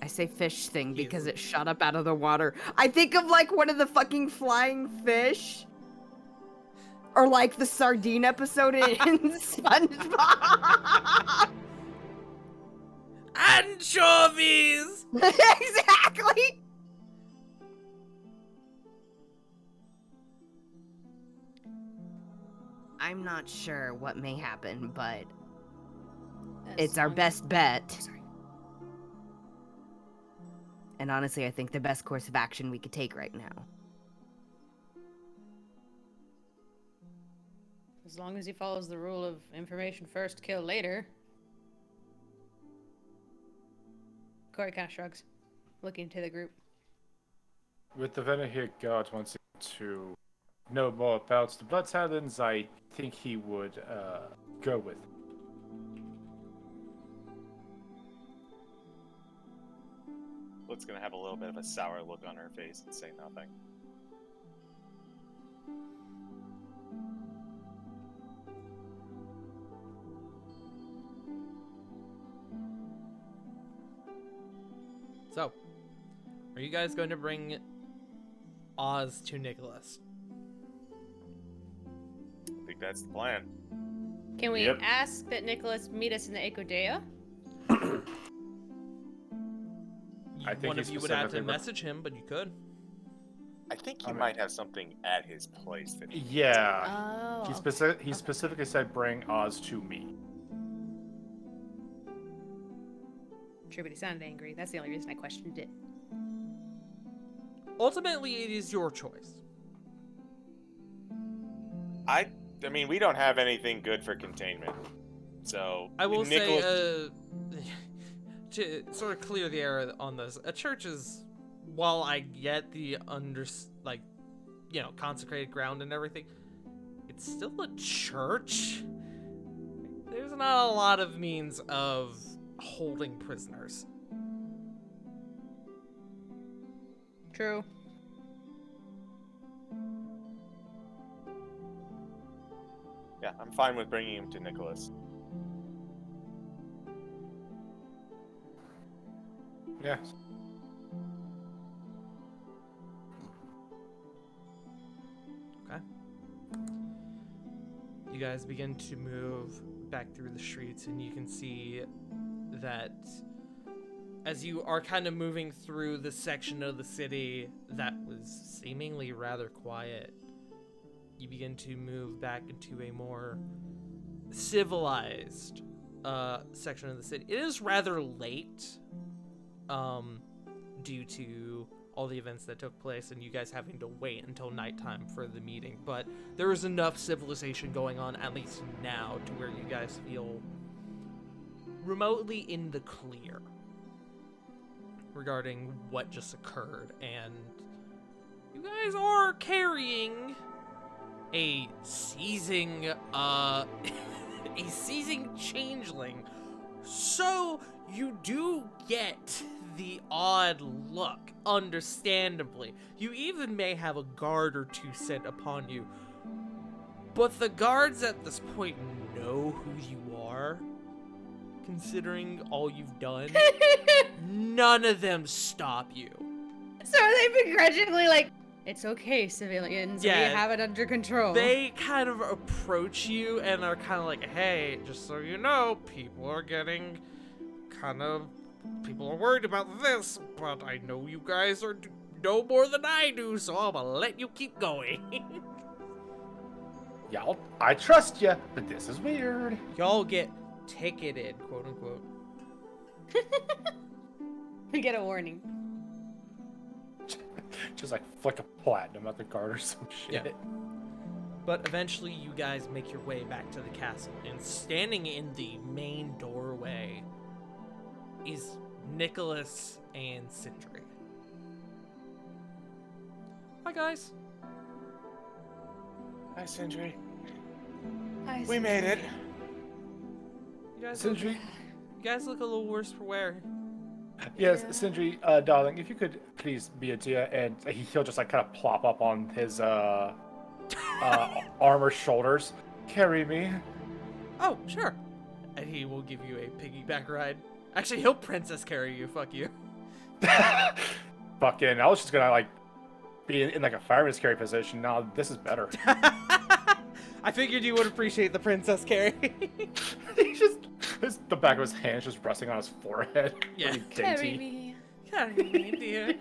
I say fish thing because it shot up out of the water. I think of like one of the fucking flying fish. Or like the sardine episode in SpongeBob. Anchovies! Exactly! I'm not sure what may happen, but it's our best bet. Sorry. And honestly, I think the best course of action we could take right now. As long as he follows the rule of information first, kill later. Corey kind of shrugs, looking to the group. With the Venahir God wanting to know more about the Blood Talons, I think he would go with it. Blit's gonna have a little bit of a sour look on her face and say nothing. So, are you guys going to bring Oz to Nicholas? I think that's the plan. Can we Yep. ask that Nicholas meet us in the Ekodea? I think One he of you would have to specifically- message him, but you could. I think he I mean- might have something at his place that he. Yeah. Oh. He specifically said bring Oz to me. True, but he sounded angry. That's the only reason I questioned it. Ultimately, it is your choice. I mean, we don't have anything good for containment. So I will Nicholas, say, to sort of clear the air on this, a church is, while I get the consecrated ground and everything, it's still a church. There's not a lot of means of holding prisoners. True. yeah, I'm fine with bringing him to Nicholas. Yeah. Okay. You guys begin to move back through the streets, and you can see that as you are kind of moving through the section of the city that was seemingly rather quiet, you begin to move back into a more civilized section of the city. It is rather late, due to all the events that took place and you guys having to wait until nighttime for the meeting, but there is enough civilization going on, at least now, to where you guys feel remotely in the clear regarding what just occurred, and you guys are carrying a seizing a seizing changeling, so you do get the odd look, understandably. You even may have a guard or two sent upon you, but the guards at this point know who you are, considering all you've done. None of them stop you. So are they begrudgingly like, it's okay, civilians. Yeah. We have it under control. They kind of approach you and are kind of like, hey, just so you know, people are worried about this, but I know you guys know more than I do, so I'm gonna let you keep going. Yeah, I trust you, but this is weird. Y'all get ticketed, quote unquote. We get a warning. Just like flick a platinum at the guard or some shit. Yeah. But eventually you guys make your way back to the castle, and standing in the main doorway is Nicholas and Sindri. Hi guys. Hi, Sindri. Hi, We made it. You guys Sindri, look a little worse for wear. yes, Sindri, darling, if you could please be a dear, and he'll just like kind of plop up on his armor shoulders. Carry me. Oh, sure. And he will give you a piggyback ride. Actually, he'll princess carry you. Fuck you. Fucking, I was just gonna like be in like a fireman's carry position. Now this is better. I figured you would appreciate the princess carry. He just, the back of his hand just resting on his forehead. Yeah. Really Carry dainty. me. Carry me, dear.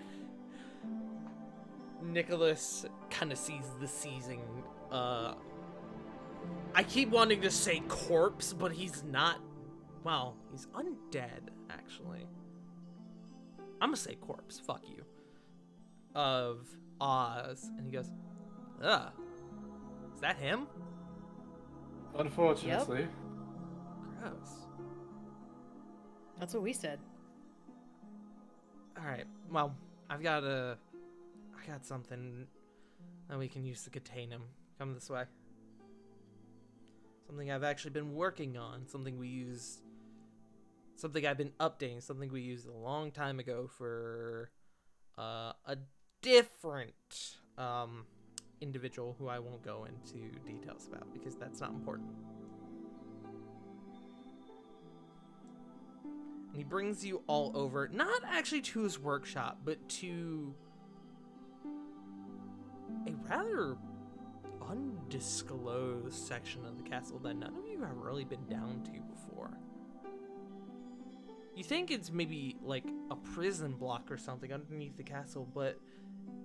Nicholas kind of sees the seizing. I keep wanting to say corpse, but he's not. Well, he's undead, actually. I'm gonna say corpse. Fuck you. Of Oz, and he goes, "Ugh, is that him? Unfortunately. Gross." That's what we said. All right. Well, I got something that we can use to contain him. Come this way. Something I've actually been working on. Something I've been updating. Something we used a long time ago for a different individual who I won't go into details about because that's not important. And he brings you all over, not actually to his workshop, but to a rather undisclosed section of the castle that none of you you have really been down to before. You think it's maybe like a prison block or something underneath the castle, but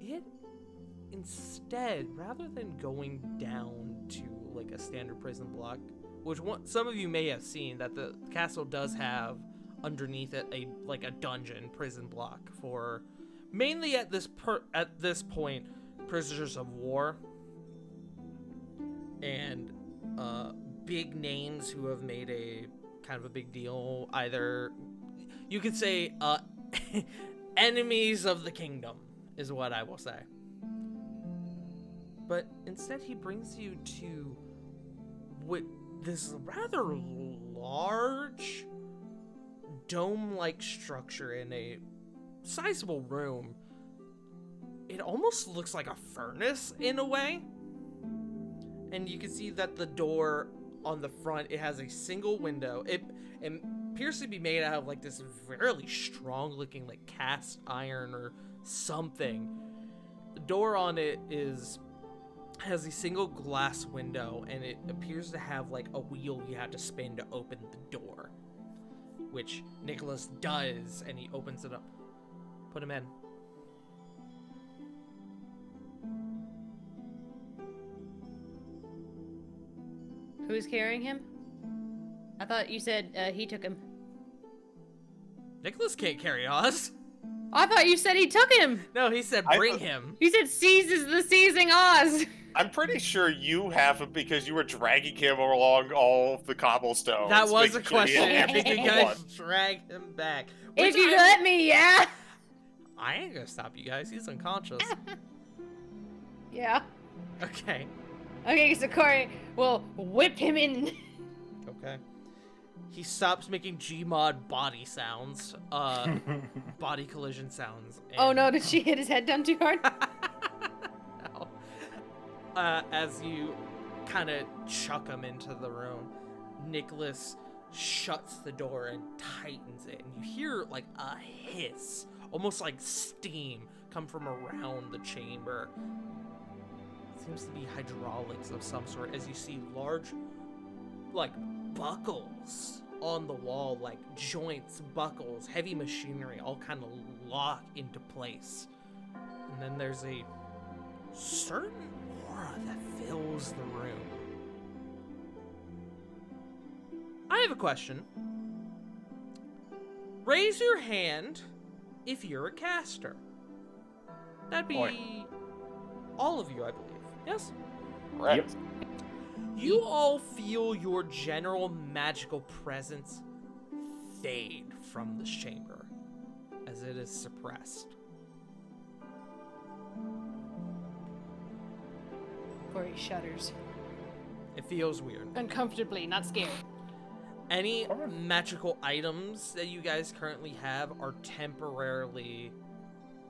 it instead, rather than going down to like a standard prison block, which some of you may have seen, that the castle does have underneath it a dungeon prison block for mainly at this point prisoners of war and big names who have made a kind of a big deal. Either you could say enemies of the kingdom is what I will say. But instead he brings you to this rather large dome-like structure in a sizable room. It almost looks like a furnace in a way. And you can see that the door on the front, it has a single window. It appears to be made out of like this fairly strong looking like cast iron or something. The door on it has a single glass window, and it appears to have like a wheel you have to spin to open the door, which Nicholas does, and he opens it up. Put him in. Who's carrying him? I thought you said he took him. Nicholas can't carry Oz. I thought you said he took him. No, he said bring him. You said seizes the seizing Oz. I'm pretty sure you have him because you were dragging him along all of the cobblestones. That was a making sure he question. had Did you one. guys drag him back? If Which you let me, yeah. I ain't gonna stop you guys. He's unconscious. Yeah. Okay. Okay, so Corey will whip him in. Okay. He stops making Gmod body sounds, body collision sounds. Oh and- no, did she hit his head down too hard? No. As you kind of chuck him into the room, Nicholas shuts the door and tightens it, and you hear like a hiss, almost like steam, come from around the chamber. It seems to be hydraulics of some sort, as you see large, like, buckles on the wall, like joints, buckles, heavy machinery, all kind of lock into place. And then there's a certain aura that fills the room. I have a question. Raise your hand if you're a caster. That'd be Oi. all of you, I believe. Yes? Correct. You all feel your general magical presence fade from this chamber as it is suppressed. Corey shudders. It feels weird. Uncomfortably, not scared. Any magical items that you guys currently have are temporarily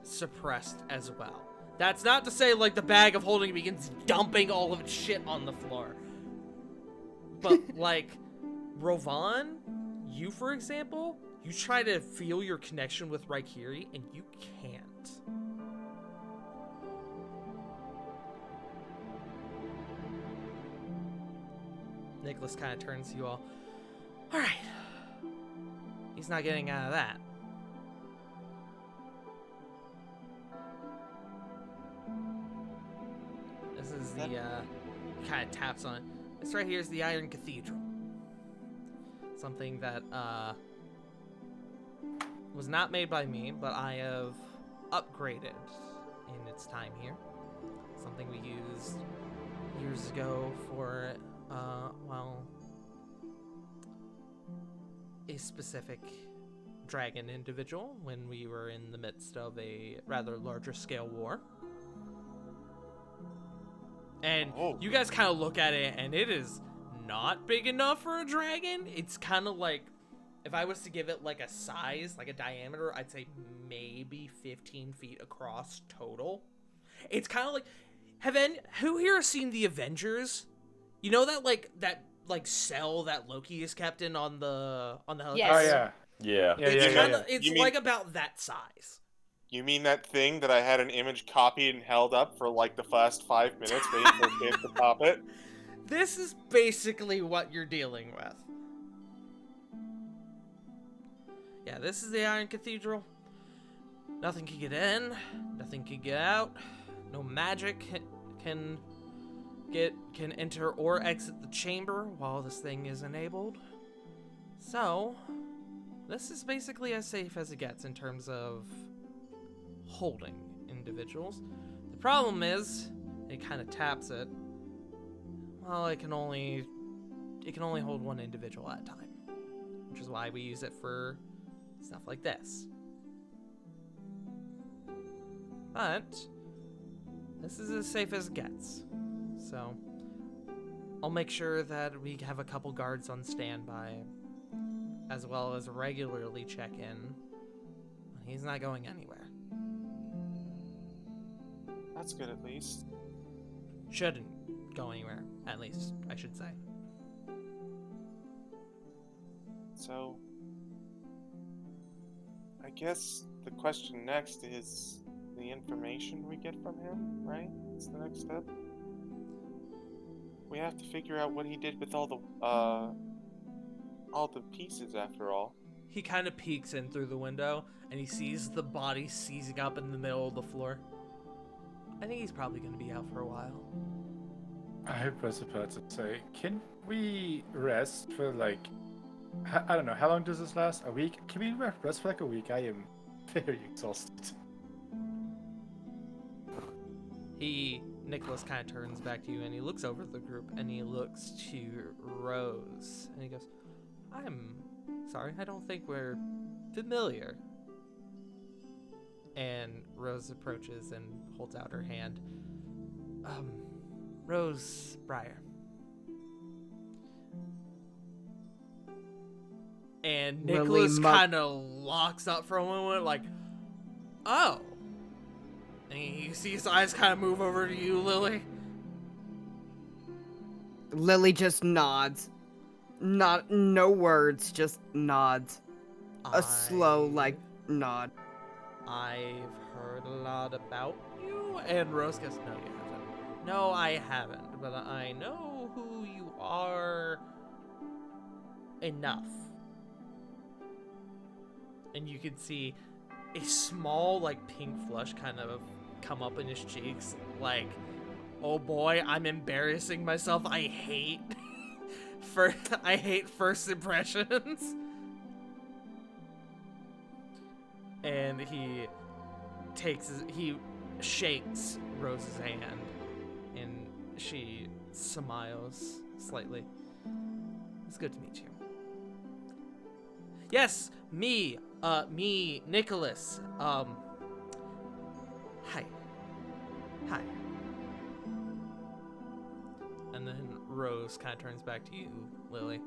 suppressed as well. That's not to say like the bag of holding begins dumping all of its shit on the floor. But like Rovan, you for example, you try to feel your connection with Raikiri and you can't. Nicholas kind of turns to you all. All right. He's not getting out of that. This is the, kind of taps on it. This right here is the Iron Cathedral. Something that, was not made by me, but I have upgraded in its time here. Something we used years ago for, well, a specific dragon individual when we were in the midst of a rather larger scale war. And you guys kind of look at it, and it is not big enough for a dragon. It's kind of like, if I was to give it like a size, like a diameter, I'd say maybe 15 feet across total. It's kind of like, who here has seen the Avengers? You know that cell that Loki is kept in on the helicopter? Yes. Oh yeah. Yeah. It's You mean- like about that size. You mean that thing that I had an image copied and held up for like the first 5 minutes waiting for a kid to pop it? This is basically what you're dealing with. Yeah, this is the Iron Cathedral. Nothing can get in, nothing can get out. No magic can enter or exit the chamber while this thing is enabled. So, this is basically as safe as it gets in terms of holding individuals. The problem is, it kind of taps it. Well, it can only hold one individual at a time, which is why we use it for stuff like this. But this is as safe as it gets. So I'll make sure that we have a couple guards on standby, as well as regularly check in. He's not going anywhere. That's good at least. Shouldn't go anywhere, at least, I should say. So, I guess the question next is the information we get from him, right? That's the next step. We have to figure out what he did with all the pieces after all. He kind of peeks in through the window, and he sees the body seizing up in the middle of the floor. I think he's probably going to be out for a while. I was about to say, can we rest for like, I don't know, how long does this last? A week? Can we rest for like a week? I am very exhausted. Nicholas kind of turns back to you, and he looks over at the group, and he looks to Rose, and he goes, I'm sorry, I don't think we're familiar. And Rose approaches and holds out her hand. Rose Briar. And Nicholas kind of locks up for a moment, like, oh. And you see his eyes kind of move over to you, Lily. Lily just nods. No words, just nods. A slow, like, nod. I've heard a lot about you. And Rose goes, no, you haven't. No, I haven't. But I know who you are enough. And you can see a small, like, pink flush kind of come up in his cheeks. Like, oh boy, I'm embarrassing myself. I hate first impressions. And he shakes Rose's hand, and she smiles slightly. It's good to meet you. Yes, me, Nicholas. Hi. And then Rose kind of turns back to you, Lily.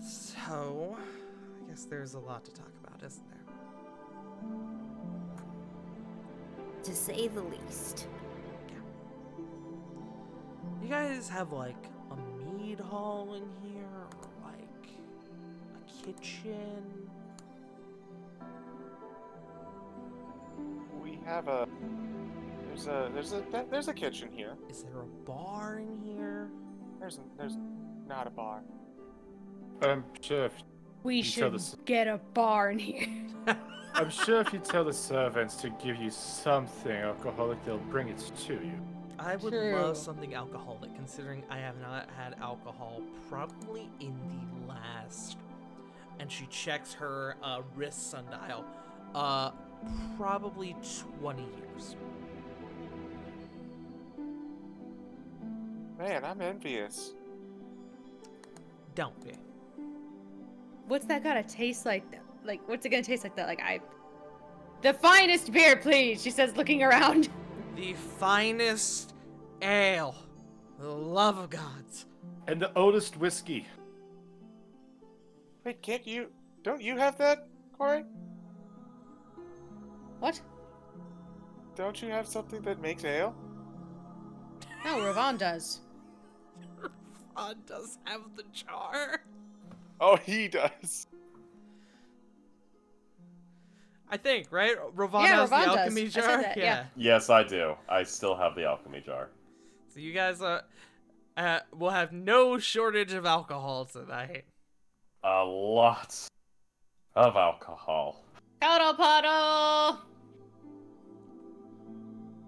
So, I guess there's a lot to talk about, isn't there? To say the least. You guys have like a mead hall in here, or like a kitchen? We have there's a kitchen here. Is there a bar in here? There's not a bar. Sure. We You tell should the get a bar in here. I'm sure if you tell the servants to give you something alcoholic, they'll bring it to you. I would True. love something alcoholic, considering I have not had alcohol probably in the last. And she checks her wrist sundial. Probably 20 years. Man, I'm envious. Don't be. What's that gotta taste like? Like, what's it gonna taste like? That, like, the finest beer, please. She says, looking around. The finest ale. For the love of gods. And the oldest whiskey. Wait, don't you have that, Corey? What? Don't you have something that makes ale? No, Ravon does. Ron does have the jar. Oh, he does. I think, right? Ravon Yeah, has the Ravon does. alchemy I said jar. that, yeah. Yes, I do. I still have the alchemy jar. So you guys We'll have no shortage of alcohol tonight. A lot of alcohol. Total puddle.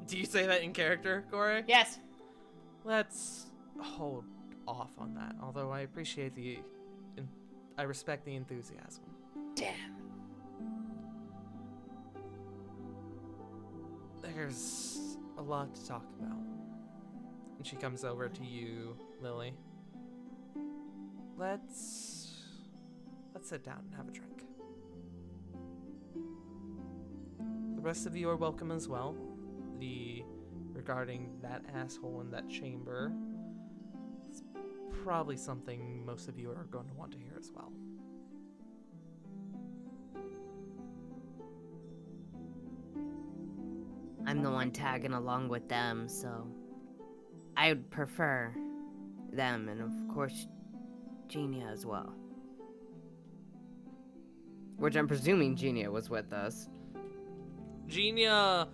Do you say that in character, Corey? Yes. Let's hold off on that. Although I appreciate I respect the enthusiasm. Damn. There's a lot to talk about. And she comes over to you, Lily. Let's sit down and have a drink. The rest of you are welcome as well. Regarding that asshole in that chamber, it's probably something most of you are going to want to hear as well. I'm the one tagging along with them, so I would prefer them, and of course, Genia as well. Which I'm presuming Genia was with us. Genia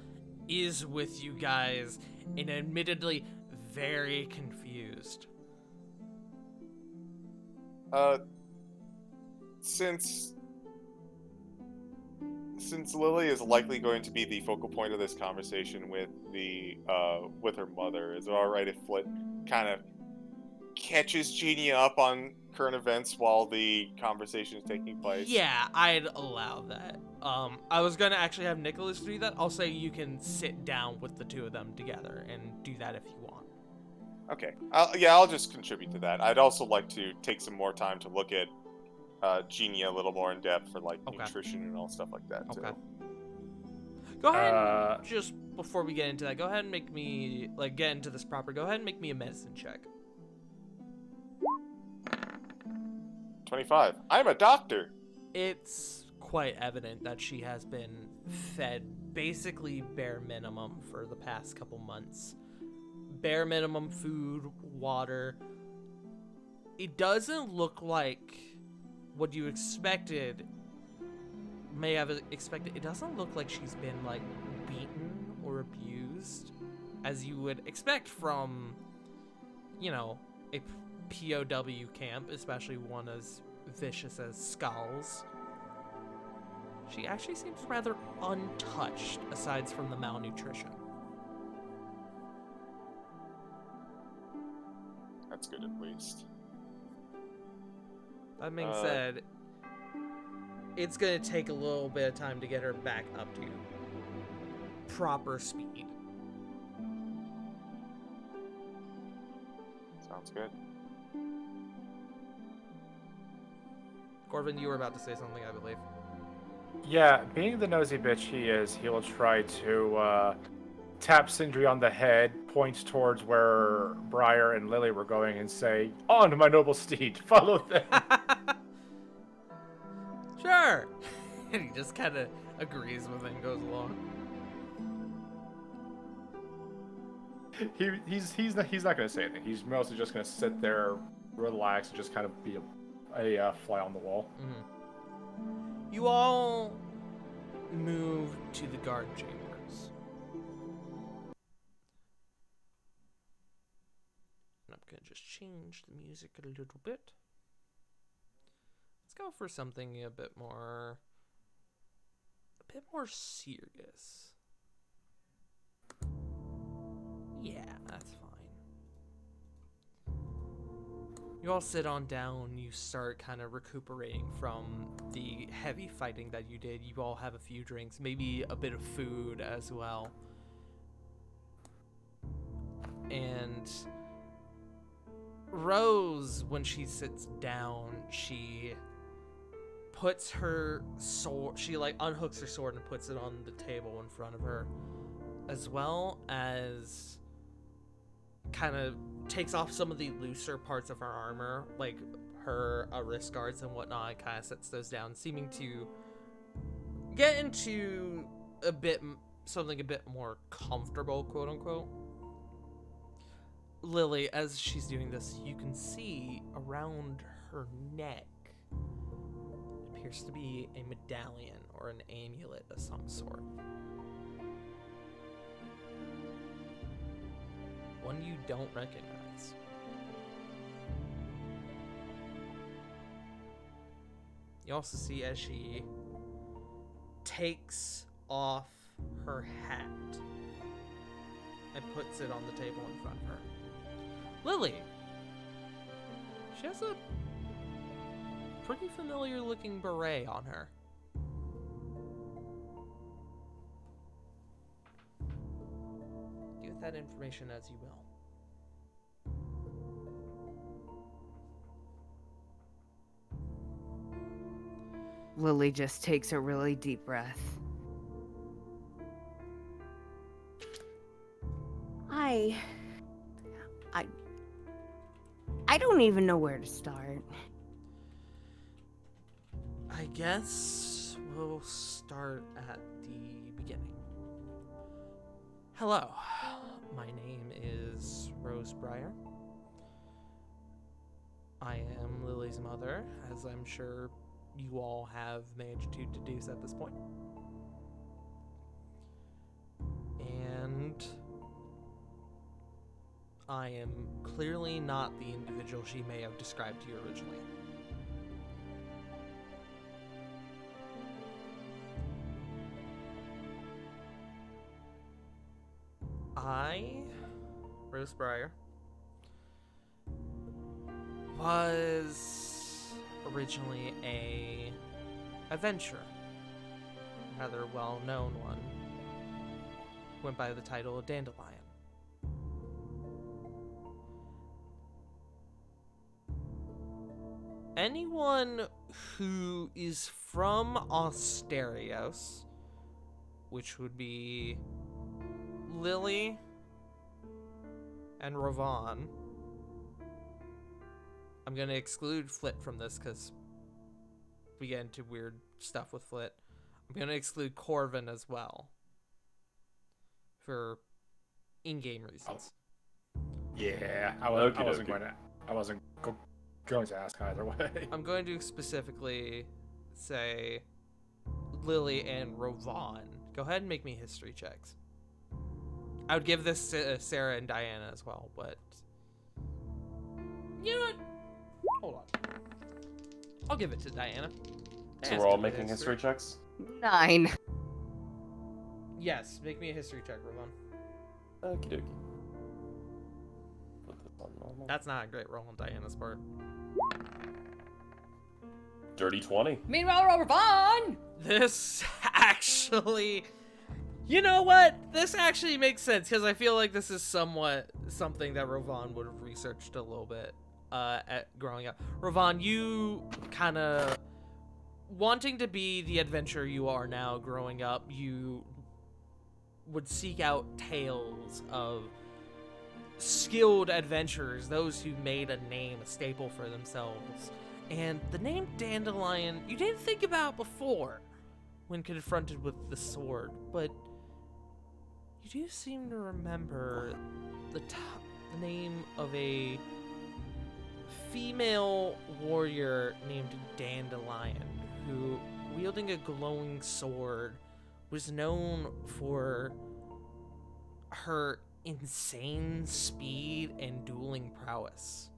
is with you guys and admittedly very confused. Since Lily is likely going to be the focal point of this conversation with with her mother, is it alright if Flit kind of catches Genia up on current events while the conversation is taking place? Yeah, I'd allow that. I was gonna actually have Nicholas do that. I'll say you can sit down with the two of them together and do that if you want. Okay. I'll just contribute to that. I'd also like to take some more time to look at Genia a little more in depth for like nutrition and all stuff like that too. Okay. Go ahead and just before we get into that, go ahead and make me get into this proper. Go ahead and make me a medicine check. 25. I'm a doctor. It's quite evident that she has been fed basically bare minimum for the past couple months. Bare minimum food, water. It doesn't look like what you may have expected. It doesn't look like she's been beaten or abused as you would expect from, a POW camp, especially one as vicious as Skulls. She actually seems rather untouched aside from the malnutrition. That's good at least. That being said, it's gonna take a little bit of time to get her back up to proper speed. Sounds good. Corvin, you were about to say something, I believe. Yeah, being the nosy bitch he is, he will try to tap Sindri on the head, point towards where Briar and Lily were going, and say, "On, my noble steed, follow them." Sure! And he just kind of agrees with it and goes along. He's not going to say anything. He's mostly just going to sit there, relax, and just kind of be a fly on the wall. Mm-hmm. You all move to the guard chambers. And I'm going to just change the music a little bit. Let's go for something a bit more serious. Yeah, that's fine. You all sit on down, you start kind of recuperating from the heavy fighting that you did. You all have a few drinks, maybe a bit of food as well. And Rose, when she sits down, she puts her sword, she unhooks her sword and puts it on the table in front of her, as well as kind of takes off some of the looser parts of her armor, like her wrist guards and whatnot, and kind of sets those down, seeming to get into something a bit more comfortable, quote unquote. Lily, as she's doing this, you can see around her neck appears to be a medallion or an amulet of some sort. One you don't recognize. You also see as she takes off her hat and puts it on the table in front of her. Lily! She has a pretty familiar looking beret on her. Do with that information as you will. Lily just takes a really deep breath. I don't even know where to start. I guess we'll start at the beginning. Hello, my name is Rose Briar. I am Lily's mother, as I'm sure you all have managed to deduce at this point. And I am clearly not the individual she may have described to you originally. I, Rose Briar, was originally a adventurer, rather well-known one, went by the title of Dandelion. Anyone who is from Asterios, which would be Lily and Ravon. I'm gonna exclude Flit from this because we get into weird stuff with Flit. I'm gonna exclude Corvin as well for in-game reasons. Yeah, I wasn't going to ask either way. I'm going to specifically say Lily and Ravon. Go ahead and make me history checks. I would give this to Sarah and Diana as well, but you know what? Hold on. I'll give it to Diana. So we're all making history checks? 9. Yes, make me a history check, Ravon. Okie dokie. Put this on normal. That's not a great roll on Diana's part. Dirty 20. Meanwhile, Ravon! This actually... You know what? This actually makes sense, because I feel like this is somewhat something that Ravon would have researched a little bit at growing up. Ravon, you kind of... Wanting to be the adventurer you are now growing up, you would seek out tales of skilled adventurers, those who made a name, a staple for themselves. And the name Dandelion, you didn't think about before when confronted with the sword, but you do seem to remember the name of a female warrior named Dandelion, who, wielding a glowing sword, was known for her insane speed and dueling prowess,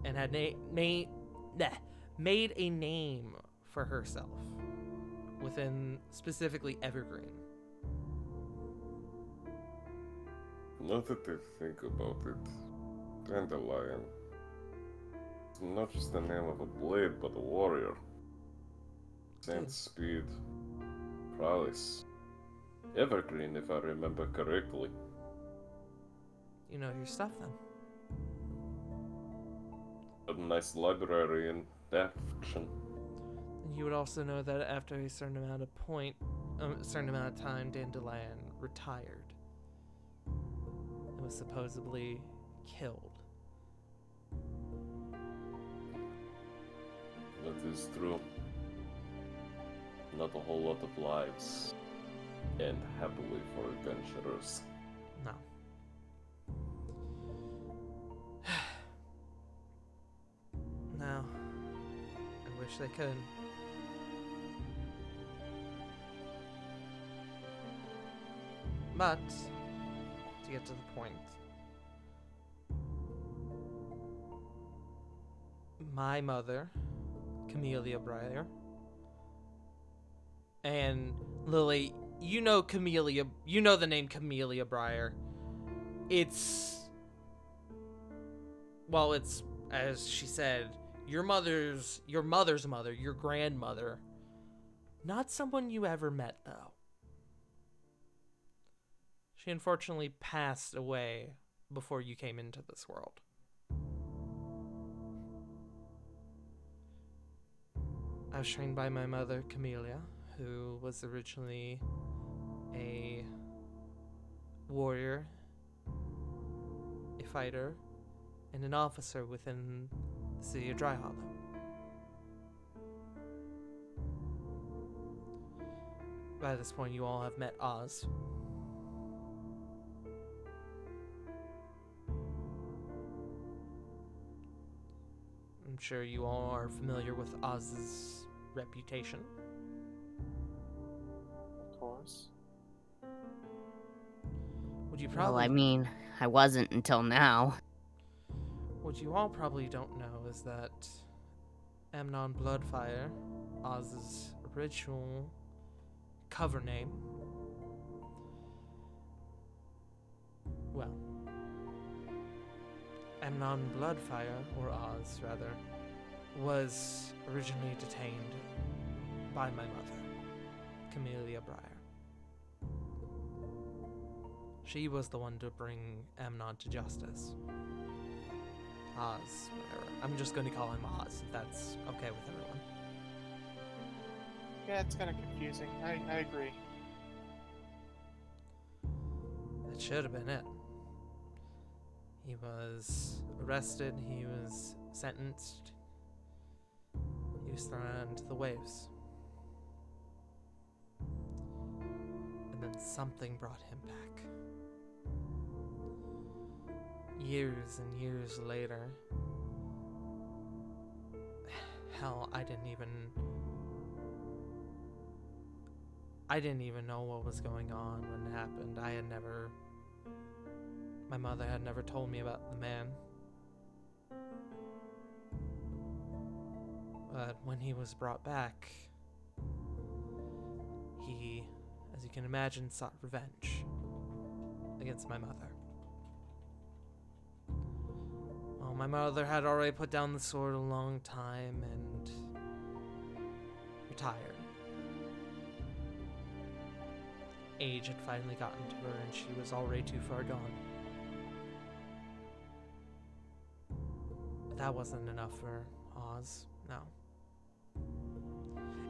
and had made a name for herself within specifically Evergreen. Now that I think about it, Dandelion. It's not just the name of a blade, but a warrior. Same speed, prowess. Evergreen, if I remember correctly. You know your stuff then. A nice library in that faction. And you would also know that after a certain amount of time, Dandelion retired and was supposedly killed. That is true. Not a whole lot of lives end happily for adventurers. No. No. I wish they could. But, to get to the point, my mother Camellia Briar. And Lily, you know the name Camellia Briar. It's, as she said, your mother's mother, your grandmother. Not someone you ever met, though. She unfortunately passed away before you came into this world. I was trained by my mother, Camellia, who was originally a warrior, a fighter, and an officer within the city of Dry Hollow. By this point, you all have met Oz. I'm sure you all are familiar with Oz's reputation. Of course. Would you Well, probably I mean, I wasn't until now. What you all probably don't know is that Amnon Bloodfire, Oz's original cover name, well, Amnon Bloodfire, or Oz rather, was originally detained by my mother, Camellia Briar. She was the one to bring Amnon to justice. Oz, whatever. I'm just going to call him Oz, if that's okay with everyone. Yeah, it's kind of confusing. I agree. That should have been it. He was arrested, he was sentenced, he was thrown out into the waves. And then something brought him back. Years and years later, hell, I didn't even know what was going on when it happened. My mother had never told me about the man. But when he was brought back, he, as you can imagine, sought revenge against my mother. Well, my mother had already put down the sword a long time and retired. Age had finally gotten to her and she was already too far gone. But that wasn't enough for Oz, no.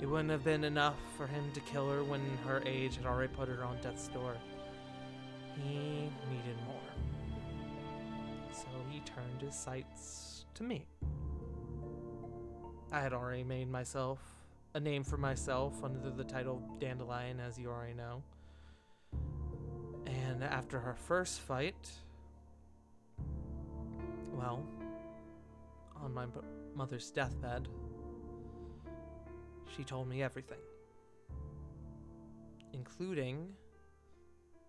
It wouldn't have been enough for him to kill her when her age had already put her on death's door. He needed more. So he turned his sights to me. I had already made myself a name for myself under the title Dandelion, as you already know. And after her first fight, well, on my mother's deathbed, she told me everything, including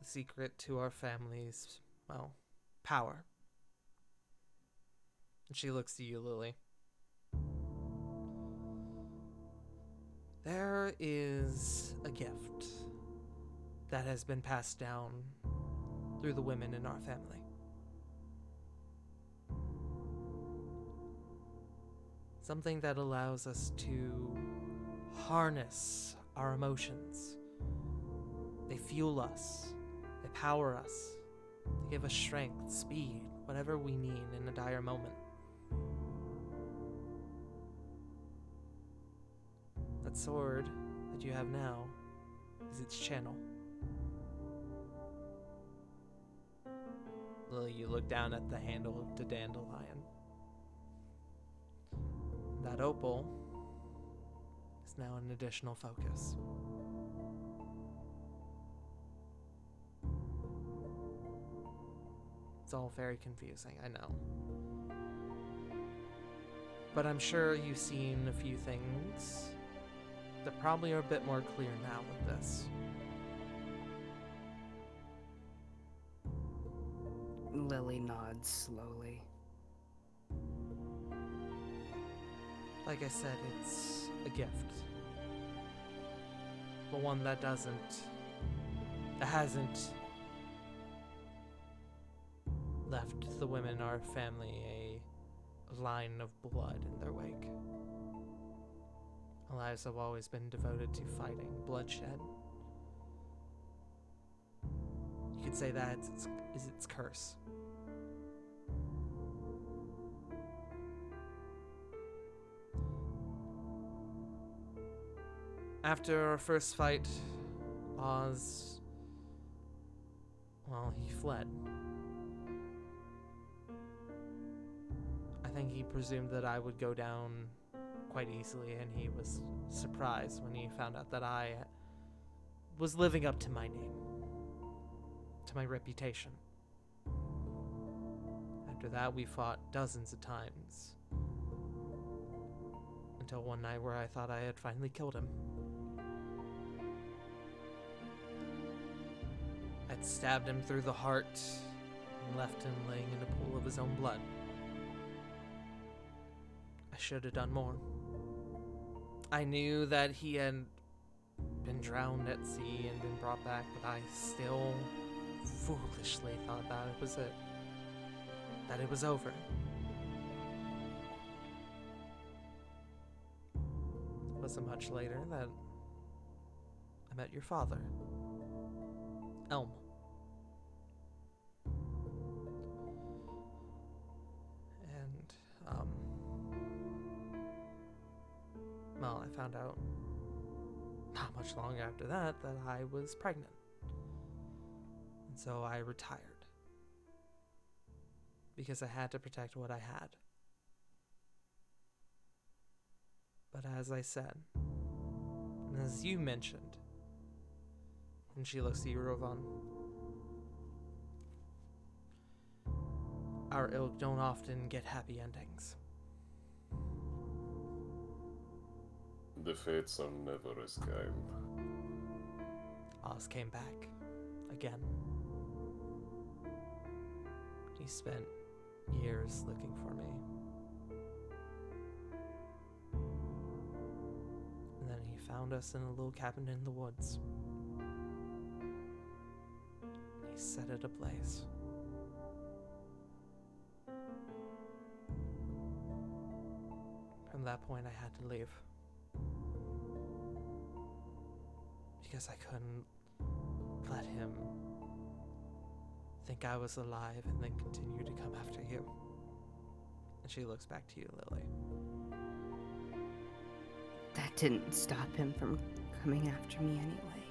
the secret to our family's, well, power. And she looks to you, Lily. There is a gift that has been passed down through the women in our family. Something that allows us to harness our emotions. They fuel us, they power us, they give us strength, speed, whatever we need in a dire moment. That sword that you have now is its channel. Lily, you look down at the handle of the dandelion. That opal is now an additional focus. It's all very confusing, I know. But I'm sure you've seen a few things that probably are a bit more clear now with this. Lily nods slowly. Like I said, it's a gift. But one that hasn't left the women in our family a line of blood in their wake. Our lives have always been devoted to fighting bloodshed. You could say that is its curse. After our first fight, Oz, well, he fled. I think he presumed that I would go down quite easily, and he was surprised when he found out that I was living up to my name, to my reputation. After that, we fought dozens of times, until one night where I thought I had finally killed him. I'd stabbed him through the heart and left him laying in a pool of his own blood. I should have done more. I knew that he had been drowned at sea and been brought back, but I still foolishly thought that it was it. That it was over. It wasn't much later that I met your father, Elm. And, well, I found out not much long after that I was pregnant. And so I retired. Because I had to protect what I had. But as I said, and as you mentioned, and she looks at you, Rovan, our ilk don't often get happy endings. The fates are never as kind. Oz came back. Again. He spent years looking for me. And then he found us in a little cabin in the woods. He set it ablaze. From that point, I had to leave. Because I couldn't let him think I was alive and then continue to come after you. And she looks back to you, Lily. That didn't stop him from coming after me anyway.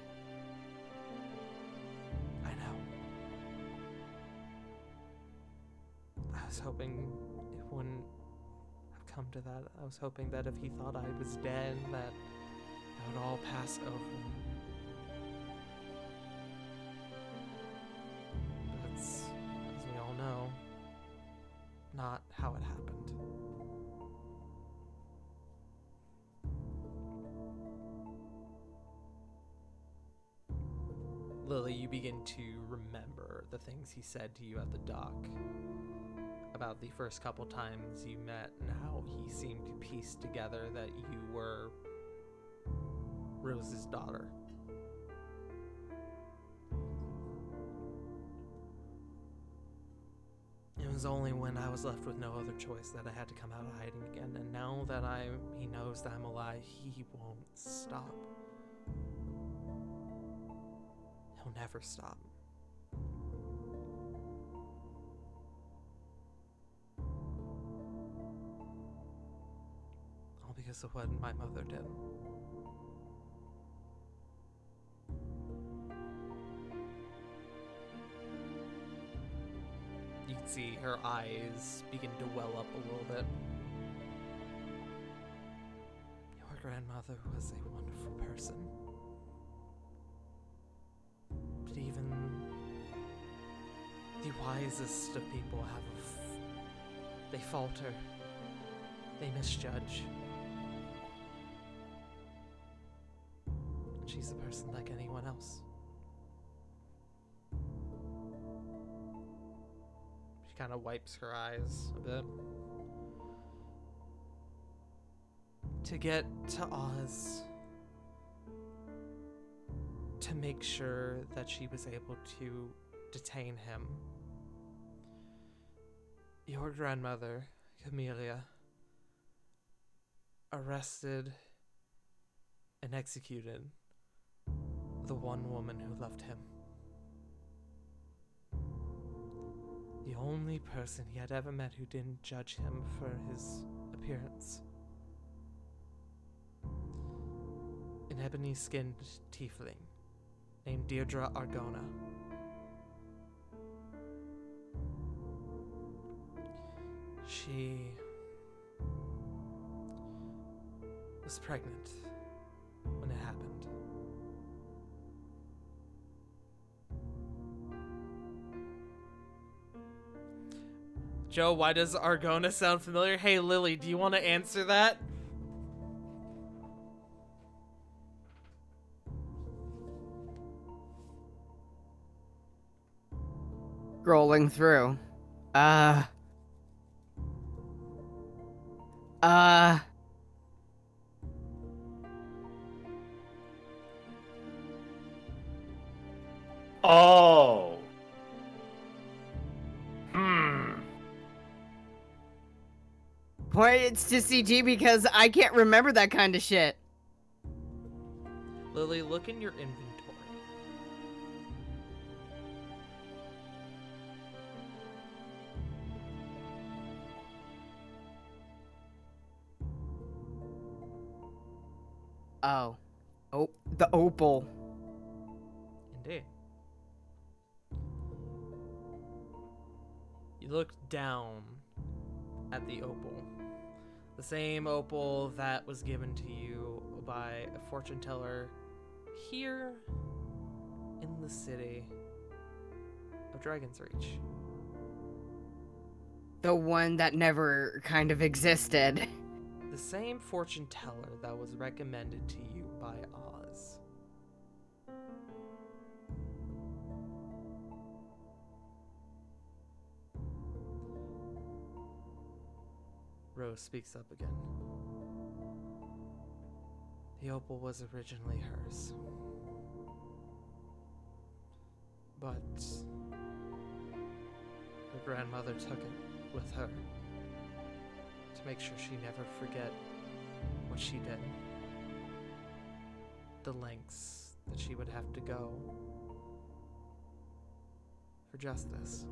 I know. I was hoping it wouldn't have come to that. I was hoping that if he thought I was dead, that it would all pass over. That's, as we all know, not how it happened. Lily, you begin to remember the things he said to you at the dock about the first couple times you met and how he seemed to piece together that you were Rose's daughter. It was only when I was left with no other choice that I had to come out of hiding again, and now that he knows that I'm alive, he won't stop. He'll never stop. All because of what my mother did. You can see her eyes begin to well up a little bit. Your grandmother was a wonderful person. But even the wisest of people they falter. They misjudge. And she's a person like anyone else. She kind of wipes her eyes a bit. to get to Oz to make sure that she was able to detain him. Your grandmother, Camellia, arrested and executed the one woman who loved him. The only person he had ever met who didn't judge him for his appearance. An ebony-skinned tiefling named Deirdre Argona. She was pregnant when it happened. Joe, why does Argona sound familiar? Hey, Lily, do you want to answer that? Scrolling through. Oh. Points to CG because I can't remember that kind of shit. Lily, look in your inventory. Oh. Oh, the opal. Indeed. You look down at the opal. The same opal that was given to you by a fortune teller here in the city of Dragon's Reach. The one that never kind of existed. The same fortune teller that was recommended to you by Oz. Rose speaks up again. The opal was originally hers. But her grandmother took it with her to make sure she never forget what she did. The lengths that she would have to go for justice.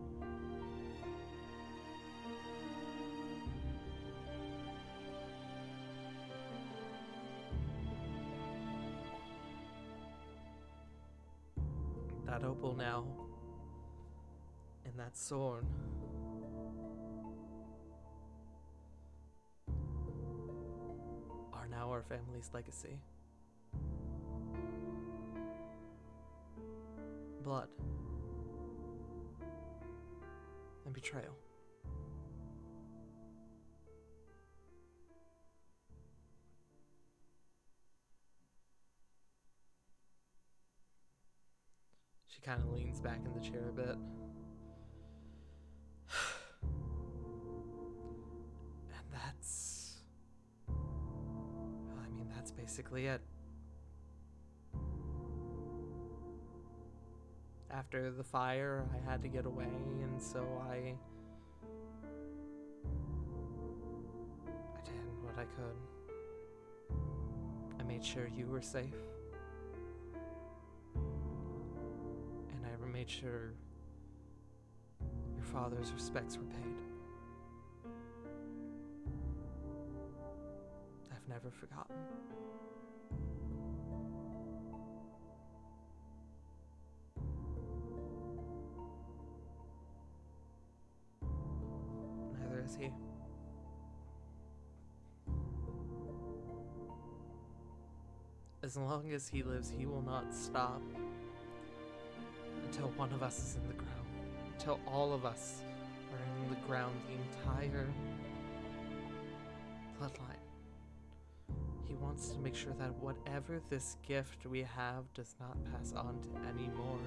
That opal now, and that sword, are now our family's legacy. Blood and betrayal. She kind of leans back in the chair a bit. And that's... well, I mean, that's basically it. After the fire, I had to get away, and so I did what I could. I made sure you were safe. Made sure your father's respects were paid. I've never forgotten. Neither is he. As long as he lives, he will not stop until one of us is in the ground. Until all of us are in the ground, the entire bloodline. He wants to make sure that whatever this gift we have does not pass on to any more.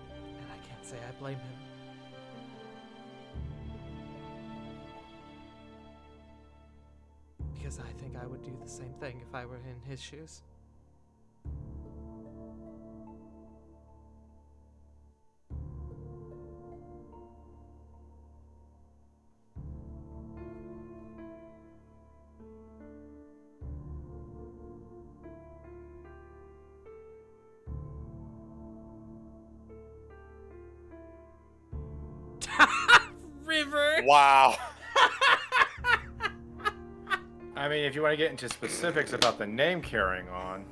And I can't say I blame him. because I think I would do the same thing if I were in his shoes. River. Wow. I mean, if you want to get into specifics about the name carrying on,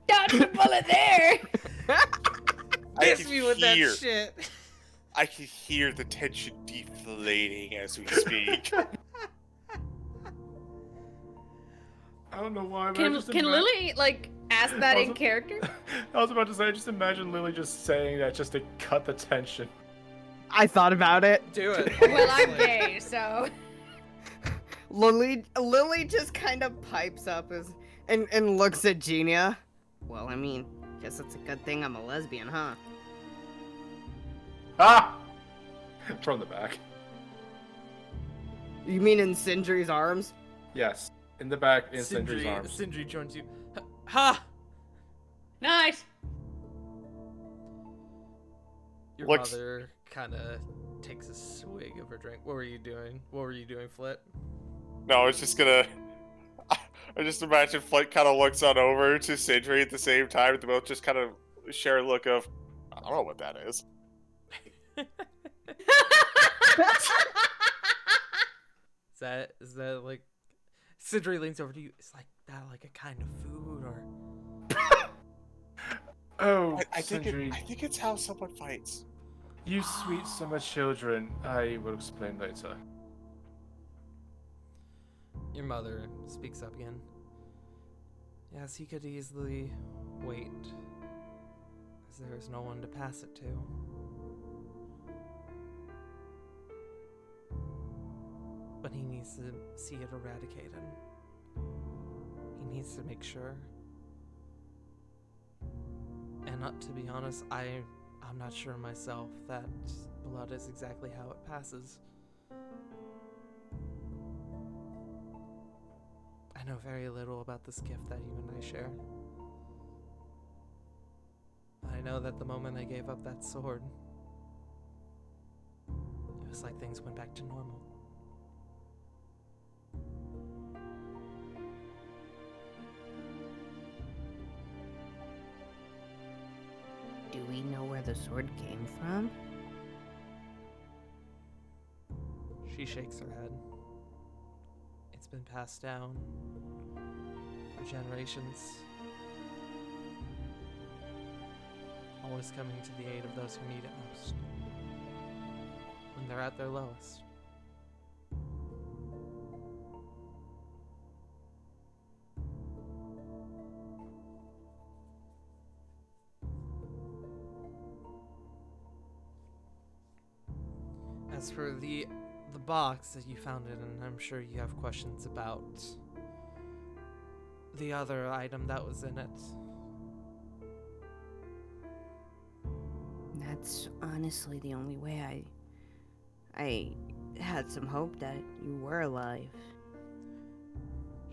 Dodge the bullet there. I Miss can me with that hear. shit. I can hear the tension deflating as we speak. I don't know why, but Can Lily like ask that in Also- character? I was about to say, I just imagine Lily just saying that just to cut the tension. I thought about it. Do it. Well, I'm gay, so. Lily just kind of pipes up and looks at Genia. Well, I mean, guess it's a good thing I'm a lesbian, huh? Ah! From the back. You mean in Sindri's arms? Yes. In the back, in Sindri's arms. Sindri joins you. Ha! Nice. Your Your Looks- mother kind of takes a swig of her drink. What were you doing? What were you doing, Flit? No, I was just gonna. I just imagine Flight kind of looks on over to Sindri at the same time. They both just kind of share a look of, I don't know what that is. Is that like Sindri leans over to you? Is like that like a kind of food or Oh, I think Sindri, I think it's how someone fights. you sweet summer children. I will explain later. Your mother speaks up again. Yes, he could easily wait, as there is no one to pass it to. But he needs to see it eradicated. He needs to make sure. And to be honest, I'm not sure myself that blood is exactly how it passes. I know very little about this gift that you and I share. I know that the moment I gave up that sword, it was like things went back to normal. Do we know where the sword came from? She shakes her head. It's been passed down for generations. Always coming to the aid of those who need it most. When they're at their lowest. As for the box that you found it in, I'm sure you have questions about the other item that was in it. That's honestly the only way I had some hope that you were alive.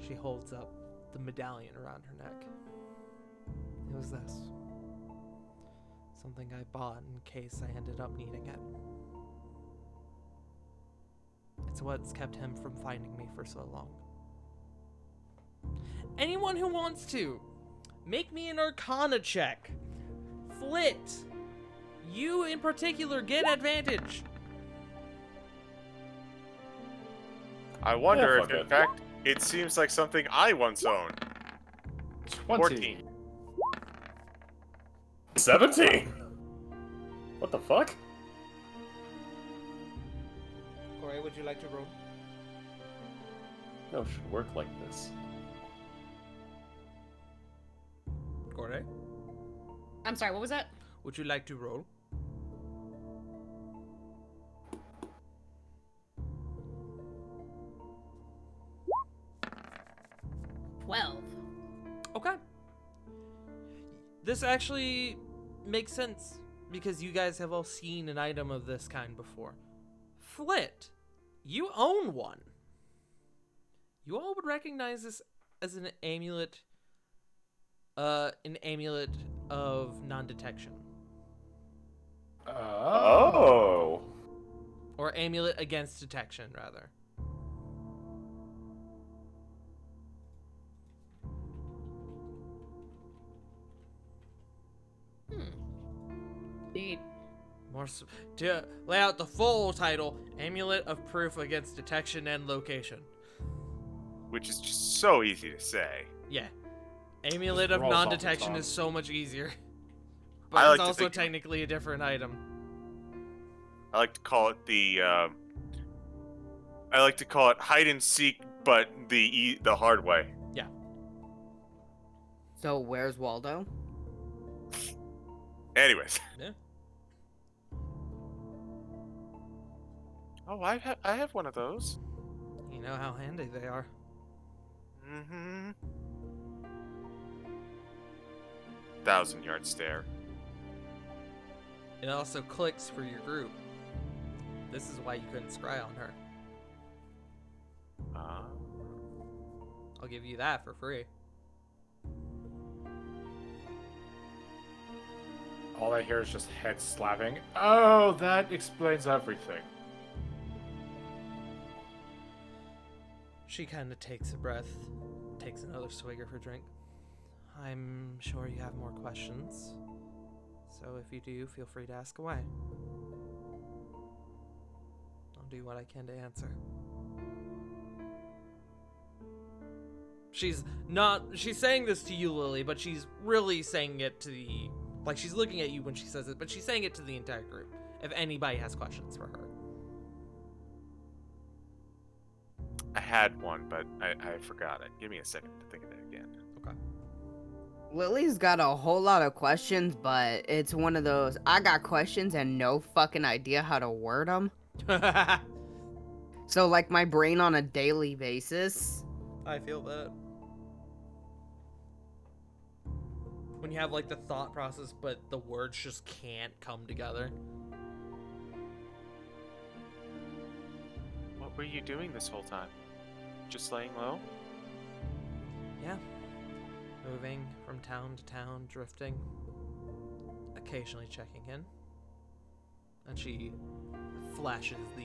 She holds up the medallion around her neck. It was this. Something I bought in case I ended up needing it. It's what's kept him from finding me for so long. Anyone who wants to, make me an Arcana check. Flit, you in particular get advantage. I wonder Yeah, if, fuck in it. fact, it seems like something I once owned. 14. 17? What the fuck? Corey, would you like to roll? No, it should work like this. Corey, I'm sorry, what was that? would you like to roll? Twelve. Okay. This actually makes sense because you guys have all seen an item of this kind before. Flit, you own one. You all would recognize this as an amulet of non-detection. Oh. Or amulet against detection, rather. Neat. To lay out the full title, Amulet of Proof Against Detection and Location. Which is just so easy to say. Yeah. Amulet of rolls off the non-detection tongue. is so much easier. I But like it's to also think- technically a different item. I like to call it the. I like to call it hide and seek, but the hard way. So where's Waldo? Anyways. Yeah. Oh, I have one of those. You know how handy they are. Mm-hmm. 1,000-yard stare. It also clicks for your group. This is why you couldn't scry on her. I'll give you that for free. All I hear is just head slapping. Oh, that explains everything. She kind of takes a breath, takes another swig of her drink. I'm sure you have more questions. So if you do, feel free to ask away. I'll do what I can to answer. She's saying this to you, Lily, but she's really saying it to the, like, she's looking at you when she says it, but she's saying it to the entire group, if anybody has questions for her. I had one, but I forgot it. Give me a second to think of it again. Okay. Lily's got a whole lot of questions, but it's one of those, I got questions and no fucking idea how to word them. So, like, my brain on a daily basis. I feel that. When you have, like, the thought process, but the words just can't come together. What were you doing this whole time? Just laying low? Yeah. Moving from town to town, drifting. Occasionally checking in. And she flashes the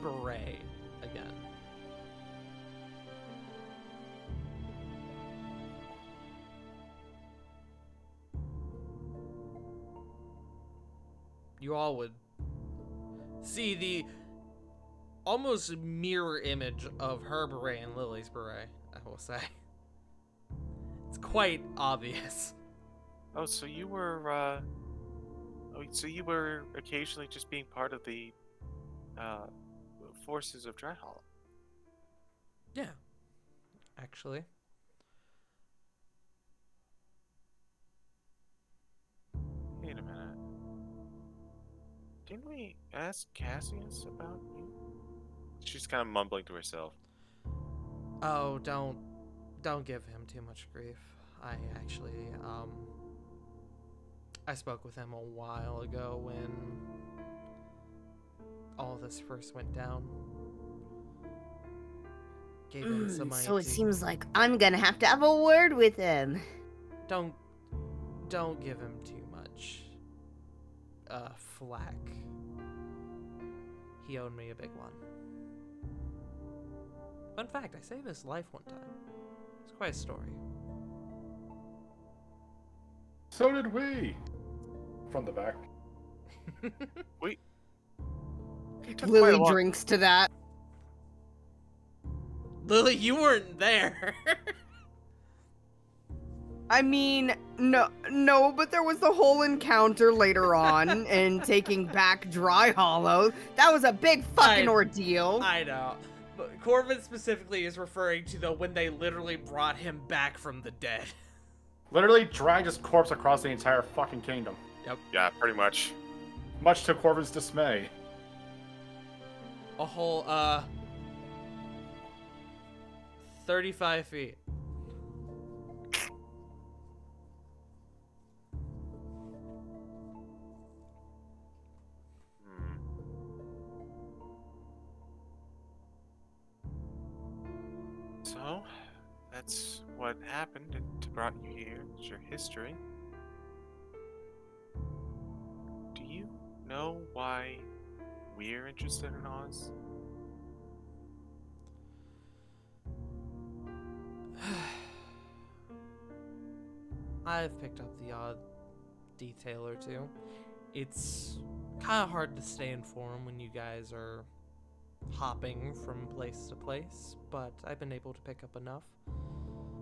beret again. You all would see the almost mirror image of her beret and Lily's beret, I will say. It's quite obvious. Oh, so you were occasionally just being part of the forces of Dry Hollow. Yeah, actually. Wait a minute. Didn't we ask Cassius about you? She's kind of mumbling to herself. Oh, don't give him too much grief. I actually, I spoke with him a while ago when all this first went down. Gave him some So it idea- seems like I'm gonna have to have a word with him. Don't give him too much flack. He owed me a big one. Fun fact, I saved his life one time. It's quite a story. So did we. From the back. It took quite a Lily long- drinks to that. Lily, you weren't there. I mean, no, but there was the whole encounter later on and taking back Dry Hollow. That was a big fucking I- ordeal. I know. But Corbin specifically is referring to when they literally brought him back from the dead. Literally dragged his corpse across the entire fucking kingdom. Yeah, pretty much. Much to Corbin's dismay. A whole, 35 feet. Hmm. So, that's what happened. It brought you here. It's your history. Do you know why we're interested in Oz? I've picked up the odd detail or two. It's kind of hard to stay informed when you guys are hopping from place to place, but I've been able to pick up enough.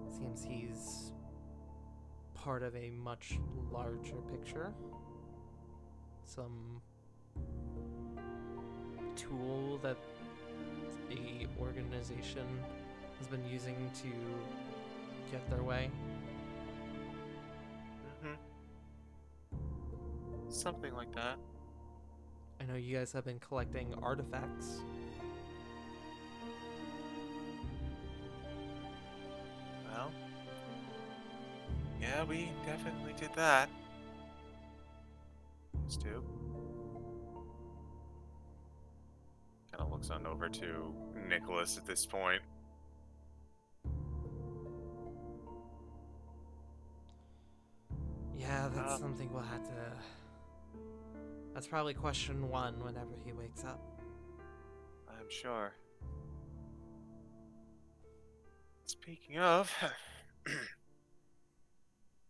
Seems he's part of a much larger picture. Some tool that a organization has been using to get their way. Something like that. I know you guys have been collecting artifacts. Well, yeah, we definitely did that. Used to. Kind of looks on over to Nicholas at this point. Yeah, that's something we'll have to... That's probably question one whenever he wakes up. I'm sure. Speaking of,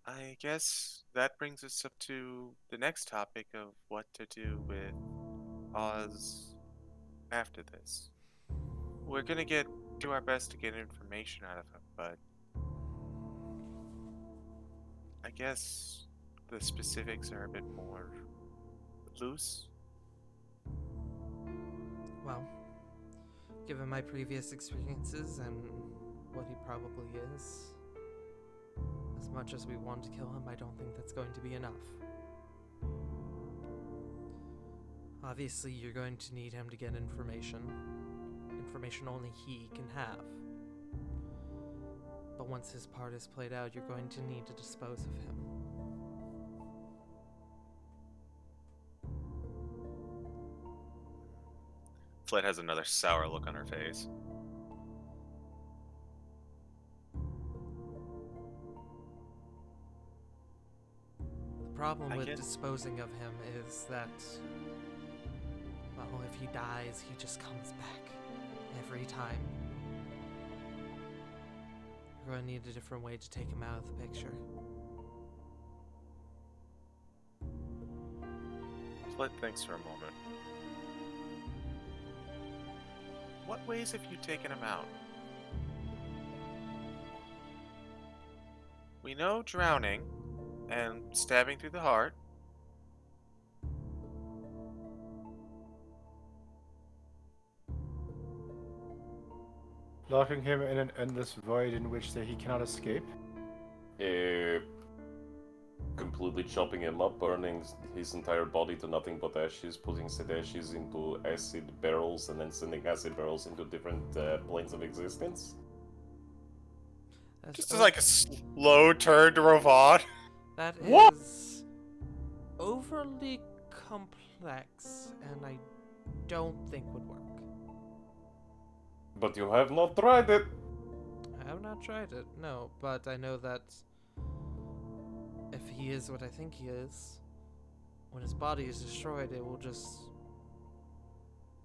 I guess that brings us up to the next topic of what to do with Oz after this. We're gonna do our best to get information out of him, but I guess the specifics are a bit more loose. Well, given my previous experiences and what he probably is, as much as we want to kill him, I don't think that's going to be enough. Obviously, you're going to need him to get information. Information only he can have. But once his part is played out, you're going to need to dispose of him. Flit has another sour look on her face. The problem I with get- disposing of him is that, well, if he dies, he just comes back every time. You're going to need a different way to take him out of the picture. Flit thinks for a moment. What ways have you taken him out? We know drowning and stabbing through the heart. Locking him in an endless void in which he cannot escape. Completely chopping him up, burning his entire body to nothing but ashes, putting said ashes into acid barrels, and then sending acid barrels into different planes of existence. That's Just as like a slow turn to Ravon. That What? is overly complex, and I don't think would work. But you have not tried it! I have not tried it, no, but I know that if he is what I think he is, when his body is destroyed, it will just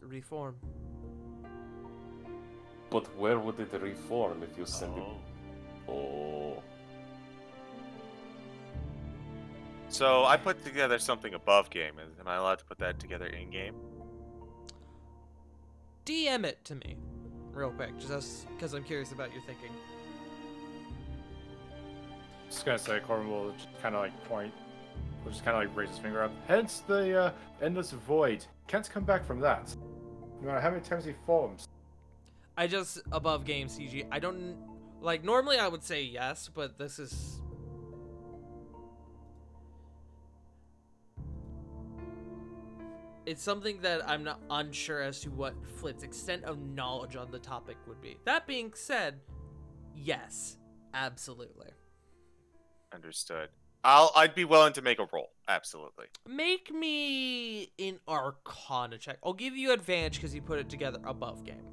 reform. But where would it reform if you send it? Oh. So I put together something above game. Am I allowed to put that together in game? DM it to me, real quick, just because I'm curious about your thinking. Just gonna say, Corbin will just kind of like point, will just kind of like raise his finger up. Hence the endless void. Can't come back from that. No matter how many times he forms. I just, above game CG, I don't, like, normally I would say yes, but this is... It's something that I'm not unsure as to what Flit's extent of knowledge on the topic would be. That being said, yes, absolutely. Understood. I'd be willing to make a roll. Absolutely. Make me an Arcana check. I'll give you advantage because you put it together above game.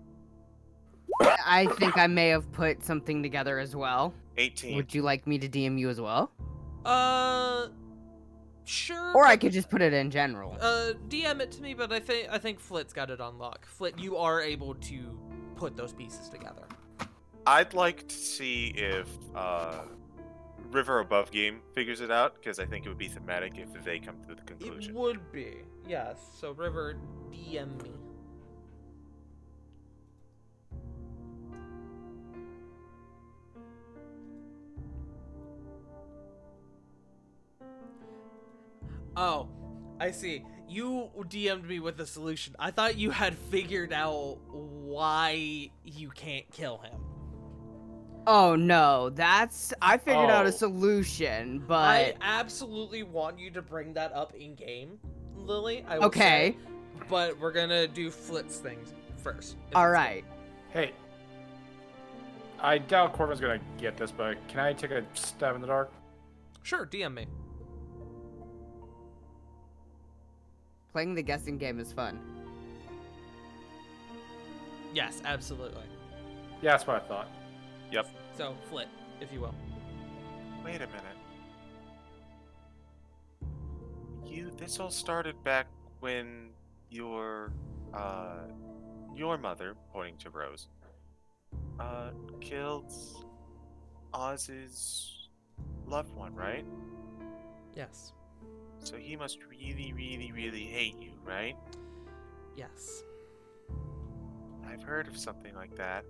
I think I may have put something together as well. 18. Would you like me to DM you as well? Sure. Or I but, could just put it in general. DM it to me, but I think Flit's got it on lock. Flit, you are able to put those pieces together. I'd like to see if River Above Game figures it out, because I think it would be thematic if they come to the conclusion. It would be, yes. So River, DM me. Oh, I see. You DM'd me with a solution. I thought you had figured out why you can't kill him. Oh no, I figured out Oh. a solution, but I absolutely want you to bring that up in game, Lily. I will Okay. say, but we're gonna do Flit's things first. if all it's right. Hey, I doubt Corbin's gonna get this, but can I take a stab in the dark? good. Sure, DM me. Playing the guessing game is fun. Yes, absolutely. Yeah, that's what I thought. So, Flit, if you will. Wait a minute. This all started back when your mother, pointing to Rose, killed Oz's loved one, right? Yes. So he must really, really, really hate you, right? Yes. I've heard of something like that.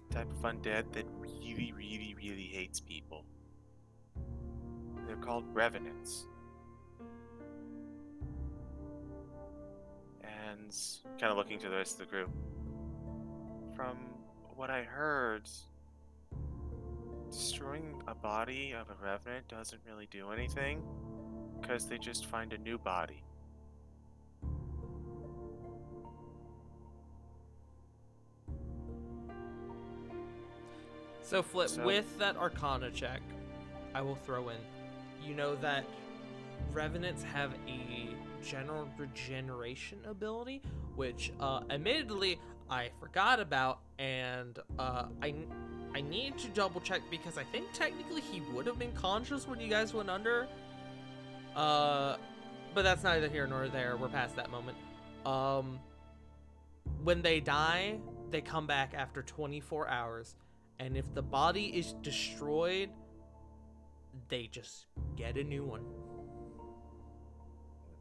Type of undead that really, really, really hates people. They're called revenants. And kind of looking to the rest of the group. From what I heard, destroying a body of a revenant doesn't really do anything, because they just find a new body. So, Flit, So- with that Arcana check, I will throw in, you know that Revenants have a general regeneration ability, which, admittedly, I forgot about, and, I need to double check because I think technically he would have been conscious when you guys went under. But that's neither here nor there. We're past that moment. When they die, they come back after 24 hours. And if the body is destroyed, they just get a new one.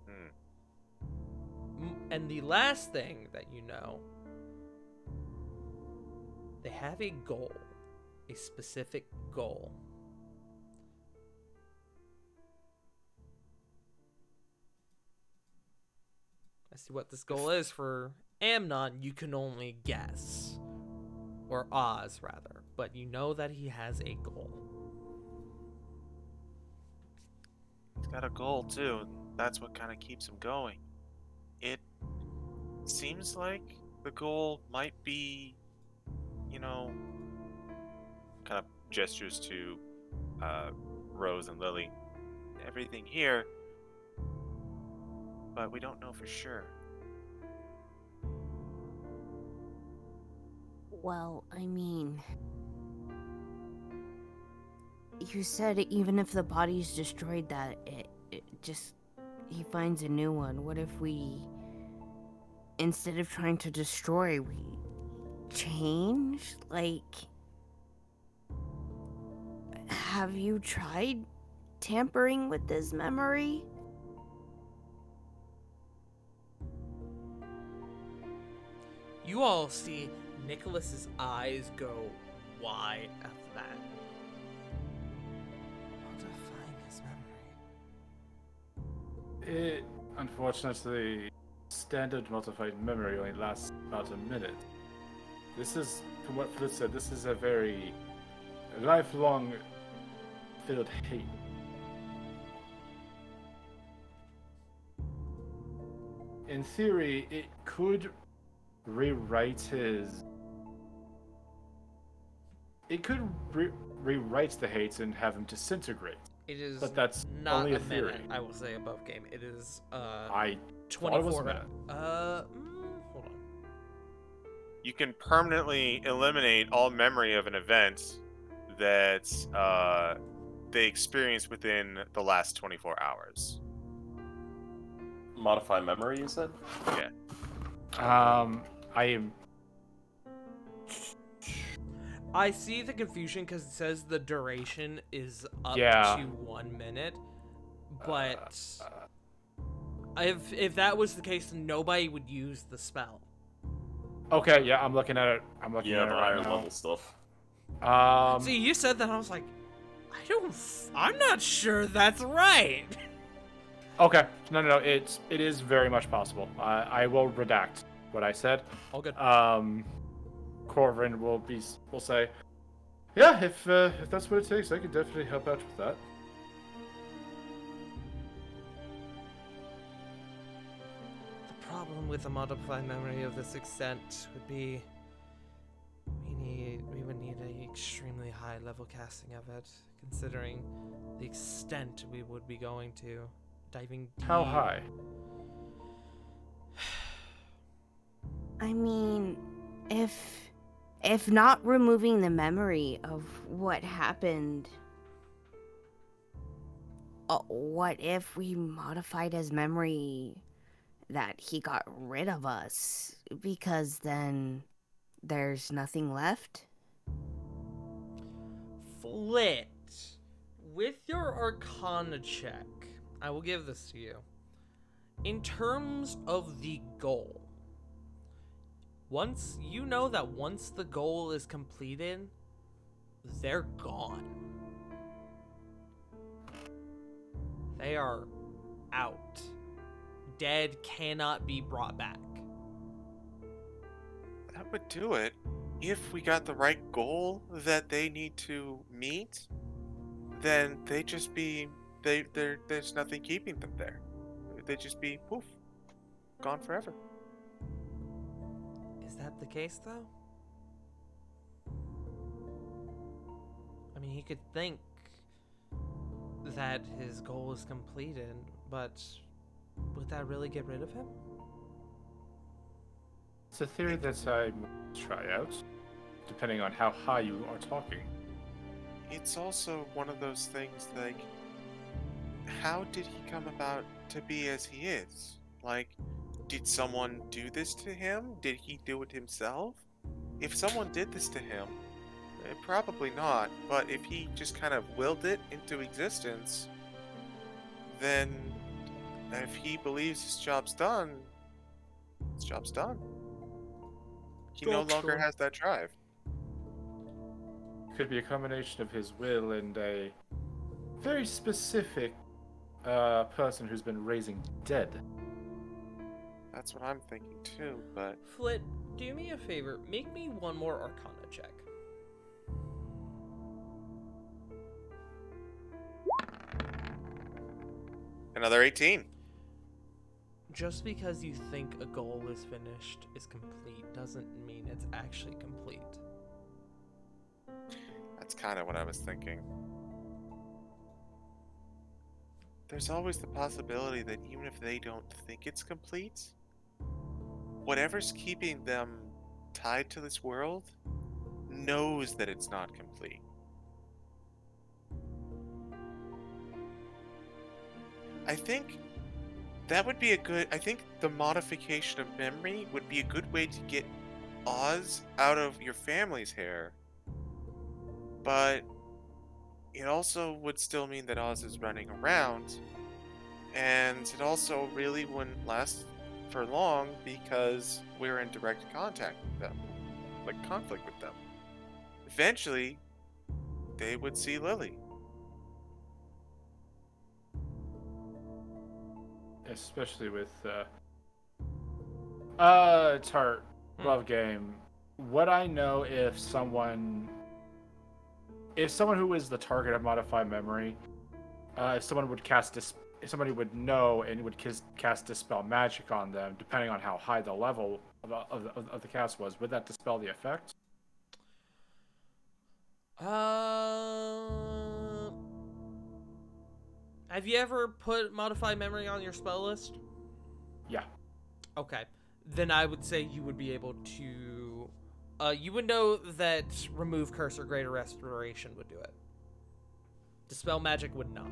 Hmm. And the last thing that you know, they have a goal, a specific goal. As to what this goal is for Amnon, you can only guess. Or Oz, rather. But you know that he has a goal. He's got a goal too, and that's what kind of keeps him going. It seems like the goal might be, kind of gestures to Rose and Lily, everything here, but we don't know for sure. Well, I mean, you said even if the body's destroyed, that it just he finds a new one. What if we, instead of trying to destroy, we change? Like, have you tried tampering with this memory? You all see Nicholas's eyes go wide after that. Modifying his memory. It, unfortunately, standard modified memory only lasts about a minute. This is, from what Flit said, this is a very lifelong filled hate. In theory, it could rewrite his. It could rewrite the hate and have him disintegrate. It is But that's not only a a theory. minute, I will say, above game. It is I thought it was 24. a minute. Hold on. you can permanently eliminate all memory of an event that they experienced within the last 24 hours. Modify memory, you said? I am. I see the confusion because it says the duration is up Yeah. to 1 minute, but if that was the case, nobody would use the spell. Okay, yeah, I'm looking at it. I'm looking Yeah, at the it higher right now. level stuff. See, you said that, I was like, I'm not sure that's right. Okay, no, it is very much possible. I will redact what I said. All good. Corvin will say, yeah, if that's what it takes, I could definitely help out with that. The problem with a modified memory of this extent would be we would need an extremely high level casting of it, considering the extent we would be going to, diving deep. How high? I mean, if not removing the memory of what happened, what if we modified his memory that he got rid of us? Because then there's nothing left? Flit, with your Arcana check, I will give this to you. In terms of the goal, once the goal is completed, they're gone. They are out. Dead, cannot be brought back. That would do it. If we got the right goal that they need to meet, then there's nothing keeping them there. They'd just be poof, gone forever. Is that the case, though? I mean, he could think that his goal is completed, but would that really get rid of him? It's a theory that I might try out, depending on how high you are talking. It's also one of those things like, how did he come about to be as he is? Like, did someone do this to him? Did he do it himself? If someone did this to him, probably not. But if he just kind of willed it into existence, then if he believes his job's done, his job's done. He no longer has that drive. Could be a combination of his will and a very specific person who's been raising dead. That's what I'm thinking too, but... Flit, do me a favor. Make me one more Arcana check. Another 18. Just because you think a goal is finished, is complete, doesn't mean it's actually complete. That's kind of what I was thinking. There's always the possibility that even if they don't think it's complete, whatever's keeping them tied to this world knows that it's not complete. I think that would be I think the modification of memory would be a good way to get Oz out of your family's hair. But it also would still mean that Oz is running around, and it also really wouldn't last for long because we're in direct contact with them, like conflict with them. Eventually, they would see Lily. Especially with Tart Love Game. Would I know if someone who is the target of modified memory, if someone would if somebody would know and would cast Dispel Magic on them, depending on how high the level of the cast was, would that dispel the effect? Have you ever put modified memory on your spell list? Yeah. Okay. Then I would say you would be able to You would know that remove curse or greater restoration would do it. Dispel magic would not.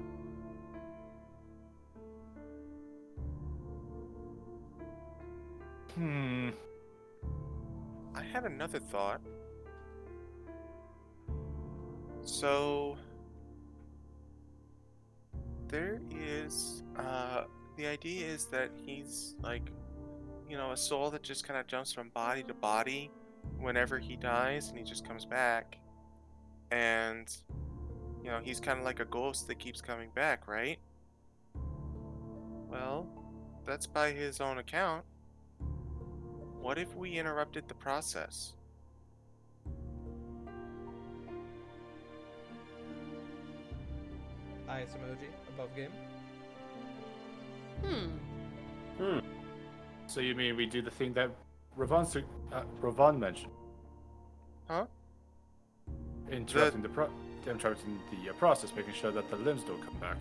I had another thought. So there is the idea is that he's like, a soul that just kind of jumps from body to body whenever he dies, and he just comes back. And he's kind of like a ghost that keeps coming back, right? Well, that's by his own account. What if we interrupted the process? Eyes emoji above game. So you mean we do the thing that Ravon mentioned? Huh? Interrupting the process, making sure that the limbs don't come back.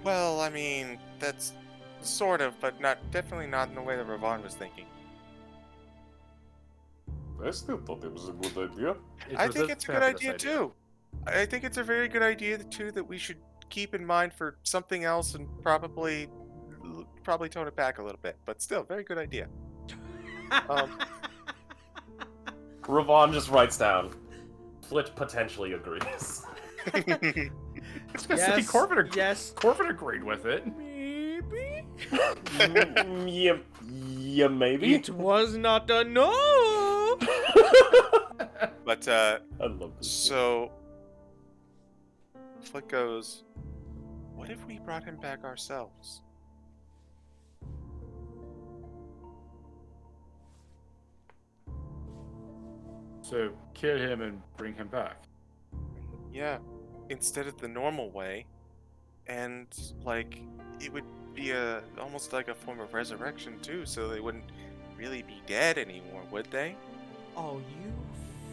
Well, I mean, that's sort of, but definitely not in the way that Ravon was thinking. I still thought it was a good idea. I think it's a good idea too. I think it's a very good idea too that we should keep in mind for something else and probably tone it back a little bit, but still, very good idea. Ravon just writes down. Flitch potentially agrees. I was gonna say Yes. Corvin agreed with it. Maybe. Yeah, maybe. It was not a no. But I love this. so Flick goes, what if we brought him back ourselves? So kill him and bring him back. Yeah, instead of the normal way, and it would be almost like a form of resurrection too, so they wouldn't really be dead anymore, would they? Oh, you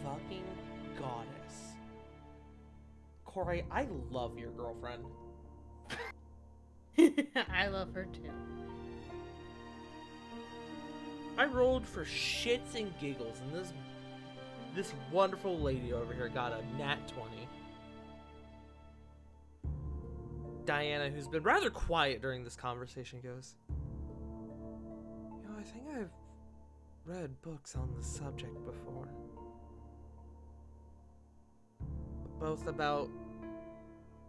fucking goddess. Corey, I love your girlfriend. I love her too. I rolled for shits and giggles, and this wonderful lady over here got a nat 20. Diana, who's been rather quiet during this conversation, goes, I think I've read books on the subject before. Both about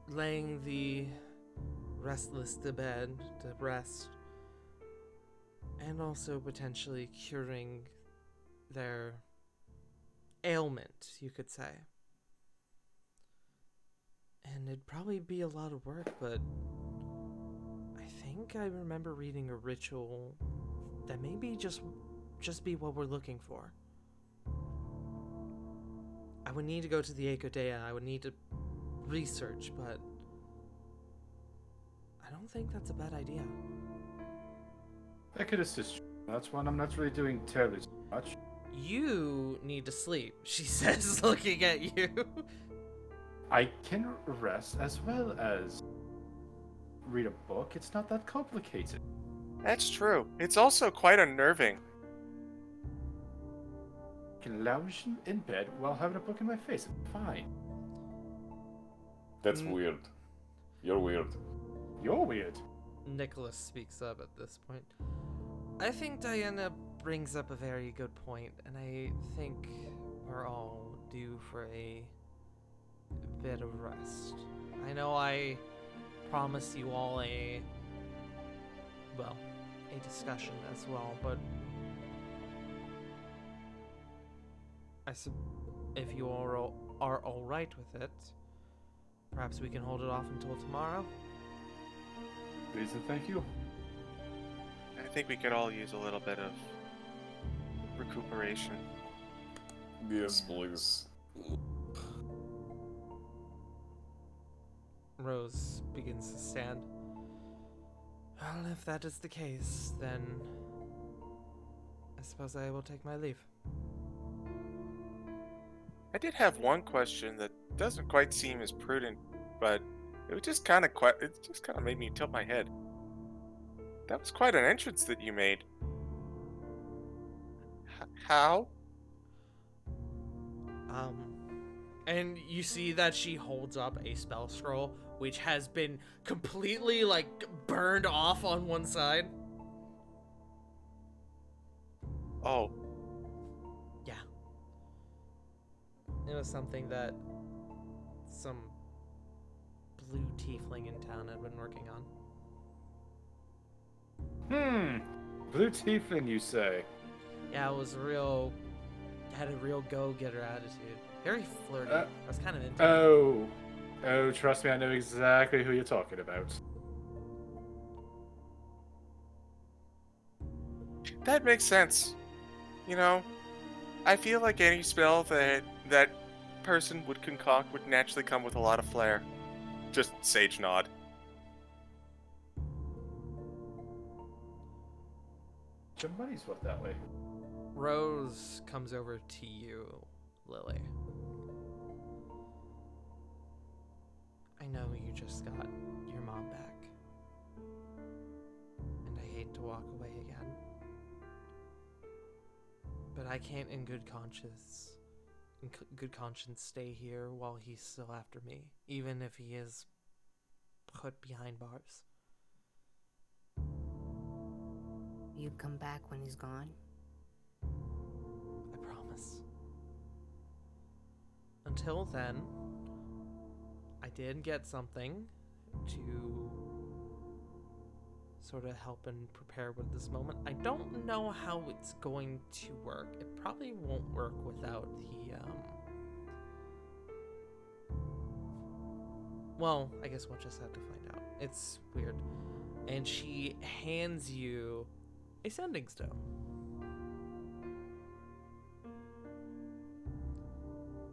laying the restless to bed to rest, and also potentially curing their ailment, you could say. And it'd probably be a lot of work, but I think I remember reading a ritual that maybe just be what we're looking for. I would need to go to the Ekodea, I would need to research, but I don't think that's a bad idea. I could assist you. That's one I'm not really doing terribly much. You need to sleep, she says, looking at you. I can rest as well as read a book. It's not that complicated. That's true. It's also quite unnerving. I can lounge in bed while having a book in my face. It's fine. That's weird. You're weird. You're weird. Nicholas speaks up at this point. I think Diana brings up a very good point, and I think we're all due for a bit of rest. I know I promised you all a discussion as well, but if you all are all right with it, perhaps we can hold it off until tomorrow. Please and thank you. I think we could all use a little bit of recuperation. Yes, please. Rose begins to stand. Well, if that is the case, then I suppose I will take my leave. I did have one question that doesn't quite seem as prudent, but it just kind of made me tilt my head. That was quite an entrance that you made. How? And you see that she holds up a spell scroll, which has been completely, like, burned off on one side. Oh, Yeah. It was something that some blue tiefling in town had been working on. Blue tiefling, you say? Yeah, it was had a real go-getter attitude. Very flirty. I was kind of into it. Oh, trust me, I know exactly who you're talking about. that makes sense. You know, I feel like any spell that person would concoct would naturally come with a lot of flair. Just sage nod. Your money's worth that way. Rose comes over to you, Lily. I know you just got your mom back. And I hate to walk away again. But I can't in good conscience stay here while he's still after me, even if he is put behind bars. You come back when he's gone? I promise. Until then, I did get something to sort of help and prepare with this moment. I don't know how it's going to work. It probably won't work without the, well, I guess we'll just have to find out. It's weird. And she hands you a sending stone.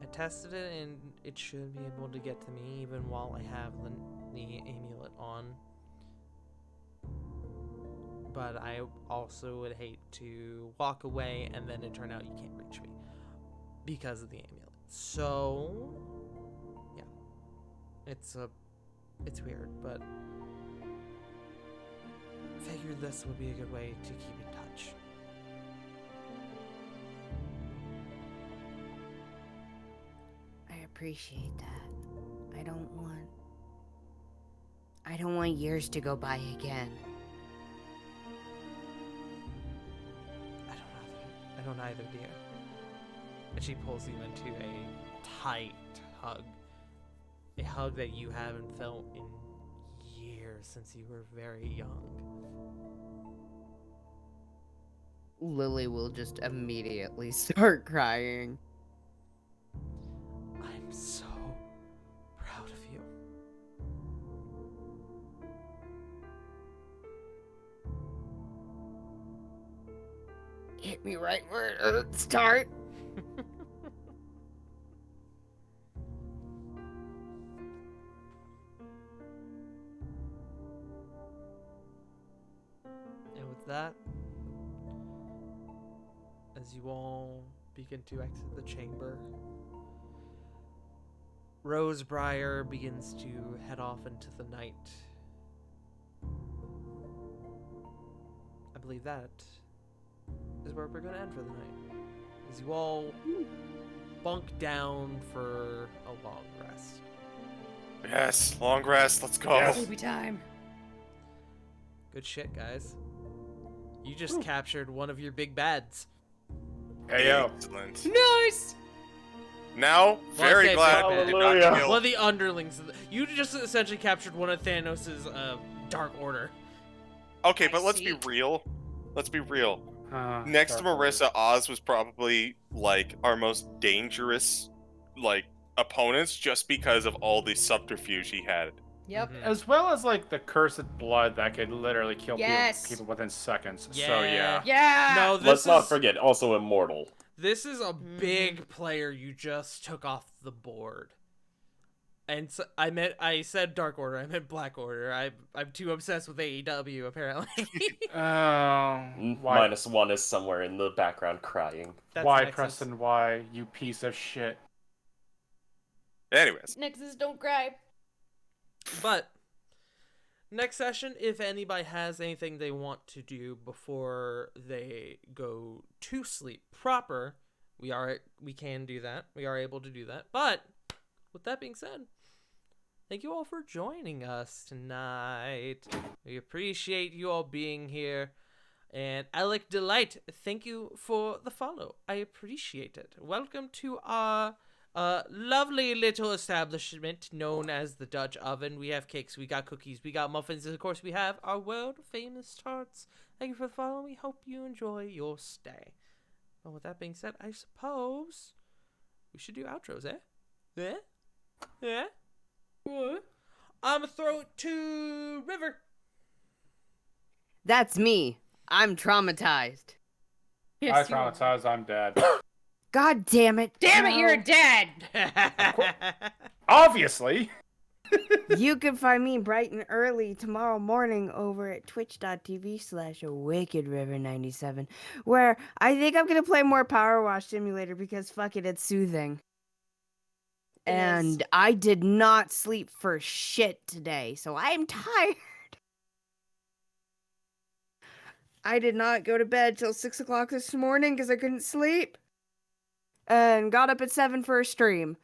I tested it and it should be able to get to me even while I have the amulet on. But I also would hate to walk away and then it turn out you can't reach me because of the amulet. So, yeah. It's weird, but figured this would be a good way to keep in touch. I appreciate that. I don't want years to go by again. I don't either, dear. And she pulls you into a tight hug. A hug that you haven't felt in years since you were very young. Lily will just immediately start crying. I'm so proud of you. Hit me right where it hurts, start. And with that, as you all begin to exit the chamber, Rosebriar begins to head off into the night. I believe that is where we're going to end for the night. As you all bunk down for a long rest. Yes, long rest. Let's go. Yes. Baby time. Good shit, guys. You just captured one of your big bads. Hey, yo. Excellent. Nice. Now, very say glad big we did Hallelujah. not kill. Well, the underlings. You just essentially captured one of Thanos' Dark Order. Okay, I but let's be see. real. Let's be real. Next to Marissa, Oz was probably like our most dangerous like opponents just because of all the subterfuge he had. Yep. Mhm. As well as like the cursed blood that could literally kill Yes. people within seconds. So Yeah. yeah. Yeah. No, this Let's not is- forget, also immortal. This is a big player you just took off the board. And so I said Dark Order, I meant Black Order. I'm too obsessed with AEW apparently. Why, -1 is somewhere in the background crying. That's why Nexus. Preston? Why, you piece of shit? Anyways, Nexus, don't cry. But next session, if anybody has anything they want to do before they go to sleep proper, We can do that. We are able to do that. But with that being said, thank you all for joining us tonight. We appreciate you all being here. And Alec Delight, thank you for the follow. I appreciate it. Welcome to our lovely little establishment known as the Dutch Oven. We have cakes, we got cookies, we got muffins, and of course we have our world-famous tarts. Thank you for the follow. We hope you enjoy your stay. Well, with that being said, I suppose we should do outros, eh? Yeah? Yeah? What? I'm gonna throw it to River. That's me. I'm traumatized. Yes, I traumatized. I'm dead. God damn it. Damn it, you're dead! Obviously. You can find me bright and early tomorrow morning over at twitch.tv/WickedRiver97, where I think I'm going to play more Power Wash Simulator because fuck it, it's soothing. It is. And I did not sleep for shit today, so I am tired. I did not go to bed till 6 o'clock this morning because I couldn't sleep. And got up at 7 for a stream.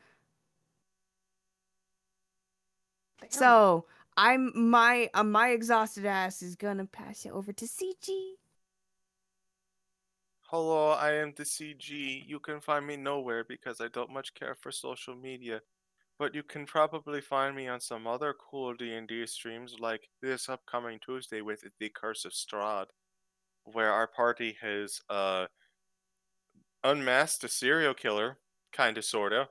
So my exhausted ass is gonna pass it over to CG. Hello, I am the CG. You can find me nowhere because I don't much care for social media. But you can probably find me on some other cool D&D streams like this upcoming Tuesday with The Curse of Strahd, where our party has unmasked a serial killer, kinda sorta.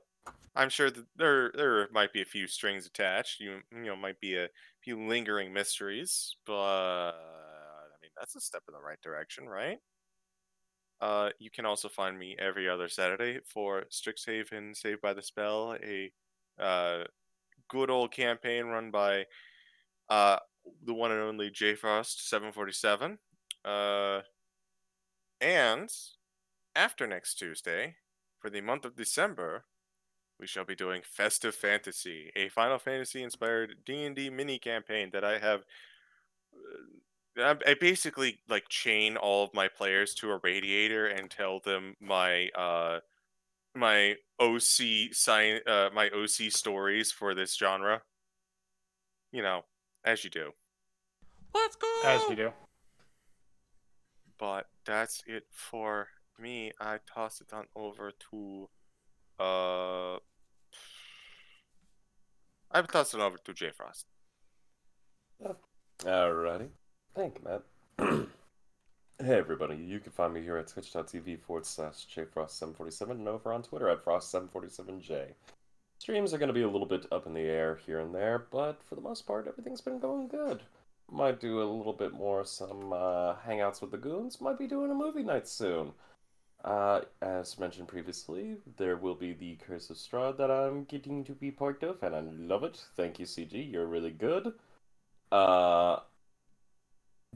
I'm sure that there might be a few strings attached. You know, might be a few lingering mysteries, but I mean that's a step in the right direction, right? You can also find me every other Saturday for Strixhaven Saved by the Spell, a good old campaign run by the one and only JFrost747. And after next Tuesday, for the month of December, we shall be doing Festive Fantasy, a Final Fantasy inspired D&D mini campaign that I have. I basically like chain all of my players to a radiator and tell them my my OC my OC stories for this genre. You know, as you do. Let's go! As you do. But that's it for me. I toss it on over to I toss it over to JFrost. Alrighty. Thank you, Matt. Hey everybody, you can find me here at twitch.tv/JFrost747 and over on Twitter at Frost747J. Streams are going to be a little bit up in the air here and there, but for the most part, everything's been going good. Might do a little bit more some hangouts with the goons, might be doing a movie night soon. As mentioned previously, there will be the Curse of Strahd that I'm getting to be part of, and I love it. Thank you, CG, you're really good.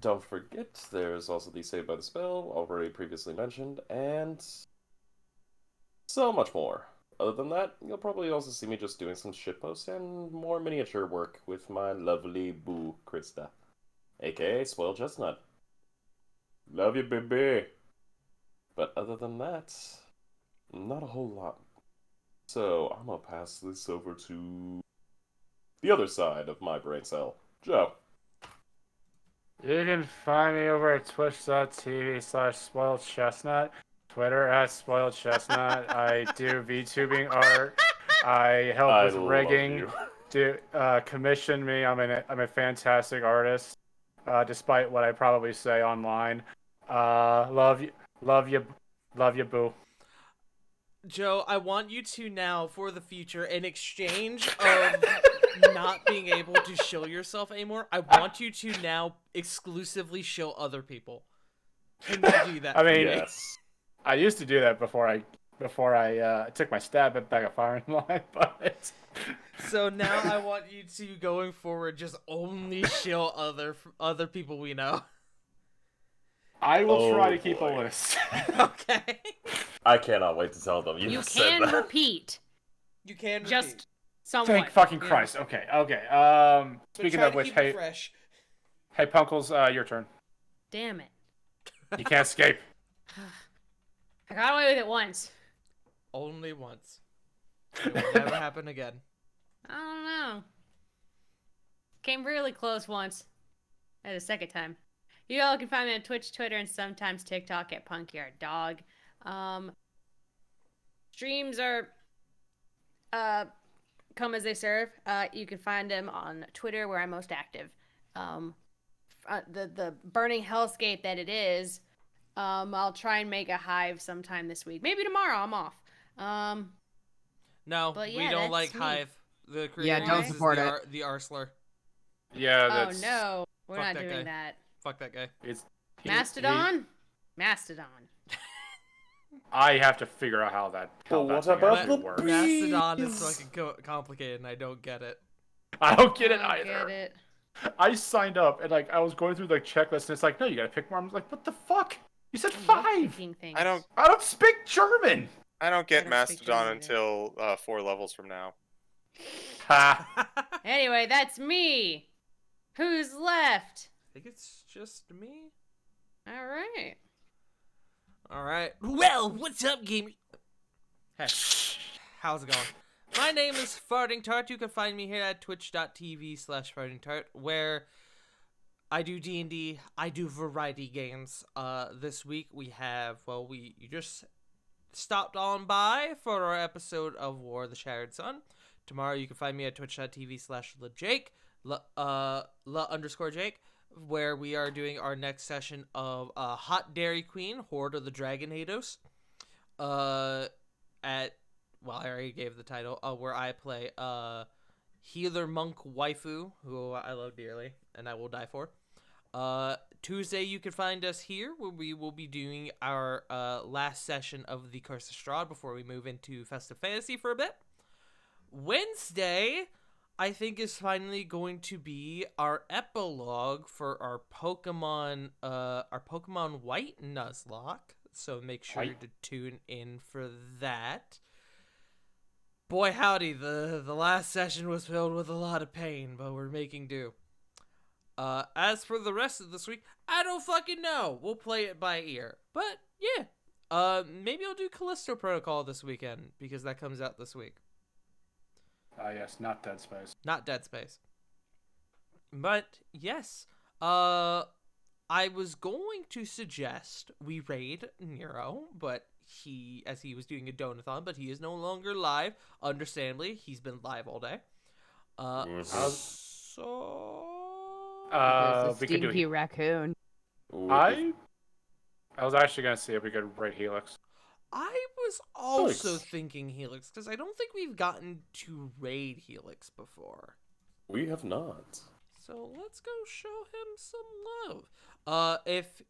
Don't forget, there's also the Saved by the Spell, already previously mentioned, and so much more. Other than that, you'll probably also see me just doing some shitposts and more miniature work with my lovely boo, Krista, aka Spoiled Chestnut. Love you, baby! But other than that, not a whole lot. So, I'm gonna pass this over to the other side of my brain cell, Joe. You can find me over at twitch.tv/SpoiledChestnut, Twitter at SpoiledChestnut. I do VTubing art. I help with rigging. Commission me. I'm a fantastic artist, despite what I probably say online. Love you, boo. Joe, I want you to now, for the future, in exchange of not being able to show yourself anymore, I want you to now exclusively show other people. Can you do that? I mean, Yes. I used to do that before I took my stab at Bag of Fire in line, but So now I want you to, going forward, just only show other people we know. I will try to keep a boy. list. Okay. I cannot wait to tell them you, You said can that. repeat, You can repeat. just somewhat. Thank fucking Yeah. Christ. Okay. But Speaking try of to which, keep it hey, fresh. Punkles, your turn. Damn it. You can't escape. I got away with it once. Only once. It will never happen again. I don't know. Came really close once. At a second time. You all can find me on Twitch, Twitter, and sometimes TikTok at PunkyardDog. Streams are come as they serve. You can find them on Twitter where I'm most active. The burning hellscape that it is. I'll try and make a hive sometime this week. Maybe tomorrow. I'm off. No, But we yeah, don't that's like me. Hive. The Yeah, creator don't uses support the Arsler. Yeah, Oh that's. no, we're Fuck not that doing guy. that. Fuck that guy. It's Mastodon? Mastodon. I have to figure out how that. How But that what thing about actually the works. Mastodon is Please. fucking complicated, and I don't get it. I don't get it I either. don't get it. I signed up and like I was going through the checklist and it's like, no, you gotta pick more. I was like, what the fuck? You said I love 5. picking things. I don't I don't speak German. I don't get I don't speak Mastodon German until 4 levels from now. Ha. Anyway, that's me. Who's left? I think it's just me. All right. All right. Well, what's up, gamer? Hey, how's it going? My name is Farting Tart. You can find me here at twitch.tv/Farting Tart, where I do D&D. I do variety games. This week we have, you just stopped on by for our episode of War of the Shattered Sun. Tomorrow you can find me at twitch.tv/LaJake, _Jake, where we are doing our next session of Hot Dairy Queen, Horde of the Dragonados. I already gave the title, where I play Healer Monk Waifu, who I love dearly, and I will die for. Tuesday, you can find us here, where we will be doing our last session of the Curse of Strahd before we move into Festive Fantasy for a bit. Wednesday, I think, is finally going to be our epilogue for our Pokemon White Nuzlocke. So make sure to tune in for that. Boy, howdy, the last session was filled with a lot of pain, but we're making do. As for the rest of this week, I don't fucking know. We'll play it by ear. But, yeah. Maybe I'll do Callisto Protocol this weekend, because that comes out this week. Yes, not Dead Space. Not Dead Space. But, yes. I was going to suggest we raid Nero, but he was doing a donathon, but he is no longer live. Understandably, he's been live all day. So... There's a we could do stinky raccoon. I was actually gonna see if we could raid Helix. I was also Helix. thinking Helix, because I don't think we've gotten to raid Helix before. We have not. So let's go show him some love. It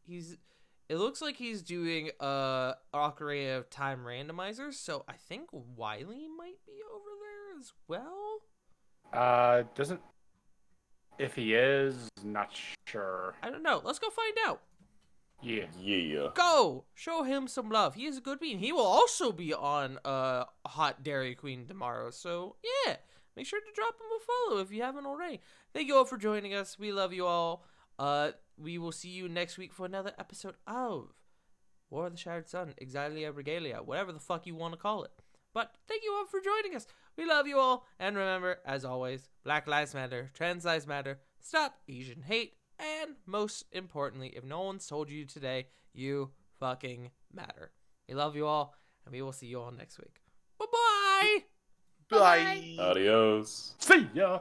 looks like he's doing Ocarina of Time randomizers, so I think Wiley might be over there as well. If he is, not sure. I don't know. Let's go find out. Yeah. Yeah. Go! Show him some love. He is a good bean. He will also be on Hot Dairy Queen tomorrow. So, yeah. Make sure to drop him a follow if you haven't already. Thank you all for joining us. We love you all. We will see you next week for another episode of War of the Shattered Sun, Exilia Regalia, whatever the fuck you want to call it. But thank you all for joining us. We love you all. And remember, as always, Black Lives Matter, Trans Lives Matter, stop Asian hate, and most importantly, if no one's told you today, you fucking matter. We love you all, and we will see you all next week. Bye-bye! Bye. Adios. See ya!